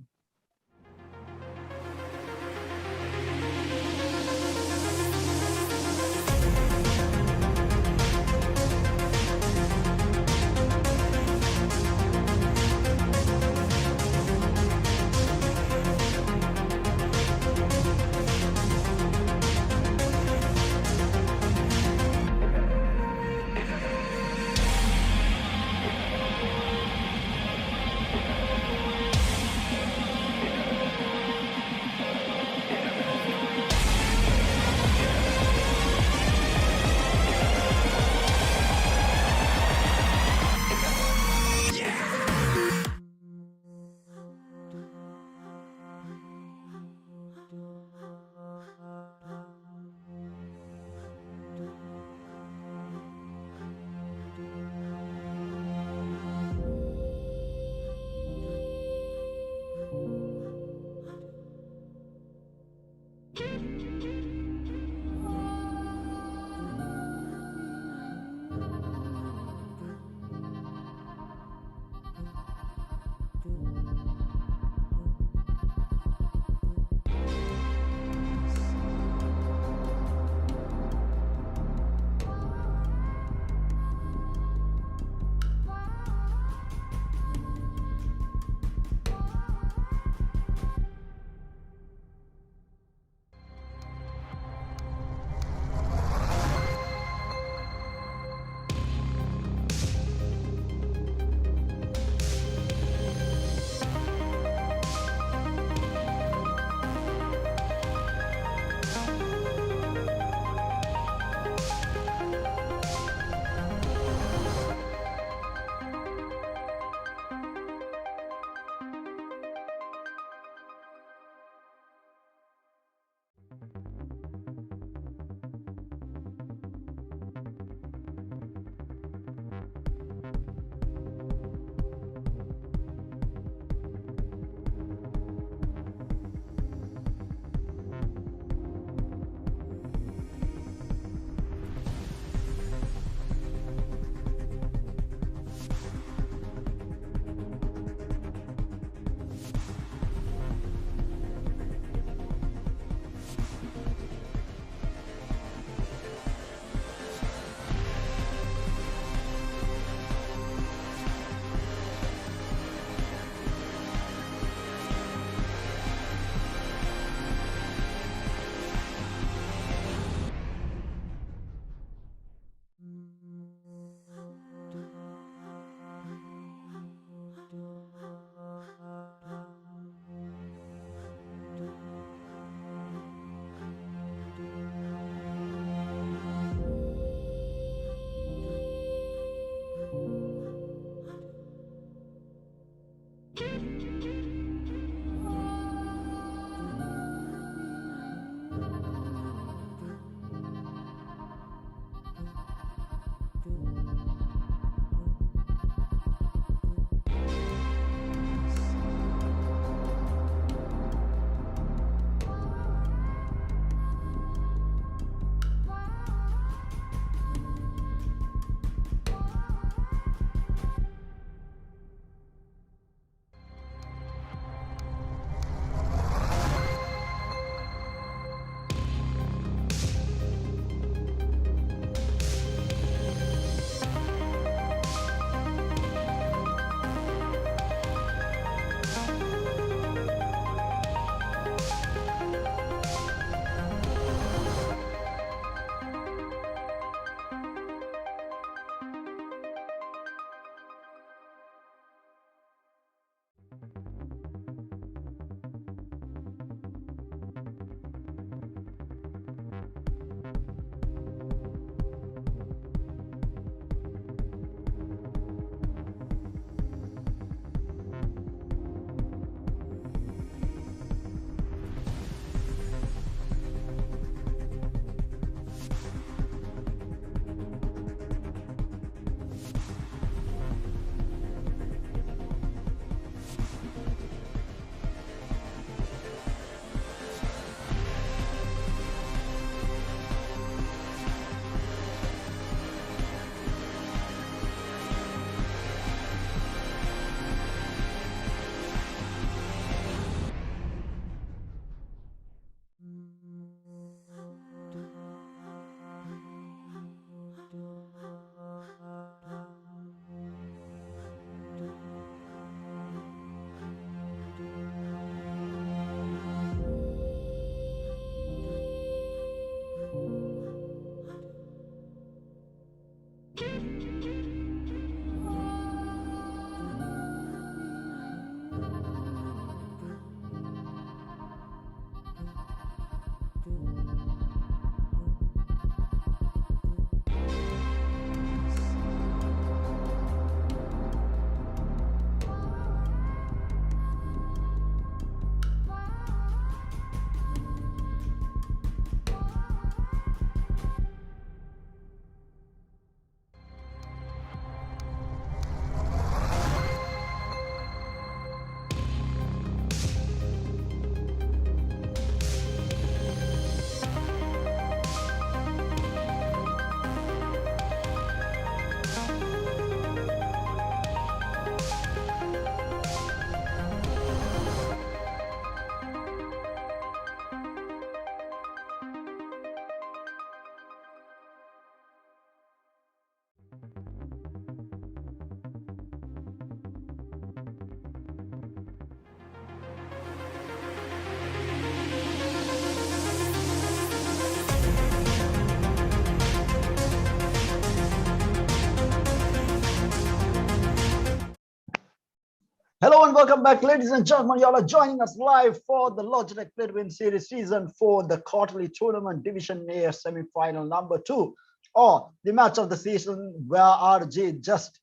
Hello and welcome back, ladies and gentlemen. Y'all are joining us live for the Logitech Win Series Season 4, the quarterly tournament Division A semi-final number 2, or the match of the season where RG just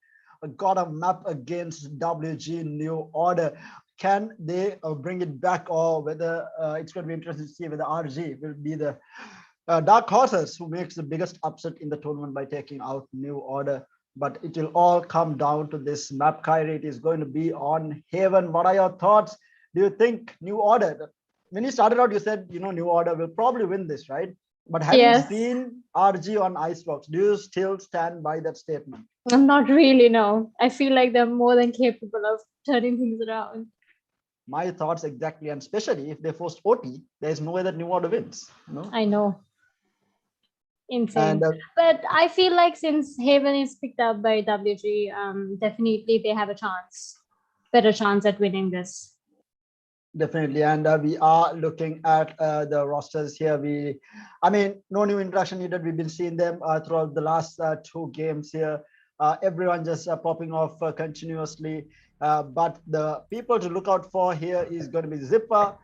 got a map against WG New Order. Can they bring it back, or whether it's going to be interesting to see whether RG will be the dark horses who makes the biggest upset in the tournament by taking out New Order. But it will all come down to this map, Kyrie. It is going to be on Haven. What are your thoughts? Do you think New Order, when you started out, you said, New Order will probably win this, right? But having Yes. seen RG on Icebox, do you still stand by that statement? Not really, no. I feel like they're more than capable of turning things around. My thoughts exactly, and especially if they forced OT, there's no way that New Order wins. I know. Insane. And But I feel like since Haven is picked up by WG, definitely they have a chance, better chance at winning this. definitely, and we are looking at the rosters here. No new introduction needed. We've been seeing them throughout the last 2 games here. Everyone just popping off continuously. But the people to look out for here is going to be Zipper,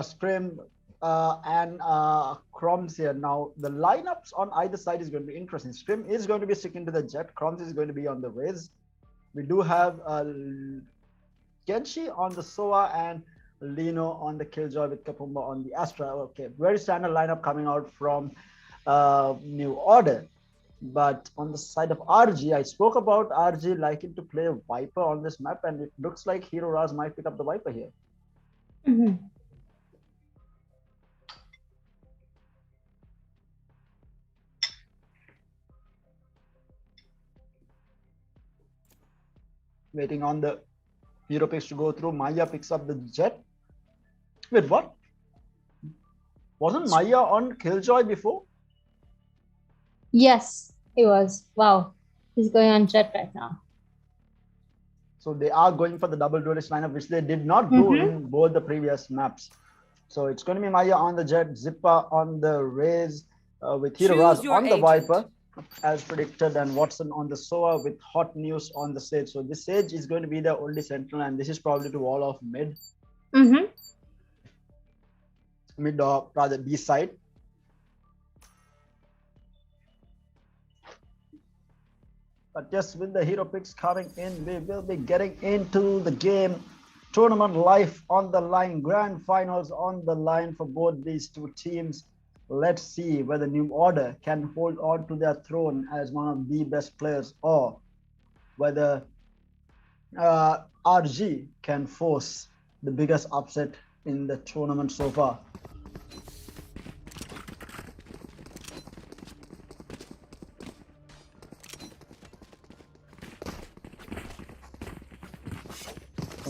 Scrim, and Crumbs here. Now, the lineups on either side is going to be interesting. Scrim is going to be sticking to the Jet. Crumbs is going to be on the Riz. We do have Genshi on the Soa and Lino on the Killjoy with Kapumba on the Astra. Okay, very standard lineup coming out from New Order. But on the side of RG, I spoke about RG liking to play Viper on this map, and it looks like Hero Raz might pick up the Viper here. Mhm. Waiting on the Hero picks to go through. Maya picks up the Jet. Wait, what? Wasn't Maya on Killjoy before? Yes, he was. Wow. He's going on Jet right now. So they are going for the double duelist lineup, which they did not do in both the previous maps. So it's going to be Maya on the Jet, Zipper on the Raze, with Hero Raz Choose your on the agent. Viper, as predicted, and Watson on the Soa with Hot News on the Sage. So this Sage is going to be the only sentinel, and this is probably to wall off mid or rather B side. But yes, with the hero picks coming in, we will be getting into the game. Tournament life on the line, grand finals on the line for both these 2 teams. Let's see whether New Order can hold on to their throne as one of the best players, or whether RG can force the biggest upset in the tournament so far.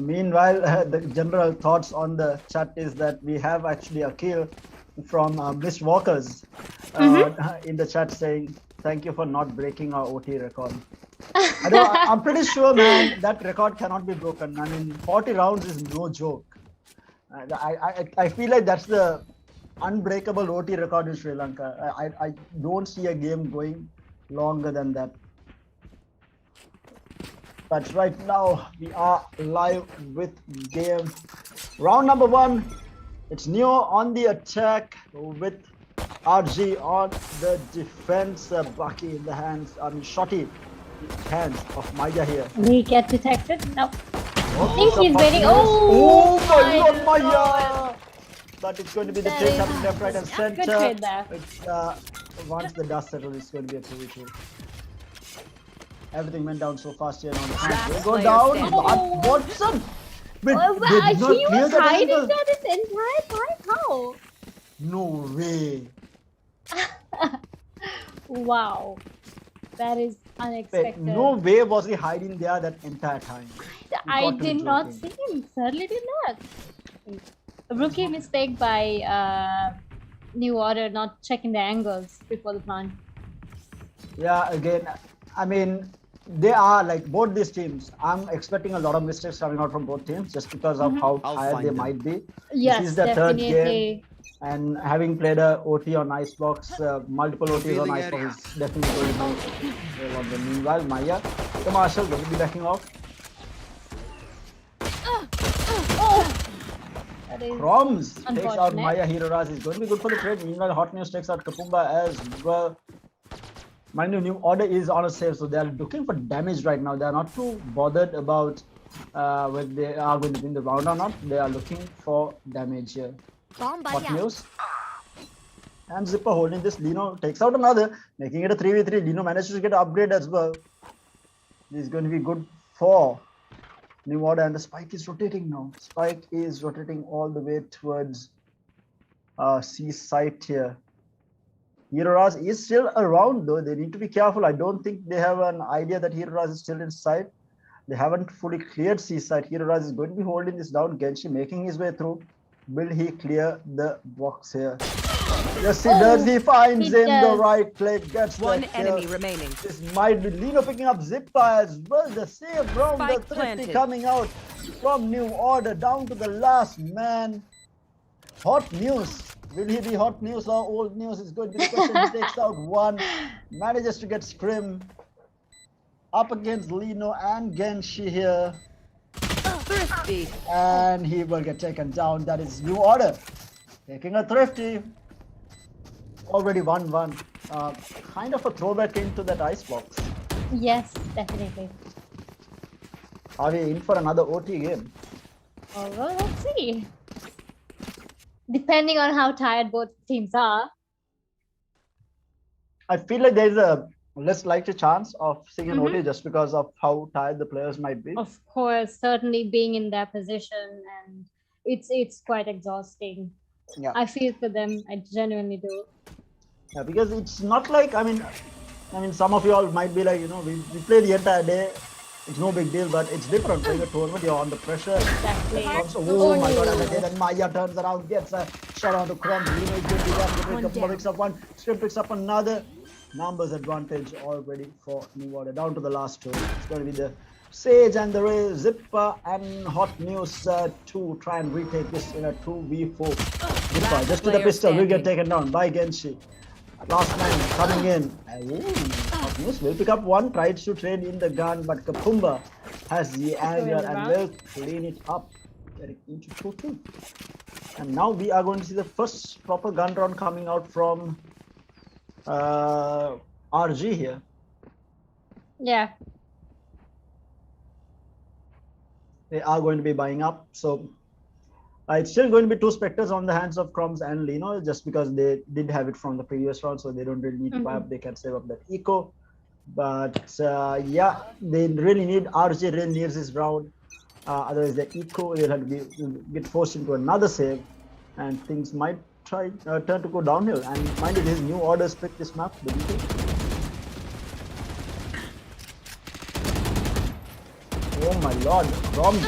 Meanwhile, the general thoughts on the chat is that we have actually a kill from Miss Walkers in the chat saying, "Thank you for not breaking our OT record." I'm pretty sure, man, that record cannot be broken. I mean, 40 rounds is no joke. I feel like that's the unbreakable OT record in Sri Lanka. I don't see a game going longer than that. But right now we are live with game round number 1. It's Neo on the attack with RG on the defense. Bucky in the hands, Shotty hands of Maya here. We get detected? No. I think Oh, he's waiting. Oh my my god, Maya! God. But it's going to be the That trade is- happening left, right, and Good center. trade there. It's, once the dust settles, it's going to be a 2v2. Everything went down so fast here. Now the fans will go player down. standing. But Watson! Wait, Oh, they did not he clear was that hiding angle. there this entire time? How? No way. Wow. That is Wait, unexpected. no way was he hiding there that entire time. I got to be did not joking. see him. Certainly did not. A rookie mistake by New Order not checking the angles before the plant. Yeah, again, I mean, they are like both these teams. I'm expecting a lot of mistakes coming out from both teams just because of how I'll tired find they them. might be. Yes, This is the third game. definitely. And having played a OT on Icebox, multiple OTs on Revealing Icebox area. is definitely going to be. Meanwhile, Maya, the Marshall will be backing off. That is Crumbs takes out unfortunate. Maya Hiroraz. Is going to be good for the trade. Meanwhile, Hot News takes out Kapumba as well. Mind you, New Order is on a save, so they are looking for damage right now. They are not too bothered about whether they are going to win the round or not. They are looking for damage here. Hot News. And Zipper holding this. Lino takes out another, making it a 3v3. Lino manages to get an upgrade as well. This is going to be good for New Order, and the Spike is rotating now. Spike is rotating all the way towards C site here. Hiroraz is still around though. They need to be careful. I don't think they have an idea that Hiroraz is still inside. They haven't fully cleared C site. Hiroraz is going to be holding this down. Genshi making his way through. Will he clear the box here? Yes, he does. He finds he him the does. right click. Gets One the enemy kill. remaining. This might be Lino picking up Zipper as well. The save from the Spike Thrifty planted. coming out from New Order down to the last man. Hot News. Will he be Hot News or Old News? Is going to be the question. He takes out one. Manages to get Scrim up against Lino and Genshi here. Thrifty. And he will get taken down. That is New Order. Taking a Thrifty. Already 1-1. Kind of a throwback into that icebox. Yes, definitely. Are we in for another OT game? Oh, well, let's see. Depending on how tired both teams are. I feel like there's a less likely chance of seeing an OT just because of how tired the players might be. Of course, certainly being in their position, and it's quite exhausting. Yeah. I feel for them. I genuinely do. Yeah, because it's not like, I mean, some of you all might be like, you know, we play the entire day. It's no big deal, but it's different playing a tournament. You're on the pressure. Exactly. Oh my god, and again, then Maya turns around, gets a shot onto Crumbs. Lino is going to be there. Kapumba picks up one. Scrim picks up another. Numbers advantage already for New Order. Down to the last two. It's going to be the Sage and the Ray, Zipper and Hot News to try and retake this in a 2v4. Zipper just to the pistol, will get taken down by Genshi. Last man coming in. Hot News will pick up one, tries to trade in the gun, but Kapumba has the angle and will clean it up. Getting into 2-2. And now we are going to see the first proper gun round coming out from RG here. Yeah. They are going to be buying up, so it's still going to be two Spectres on the hands of Crumbs and Lino, just because they did have it from the previous round, so they don't really need to buy up. They can save up that eco, but yeah, they really need RG really needs this round. Otherwise the eco will have to get forced into another save, and things might turn to go downhill. And mind you, his New Orders pick this map, the eco. Oh my lord, Crumbs.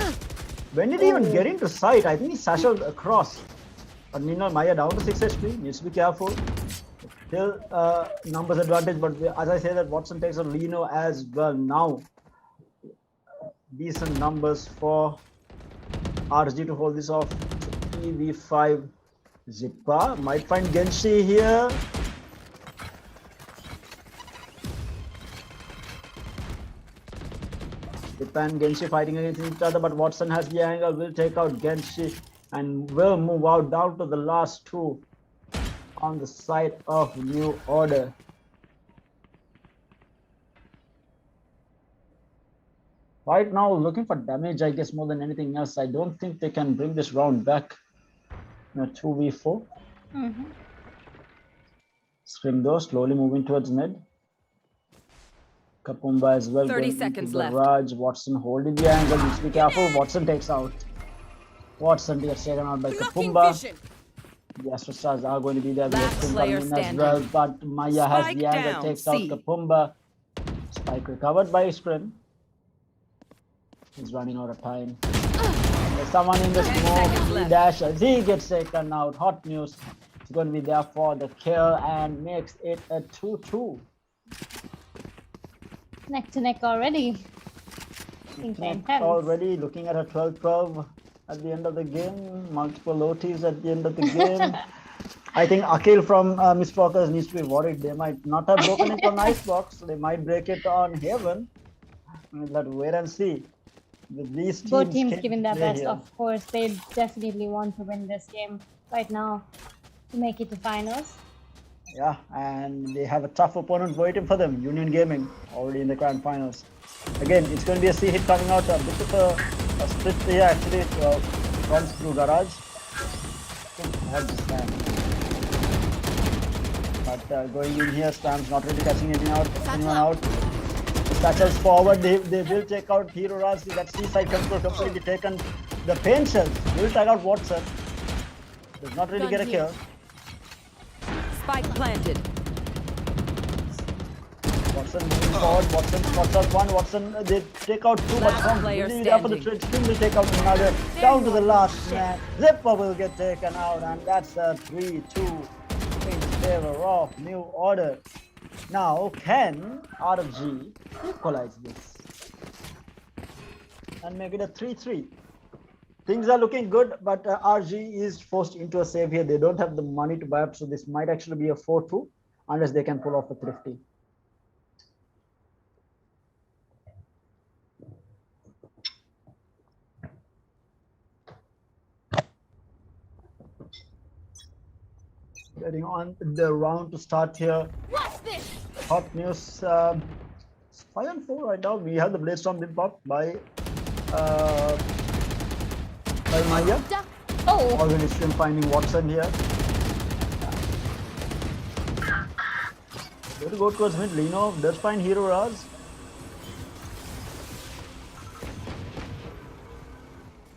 When did he even get into sight? I think he sashed across. But meanwhile, Maya down to 6 HP. Needs to be careful. Still numbers advantage, but as I say that, Watson takes on Lino as well now. Decent numbers for RG to hold this off. 3v5. Zippa might find Genshi here. Zippa and Genshi fighting against each other, but Watson has the angle, will take out Genshi and will move out down to the last two on the side of New Order. Right now, looking for damage, I guess, more than anything else. I don't think they can bring this round back. 2v4. Scrim though, slowly moving towards mid. Kapumba as well. 30 seconds left. Raj, Watson holding the angle. Needs to be careful. Watson takes out. Watson gets taken out by Kapumba. The Astro Stars are going to be there. Last player as standing. well, but Maya has Spike the angle, down, takes C. out Kapumba. Spike recovered by Scrim. He's running out of time. There's someone in the 10 smoke. seconds He left. dashes. He gets taken out. Hot News is going to be there for the kill and makes it a 2-2. Neck to neck already. Intense. Already looking at a 12-12 at the end of the game. Multiple OTs at the end of the game. I think Akhil from Mistwalkers needs to be worried. They might not have broken it on Icebox. They might break it on Haven. Let's wait and see. With these Both teams teams came giving to their play best. here. Of course, they definitely want to win this game right now to make it to finals. Yeah, and they have a tough opponent waiting for them, Union Gaming, already in the grand finals. Again, it's going to be a C hit coming out, a bit of a split here actually. Runs through garage. Good this man. But going in here, Spam's not really catching anyone out. The satchels forward, they will take out Hero Raz. That C-side control completely taken. The paint shells will tag out Watson. Does not really Gun get a here. kill. Spike planted. Watson moving forward. Watson spots out one. Watson, they take out two, but Last from player really up for the standing. trade. Still will take out another. Down to the last man. Zipper will get taken out, and that's a 3-2 in favor of New Order. Now, can RFG equalize this and make it a 3-3? Things are looking good, but RG is forced into a save here. They don't have the money to buy up, so this might actually be a 4-2 unless they can pull off a thrifty. Getting on the round to start here. What's this? Hot news. 5-4 right now. We have the Blade Storm being popped by Maya. Duck. Oh, Already still finding Watson here. Going to go towards mid. Lino does find Hero Raz.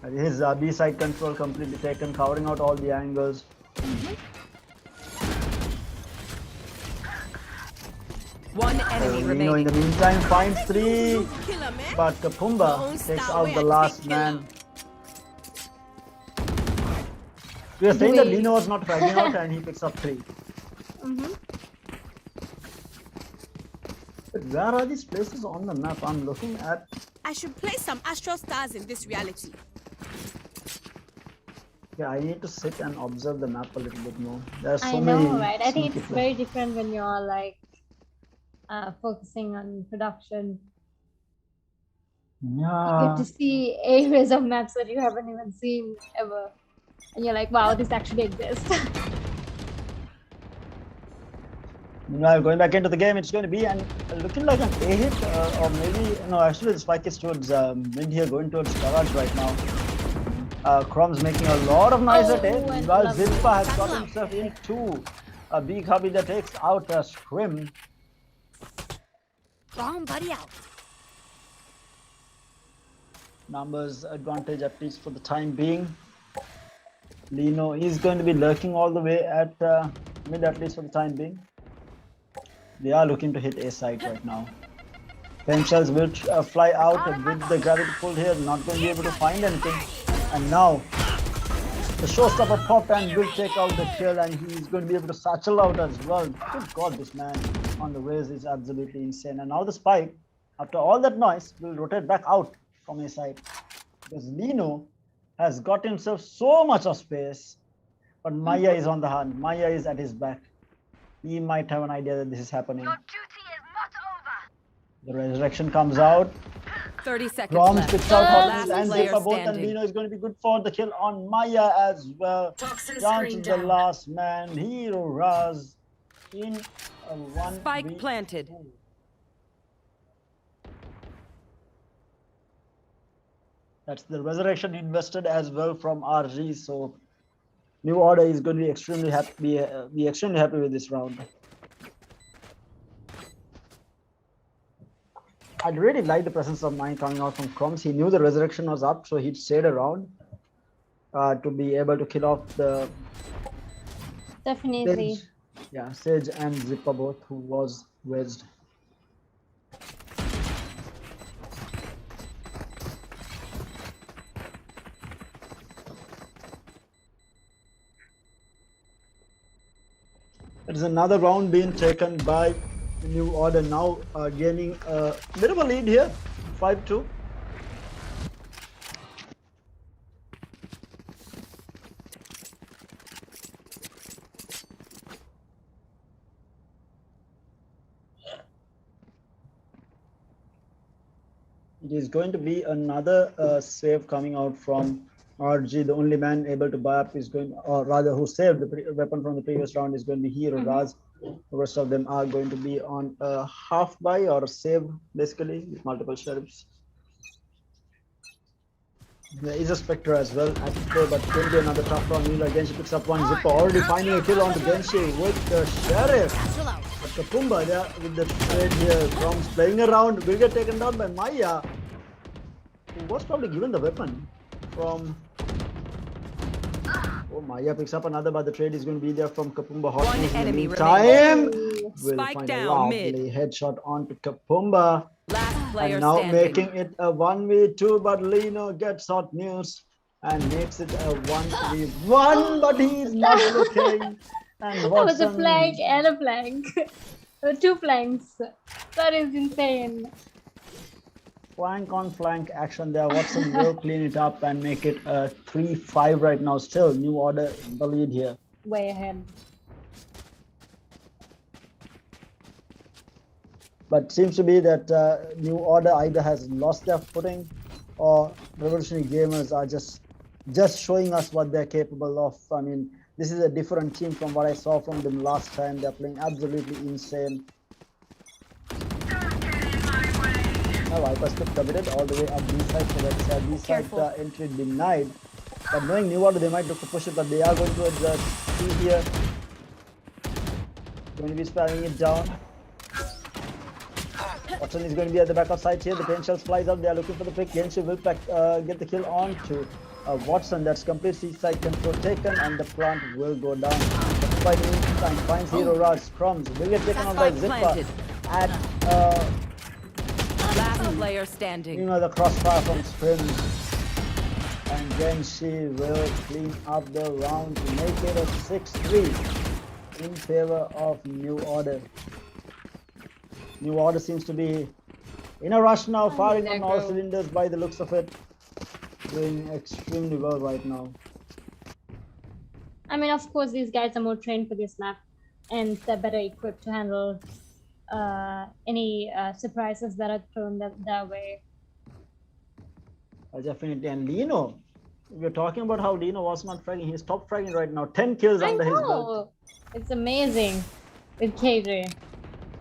And his B side control completely taken, covering out all the angles. One enemy Lino in remaining. the meantime finds 3, Killer, man. but Kapumba takes out the last man. We are saying that Lino was not fragging out and he picks up 3. But where are these places on the map? I'm looking at. I should play some Astral Stars in this reality. Yeah, I need to sit and observe the map a little bit more. There are so I many. know, right? I think sneaky it's very different when you're like focusing on production. You Yeah. get to see areas of maps that you haven't even seen ever, and you're like, "Wow, this actually exists." Meanwhile, going back into the game, it's going to be looking like an A hit, or maybe no. Actually, the spike is towards mid here, going towards garage right now. Crom's making a lot of noise at it. Oh, and Meanwhile, lovely. Zilpa has got himself into a big hubby that takes out a scrim. Wrong buddy out. Numbers advantage at least for the time being. Lino is going to be lurking all the way at mid at least for the time being. They are looking to hit A side right now. Pencils will fly out with the gravity pull here, not going to be able to find anything. And now the showstopper popped and will take out the kill, and he is going to be able to satchel out as well. Good God, this man on the raise is absolutely insane. And now the spike, after all that noise, will rotate back out from his side. Because Lino has got himself so much of space, but Maya is on the hunt. Maya is at his back. He might have an idea that this is happening. The resurrection comes out. 30 seconds Rom left. picks out Last Hopkins and player Zipper both, and standing. Lino is going to be good for the kill on Maya as well. Toxin Down to screen the down. last man, Hero Raz in a 1v. Spike planted. That's the resurrection invested as well from RG. So New Order is going to be extremely happy. Be extremely happy with this round. I really like the presence of mind coming out from Crumbs. He knew the resurrection was up, so he stayed around to be able to kill off the Definitely. Sage. Yeah, Sage and Zipper both, who was wedged. There's another round being taken by New Order now, gaining a bit of a lead here, 5-2. It is going to be another save coming out from RG. The only man able to buy up is going, or rather, who saved the weapon from the previous round is going to be Hero Raz. The rest of them are going to be on a half buy or a save, basically, with multiple sheriffs. There is a Spectre as well at play, but it's going to be another tough round. Meanwhile, Genshi picks up one zipper, already finding a kill onto Genshi with the sheriff. But Kapumba there with the trade here. Crom's playing around, will get taken down by Maya, who was probably given the weapon from. Oh, Maya picks up another, but the trade is going to be there from Kapumba. Hot One news in the enemy meantime. remaining. Will Spike find down, a lovely mid. headshot onto Kapumba. Last player And now standing. making it a 1v2, but Lino gets hot news and makes it a 1v1, but he's not looking. And That was a Watson, flank and a flank. There were 2 flanks. That is insane. flank on flank action there. Watson will clean it up and make it a 3-5 right now. Still, New Order in the lead here. Way ahead. But seems to be that New Order either has lost their footing or Revolutionary Gamers are just showing us what they're capable of. I mean, this is a different team from what I saw from them last time. They're playing absolutely insane. Now Viper's clip committed all the way up B side, so that's B side entry denied. But knowing New Order, they might look to push it, but they are going to the C here. Going to be spamming it down. Watson is going to be at the back of side here. The 10 shells flies out. They are looking for the pick. Genshi will get the kill on to Watson. That's complete C-side control taken, and the plant will go down. But by the meantime, finds Hero Raz. Crumbs will get taken on by Spike Zipper planted. at Last player standing. the crossfire from Scrims. And Genshi will clean up the round to make it a 6-3 in favor of New Order. New Order seems to be in a rush now, firing on all cylinders by the looks of it. Doing extremely well right now. I mean, of course, these guys are more trained for this map, and they're better equipped to handle any surprises that are thrown their way. Definitely. And Lino, we're talking about how Lino was not fragging. He's top fragging right now. 10 kills under his belt. It's amazing with KJ.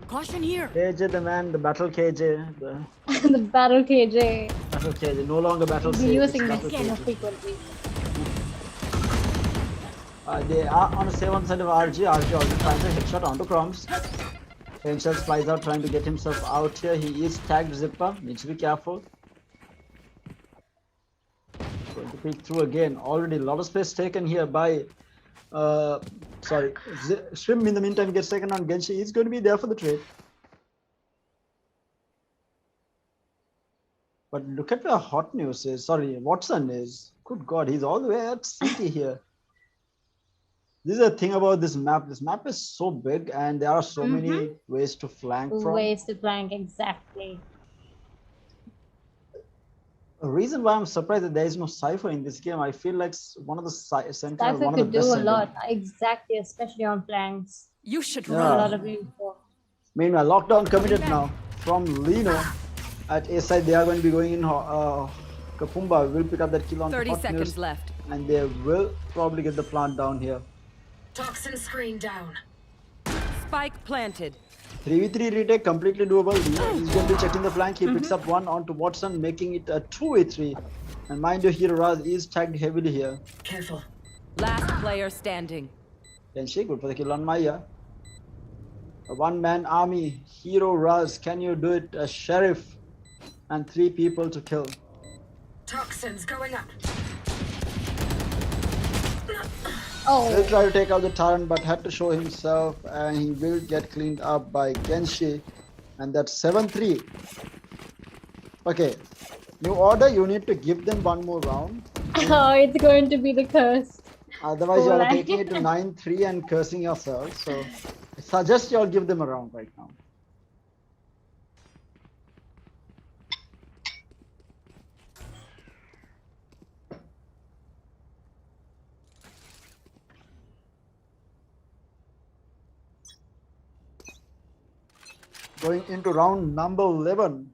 Caution here. KJ the man, the battle KJ. The The battle KJ. battle KJ. No longer battle We'll safe. be It's using battle this more KJ. frequently. They are on the same side of RG. RG already finds a headshot onto Crumbs. Angel flies out trying to get himself out here. He is tagged Zipper. Needs to be careful. Going to peek through again. Already a lot of space taken here by Shrimp in the meantime gets taken on Genshi. He's going to be there for the trade. But look at where Hot News is. Sorry, Watson is. Good God, he's all the way at City here. This is the thing about this map. This map is so big and there are so many ways to flank from. Ways to flank, exactly. A reason why I'm surprised that there is no Cypher in this game. I feel like one of the Sentinels, Cypher one of the could do best a Sentinels. lot, exactly, especially on flanks. You should A run. lot of info. Meanwhile, lockdown committed now from Lino. At A side, they are going to be going in. Kapumba will pick up that kill on 30 Hot seconds News, left. and they will probably get the plant down here. Toxin screen down. Spike planted. 3v3 retake completely doable. He's going to be checking the flank. He picks up one onto Watson, making it a 2v3. And mind you, Hero Raz is tagged heavily here. Careful. Last player standing. Genshi, good for the kill on Maya. A one-man army. Hero Raz, can you do it? A sheriff and 3 people to kill. Toxins going up. He'll Oh, try to take out the Tyrant, but had to show himself, and he will get cleaned up by Genshi. And that's 7-3. Okay, New Order, you need to give them one more round. oh, it's going to be the curse. Otherwise, you are Alright. taking it to 9-3 and cursing yourself. So, I suggest you all give them a round right now. Going into round number 11.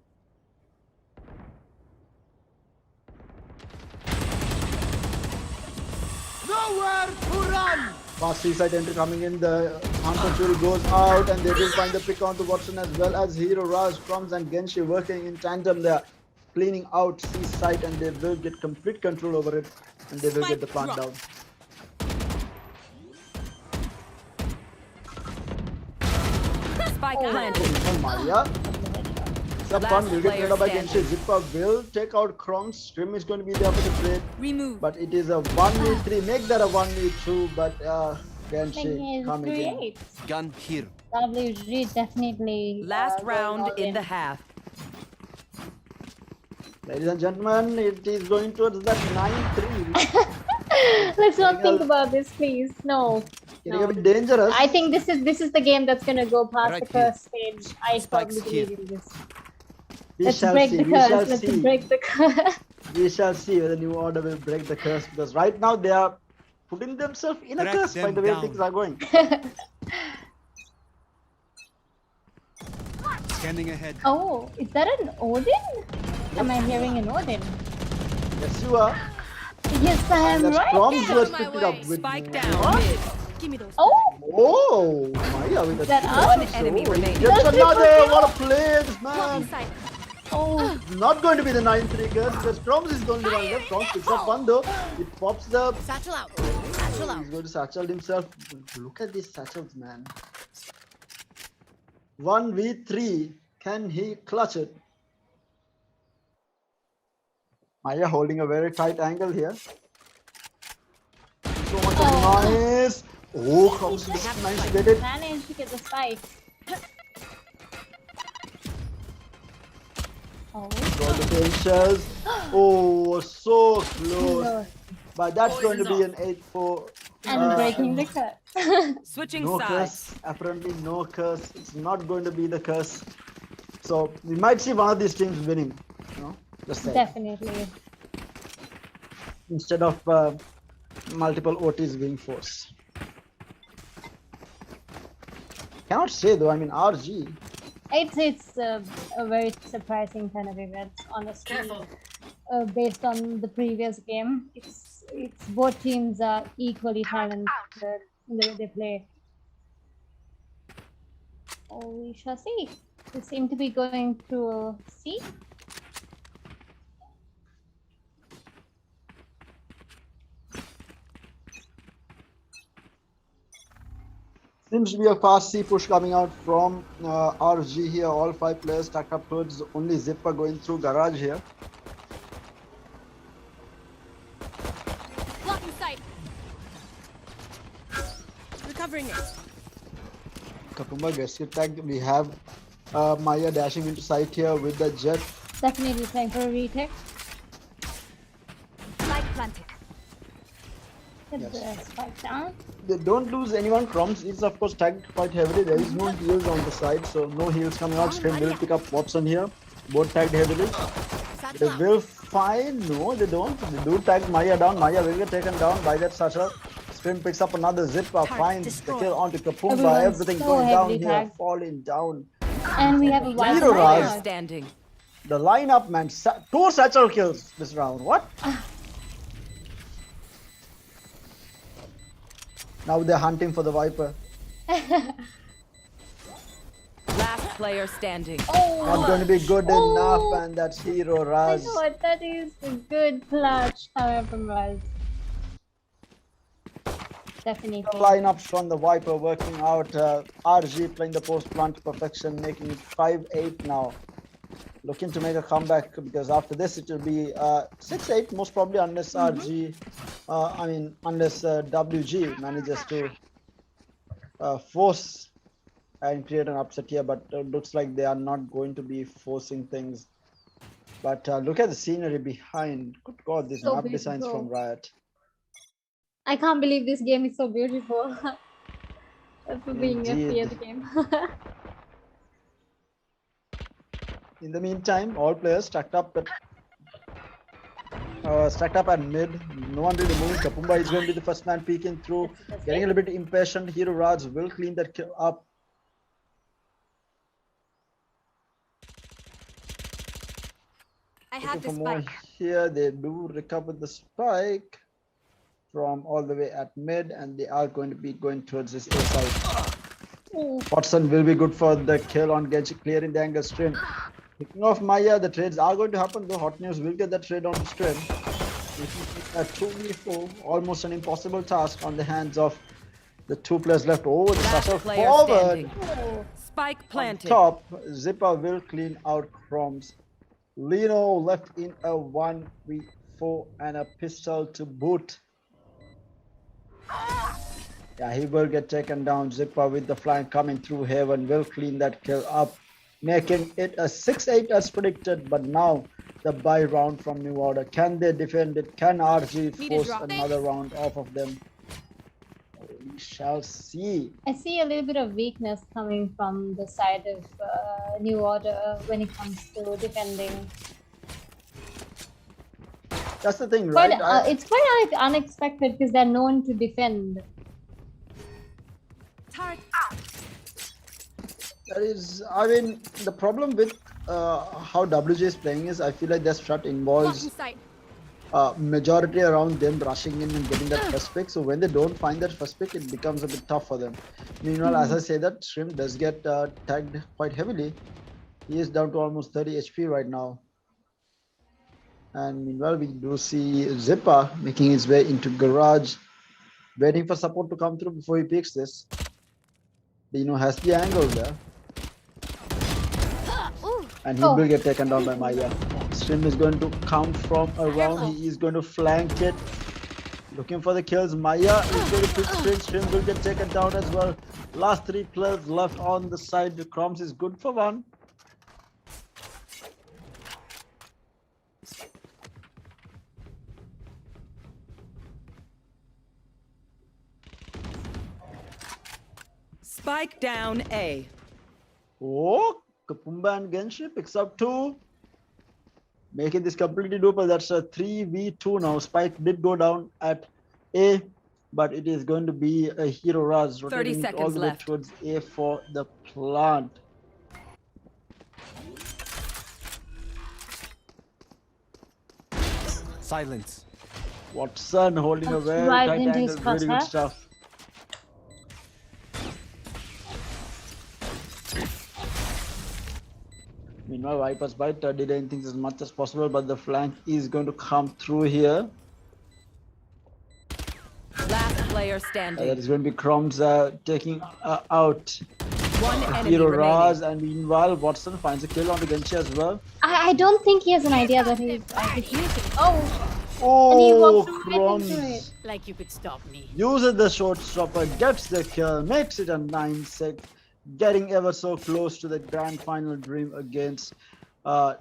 Fast seaside entry coming in. The Hunter Fury goes out, and they will find the pick onto Watson as well as Hero Raj, Crumbs, and Genshi working in tandem there, cleaning out seaside, and they will get complete control over it, and they will get the plant down. Spike planted. Oh, Maya. It's a fun. Will get rid by Genshi. Zipper will take out Crumbs. Scrim is going to be there for the trade. Remove. But it is a 1v3. Make that a 1v2. But Genshi coming in. Gun here. WG definitely. Last going round all in the half. Ladies and gentlemen, it is going towards that 9-3. Let's not think about this, please. No. Getting a bit dangerous. I think this is the game that's gonna go past Right the curse stage. I Spikes firmly believe in this. We Let's shall break see. the We curse. shall Let's see. break the curse. We shall see whether New Order will break the curse, because right now they are putting themselves in a Track curse by them the way down. things are going. Scanning ahead. Oh, is that an Odin? Am I hearing an Odin? Yes, you are. Yes, I am That's right. Crumbs who has my picked it way. up with Spike What? down mid. Give me those. Oh, Oh, Maya with a that triple up? One enemy so remaining. Gets That's another. triple What a play, this man. Inside. oh. Not going to be the 9-3 curse, because Crumbs is the only one left. Crumbs picks up one though. It pops the. Satchel out. Satchel out. He's going to satchel himself. Look at these satchels, man. 1v3. Can he clutch it? Maya holding a very tight angle here. So much of noise. Oh, Crumbs managed to get it. Managed to get the spike. Oh, Got the pinches. Oh, so close. no. But that's going to be an 8-4. And breaking the curse. Switching No sides. curse. Apparently no curse. It's not going to be the curse. So we might see one of these teams winning. You know? Just saying. Definitely. Instead of multiple OTs being forced. Cannot say though. I mean RG. It's a very surprising kind of event, honestly. Careful. Based on the previous game, it's both teams are equally talented in the way they play. Oh, we shall see. They seem to be going to C. Seems to be a fast C push coming out from RG here. All 5 players stacked up towards only Zipper going through garage here. Blocking sight. Recovering it. Kapumba gets it tagged. We have Maya dashing into sight here with the jet. Definitely trying for a retake. Light planted. Get the spike down. They don't lose anyone. Crumbs is of course tagged quite heavily. There is no heals on the side, so no heals coming out. Scrim will pick up Watson here. Both tagged heavily. They Satchel out. will find. No, they don't. They do tag Maya down. Maya will get taken down by that Sasha. Scrim picks up another Zipper. Finds the kill onto Kapumba. Everyone's Everything so going down heavily here. tagged. Falling down. And we have a wild Zero Player Raj. standing. The lineup, man. 2 satchel kills this round. What? Now they're hunting for the Viper. Last player standing. Oh, Not going to be good Oh. enough, and that's Hero I Raz. thought that is a good clutch, however, Raz. Definitely. Lineups from the Viper working out. RG playing the post plant to perfection, making it 5-8 now. Looking to make a comeback, because after this it will be 6-8 most probably, unless RG, unless WG manages to force and create an upset here. But looks like they are not going to be forcing things. But look at the scenery behind. Good God, these So map designs beautiful. from Riot. I can't believe this game is so beautiful. For being a Indeed. PS game. In the meantime, all players stacked up at mid. No one really moving. Kapumba is going to be the first man peeking through, getting a little bit impatient. Hero Raj will clean that kill up. I have Looking the for more spike. here. They do recover the spike. from all the way at mid, and they are going to be going towards this A side. Oh, Watson will be good for the kill on Genji, clearing the angle stream. Picking off Maya, the trades are going to happen though. Hot News will get the trade on the stream. A 2v4, almost an impossible task on the hands of the two players left. Oh, the Last Sasha player forward. standing. Spike On planted. top, Zipper will clean out Chromes. Lino left in a 1v4 and a pistol to boot. Yeah, he will get taken down. Zipper with the flank coming through heaven will clean that kill up, making it a 6-8 as predicted. But now the buy round from New Order. Can they defend it? Can RG Need a force drop. another round off of them? We shall see. I see a little bit of weakness coming from the side of New Order when it comes to defending. That's the thing, Quite, right? it's quite unexpected because they're known to defend. Turret That is, I mean, the problem with how WJ is playing is I feel like their strat blocking involves sight. majority around them rushing in and getting that first pick. So when they don't find that first pick, it becomes a bit tough for them. Meanwhile, as I say that, Shrimp does get tagged quite heavily. He is down to almost 30 HP right now. And meanwhile, we do see Zipper making his way into garage, waiting for support to come through before he picks this. Dino has the angle there. And he will get taken down by Maya. Stream is going to come from around. He is going to flank it. Looking for the kills. Maya is going to pick Stream. Stream will get taken down as well. Last 3 players left on the side. The Crumbs is good for 1. Spike down A. Oh, Kapumba and Genshi picks up 2. Making this completely doable. That's a 3v2 now. Spike did go down at A, but it is going to be a hero rush. 30 Rotating it all seconds the way left. towards A for the plant. Silence. Watson holding a very Right tight into his angle. Really good crosshair. stuff. Meanwhile, Viper's Bite delaying things as much as possible, but the flank is going to come through here. Last player That standing. is going to be Crumbs taking out One enemy Hero remaining. Raz, and meanwhile Watson finds a kill on the Genshi as well. I don't think he has an idea that he's defusing. Oh, and he Oh, walked right into it. Crumbs Like you could stop me. uses the showstopper, gets the kill, makes it a 9-6, getting ever so close to the grand final dream against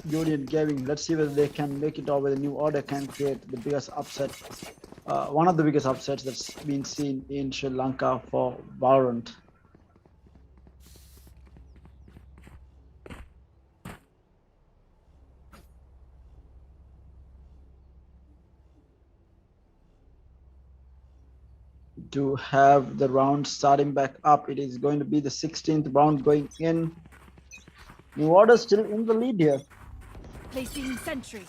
Union Gaming. Let's see whether they can make it or whether New Order can create the biggest upset, one of the biggest upsets that's been seen in Sri Lanka for Valorant. To have the round starting back up. It is going to be the 16th round going in. New Order still in the lead here. Placing sentry.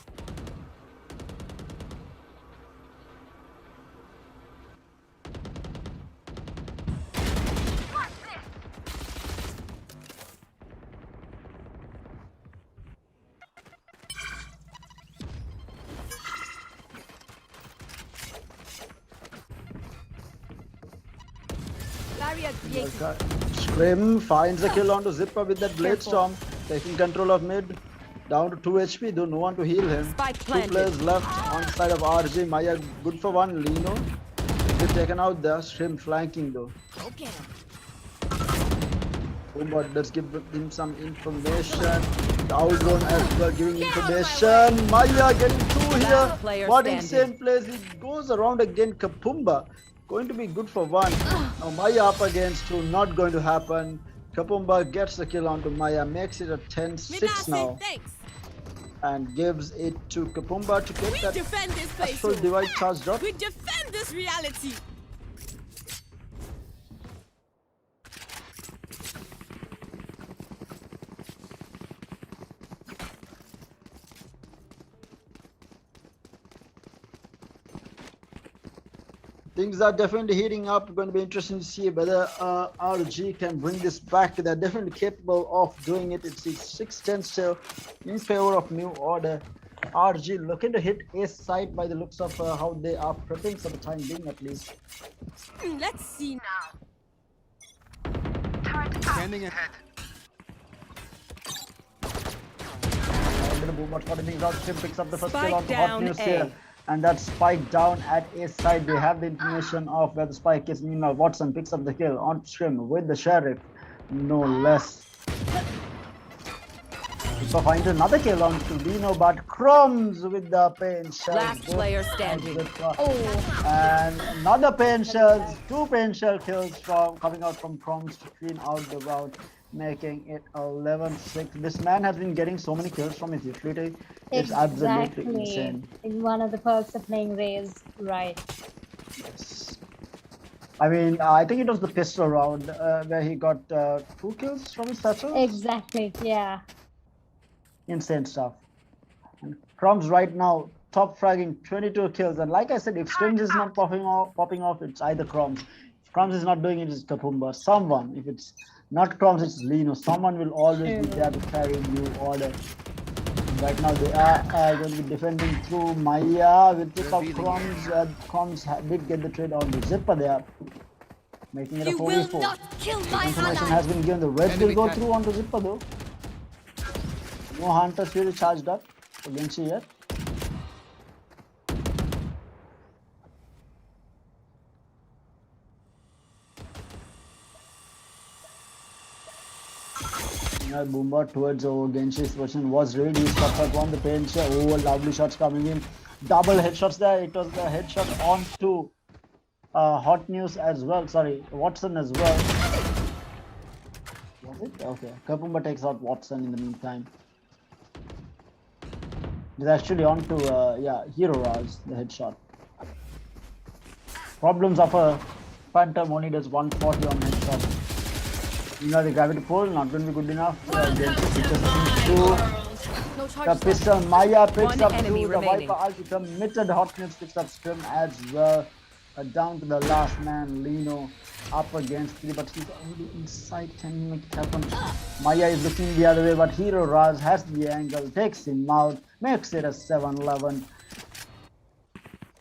Barrier created. Scrim finds a kill onto Zipper with that Blade Storm, taking control of mid. Down to 2 HP, though no one to heal him. Spike 2 planted. players left on side of RJ. Maya good for 1. Lino get taken out there. Scrim flanking though. Okay. But let's give him some information. The Outrun as well giving information. Maya getting 2 here. Last player What standing. insane plays. It goes around again. Kapumba going to be good for 1. Now Maya up against 2. Not going to happen. Kapumba gets the kill onto Maya. Makes it a 10-6 now. Thanks. And gives it to Kapumba to get We that defend this place. Astral Divide charged up. We defend this reality. things are definitely heating up. Going to be interesting to see whether RG can bring this back. They're definitely capable of doing it. It's 6-10 still in favor of New Order. RG looking to hit a side by the looks of how they are prepping for the time being, at least. Let's see now. Scanning ahead. Roundtrip picks up the first Spike kill on down Hot News A. here. And that's Spike down at A side. They have the information of where the Spike is. Meanwhile, Watson picks up the kill on Scrim with the Sheriff. No less. So finds another kill on Tudino, but Crumbs with the pain shells. Last player standing. And another pain shells, 2 pain shell kills from coming out from Crumbs to clean out the round, making it 11-6. This man has been getting so many kills from his utility. It's absolutely insane. In one of the perks of playing Raze, right? Yes. I mean, I think it was the pistol round where he got 2 kills from his satchel. Exactly, yeah. Insane stuff. And Crumbs right now top fragging 22 kills. And like I said, if Strings is not popping off, it's either Crumbs. If Crumbs is not doing it, it's Kapumba. Someone, if it's not Crumbs, it's Lino. Someone will always be there to carry New Order. Right now they are going to be defending through Maya with the top Crumbs. Crumbs did get the trade on the Zipper there, making it a 4v4. Information has been given. The Reds will go through onto Zipper though. No Hunter Fury charged up for Genshi yet. Boomba towards Genshi's version was really stuck up on the pinch. Oh, lovely shots coming in. Double headshots there. It was the headshot onto Hot News as well. Sorry, Watson as well. Was it? Okay. Kapumba takes out Watson in the meantime. It's actually onto Hero Raz, the headshot. Problems of a Phantom only does 140 on headshot. You know, the gravity pull not going to be good enough. The pistol, Maya picks up 2, the Viper ulti committed, Hot News picks up Scrim as well. Down to the last man, Lino, up against 3, but he's only inside. Can he make it happen? Maya is looking the other way, but Hero Raz has the angle, takes him out, makes it a 7-11.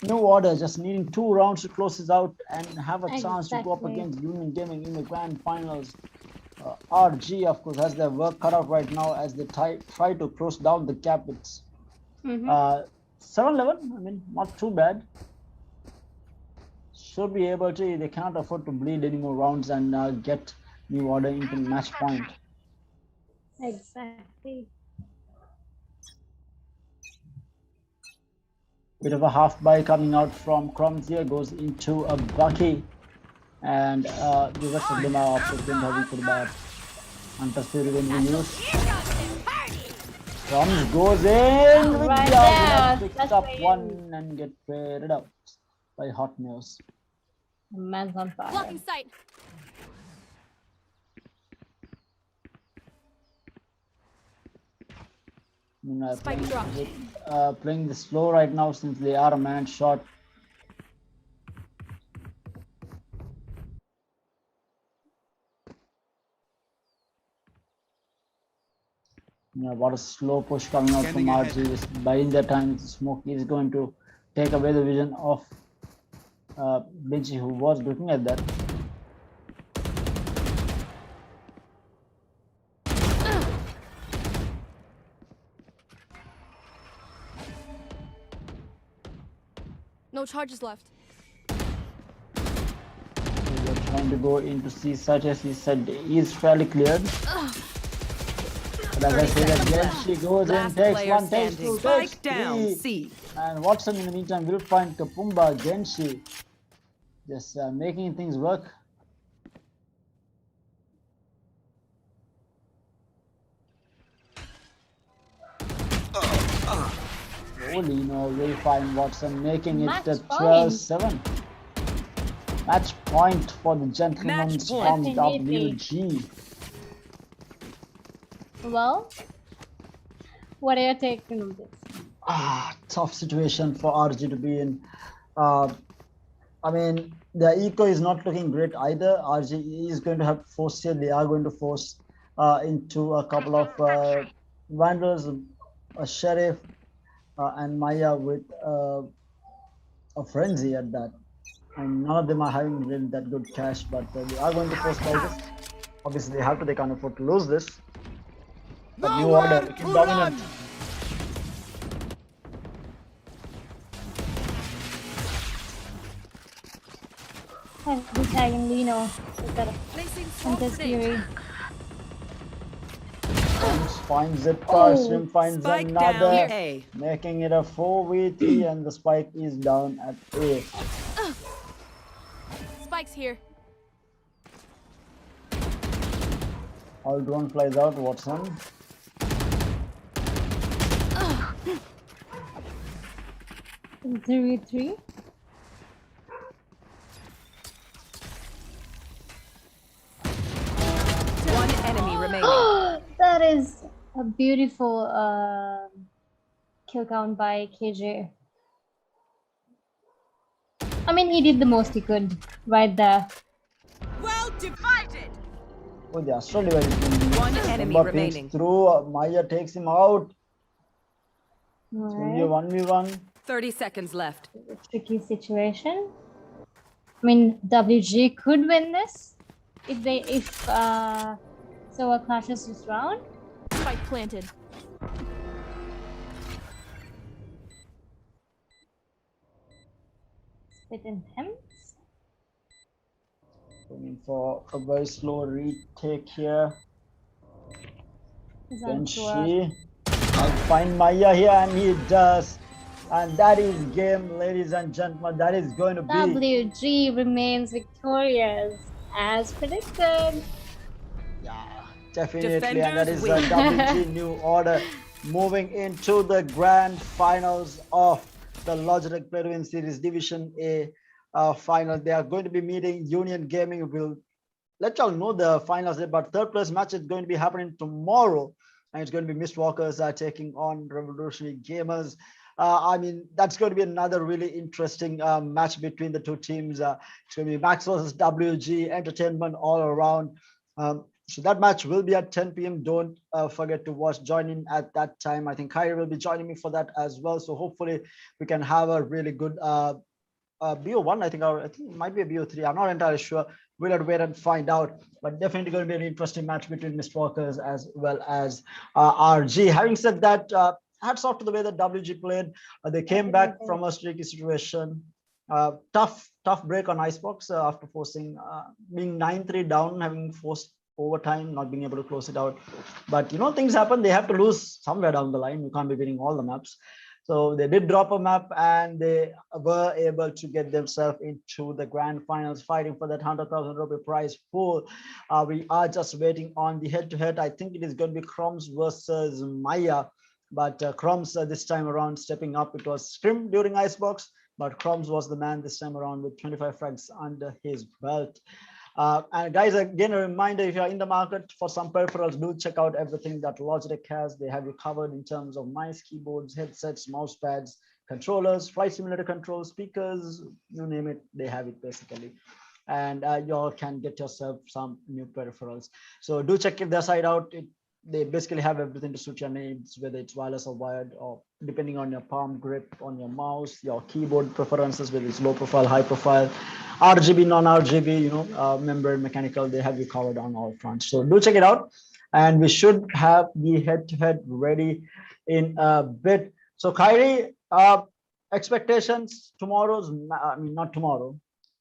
New Order just needing 2 rounds to close this out and have a chance to go up against Union Gaming in the grand finals. RG, of course, has their work cut out right now as they try to close down the gap. It's 7-11. I mean, not too bad. Should be able to. They cannot afford to bleed any more rounds and get New Order into match point. Exactly. Bit of a half buy coming out from Crumbs here, goes into a Bucky. And the rest of them are also going to have equal buy. Hunter Fury will be used. Crumbs goes in with Right the there. picks up 1 and get traded out by Hot News. Man's on fire. Blocking sight. Playing the slow right now since they are a man short. What a slow push coming out from RG. Just buying their time. Smoke is going to take away the vision of Benji, who was looking at that. No charges left. We're trying to go into C such as he said is fairly cleared. But as I say that again, she goes in, takes 1, takes 2, takes 3. And Watson in the meantime will find Kapumba, Genshi. Just making things work. Lino will find Watson, making it 12-7. Match point for the gentlemen from WG. Well, what are you taking on this? Tough situation for RG to be in. I mean, the eco is not looking great either. RG is going to have to force here. They are going to force into a couple of Vandals, a Sheriff, and Maya with a frenzy at that. And none of them are having really that good cash, but they are going to force prices. Obviously, they have to. They can't afford to lose this. But New Order looking dominant. I'm tagging Lino. Placing Contest Fury. Finds it. Oh, Slim finds Spike another, down A. making it a 4v3, and the spike is down at A. Spike's here. All drone flies out. Watson. 3v3. One enemy remaining. That is a beautiful kill count by KJ. I mean, he did the most he could right there. Well divided. Oh, the Astral Divide is One enemy Simba remaining. peeks through. Maya takes him out. It's going to be a Alright. 1v1. 30 seconds left. Tricky situation. I mean, WG could win this if Soa clashes this round. Spike planted. Spit intense. Going for a very slow retake here. Then she I'll find Maya here, and he does. And that is game, ladies and gentlemen. That is going to be WG remains victorious as predicted. yeah, definitely. And that is Defenders WG New Order moving into the grand finals of the Logitech Win Series Division A final. They are going to be meeting Union Gaming. We'll let y'all know the finals, but third place match is going to be happening tomorrow, and it's going to be Mistwalkers taking on Revolutionary Gamers. I mean, that's going to be another really interesting match between the two teams. It's going to be Max versus WG, entertainment all around. So that match will be at 10 p.m. Don't forget to join in at that time. I think Kyrie will be joining me for that as well. So hopefully we can have a really good BO1. I think it might be a BO3. I'm not entirely sure. We'll have to wait and find out. But definitely going to be an interesting match between Mistwalkers as well as RG. Having said that, hats off to the way that WG played. They came back from a streaky situation. Tough break on Icebox after forcing being 9-3 down, having forced overtime, not being able to close it out. But things happen. They have to lose somewhere down the line. You can't be winning all the maps. So they did drop a map, and they were able to get themselves into the grand finals, fighting for that 100,000 rupee prize pool. We are just waiting on the head-to-head. I think it is going to be Crumbs versus Maya. But Crumbs this time around stepping up. It was Scrim during Icebox, but Crumbs was the man this time around with 25 frags under his belt. And guys, again, a reminder, if you're in the market for some peripherals, do check out everything that Logitech has. They have you covered in terms of mice, keyboards, headsets, mouse pads, controllers, flight simulator controls, speakers, you name it, they have it basically. And you all can get yourself some new peripherals. So do check their site out. They basically have everything to suit your needs, whether it's wireless or wired, or depending on your palm grip, on your mouse, your keyboard preferences, whether it's low profile, high profile, RGB, non-RGB, membrane, mechanical, they have you covered on all fronts. So do check it out. And we should have the head-to-head ready in a bit. So Kyrie, expectations, not tomorrow,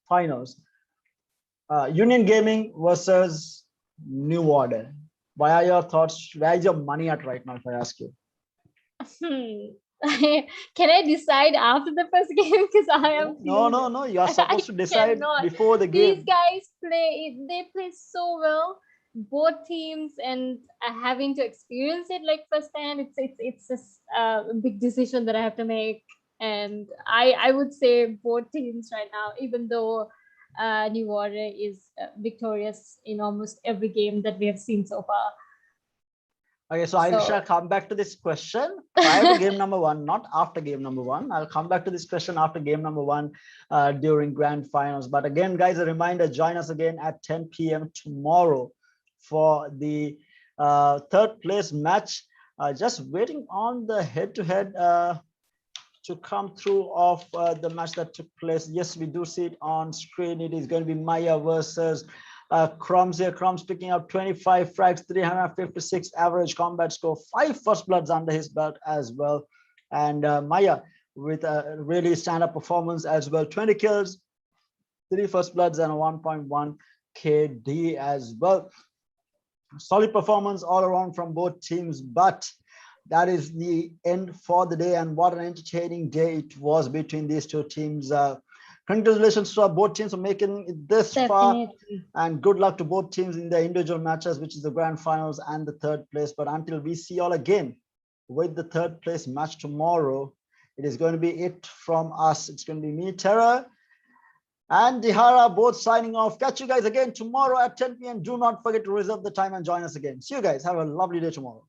finals. Union Gaming versus New Order. Why are your thoughts? Where is your money at right now, if I ask you? Can I decide after the first game? Because I am No. You are supposed to decide cannot. before the game. These guys they play so well, both teams, and having to experience it like firsthand, it's a big decision that I have to make. And I would say both teams right now, even though New Order is victorious in almost every game that we have seen so far. Okay, so I shall come back to this question prior to game number one, not after game number one. I'll come back to this question after game number one during grand finals. But again, guys, a reminder, join us again at 10 p.m. tomorrow for the third place match. Just waiting on the head-to-head to come through of the match that took place. Yes, we do see it on screen. It is going to be Maya versus Crumbs here. Crumbs picking up 25 frags, 356 average combat score, 5 first bloods under his belt as well. And Maya with a really stand-up performance as well, 20 kills, 3 first bloods and a 1.1 KD as well. Solid performance all around from both teams, but that is the end for the day. And what an entertaining day it was between these two teams. Congratulations to both teams for making it this far, and good luck to both teams in their individual matches, which is the grand finals and the third place. But until we see you all again with the third place match tomorrow, it is going to be it from us. It's going to be me, Terra, and Dihara, both signing off. Catch you guys again tomorrow at 10 p.m. Do not forget to reserve the time and join us again. See you guys. Have a lovely day tomorrow.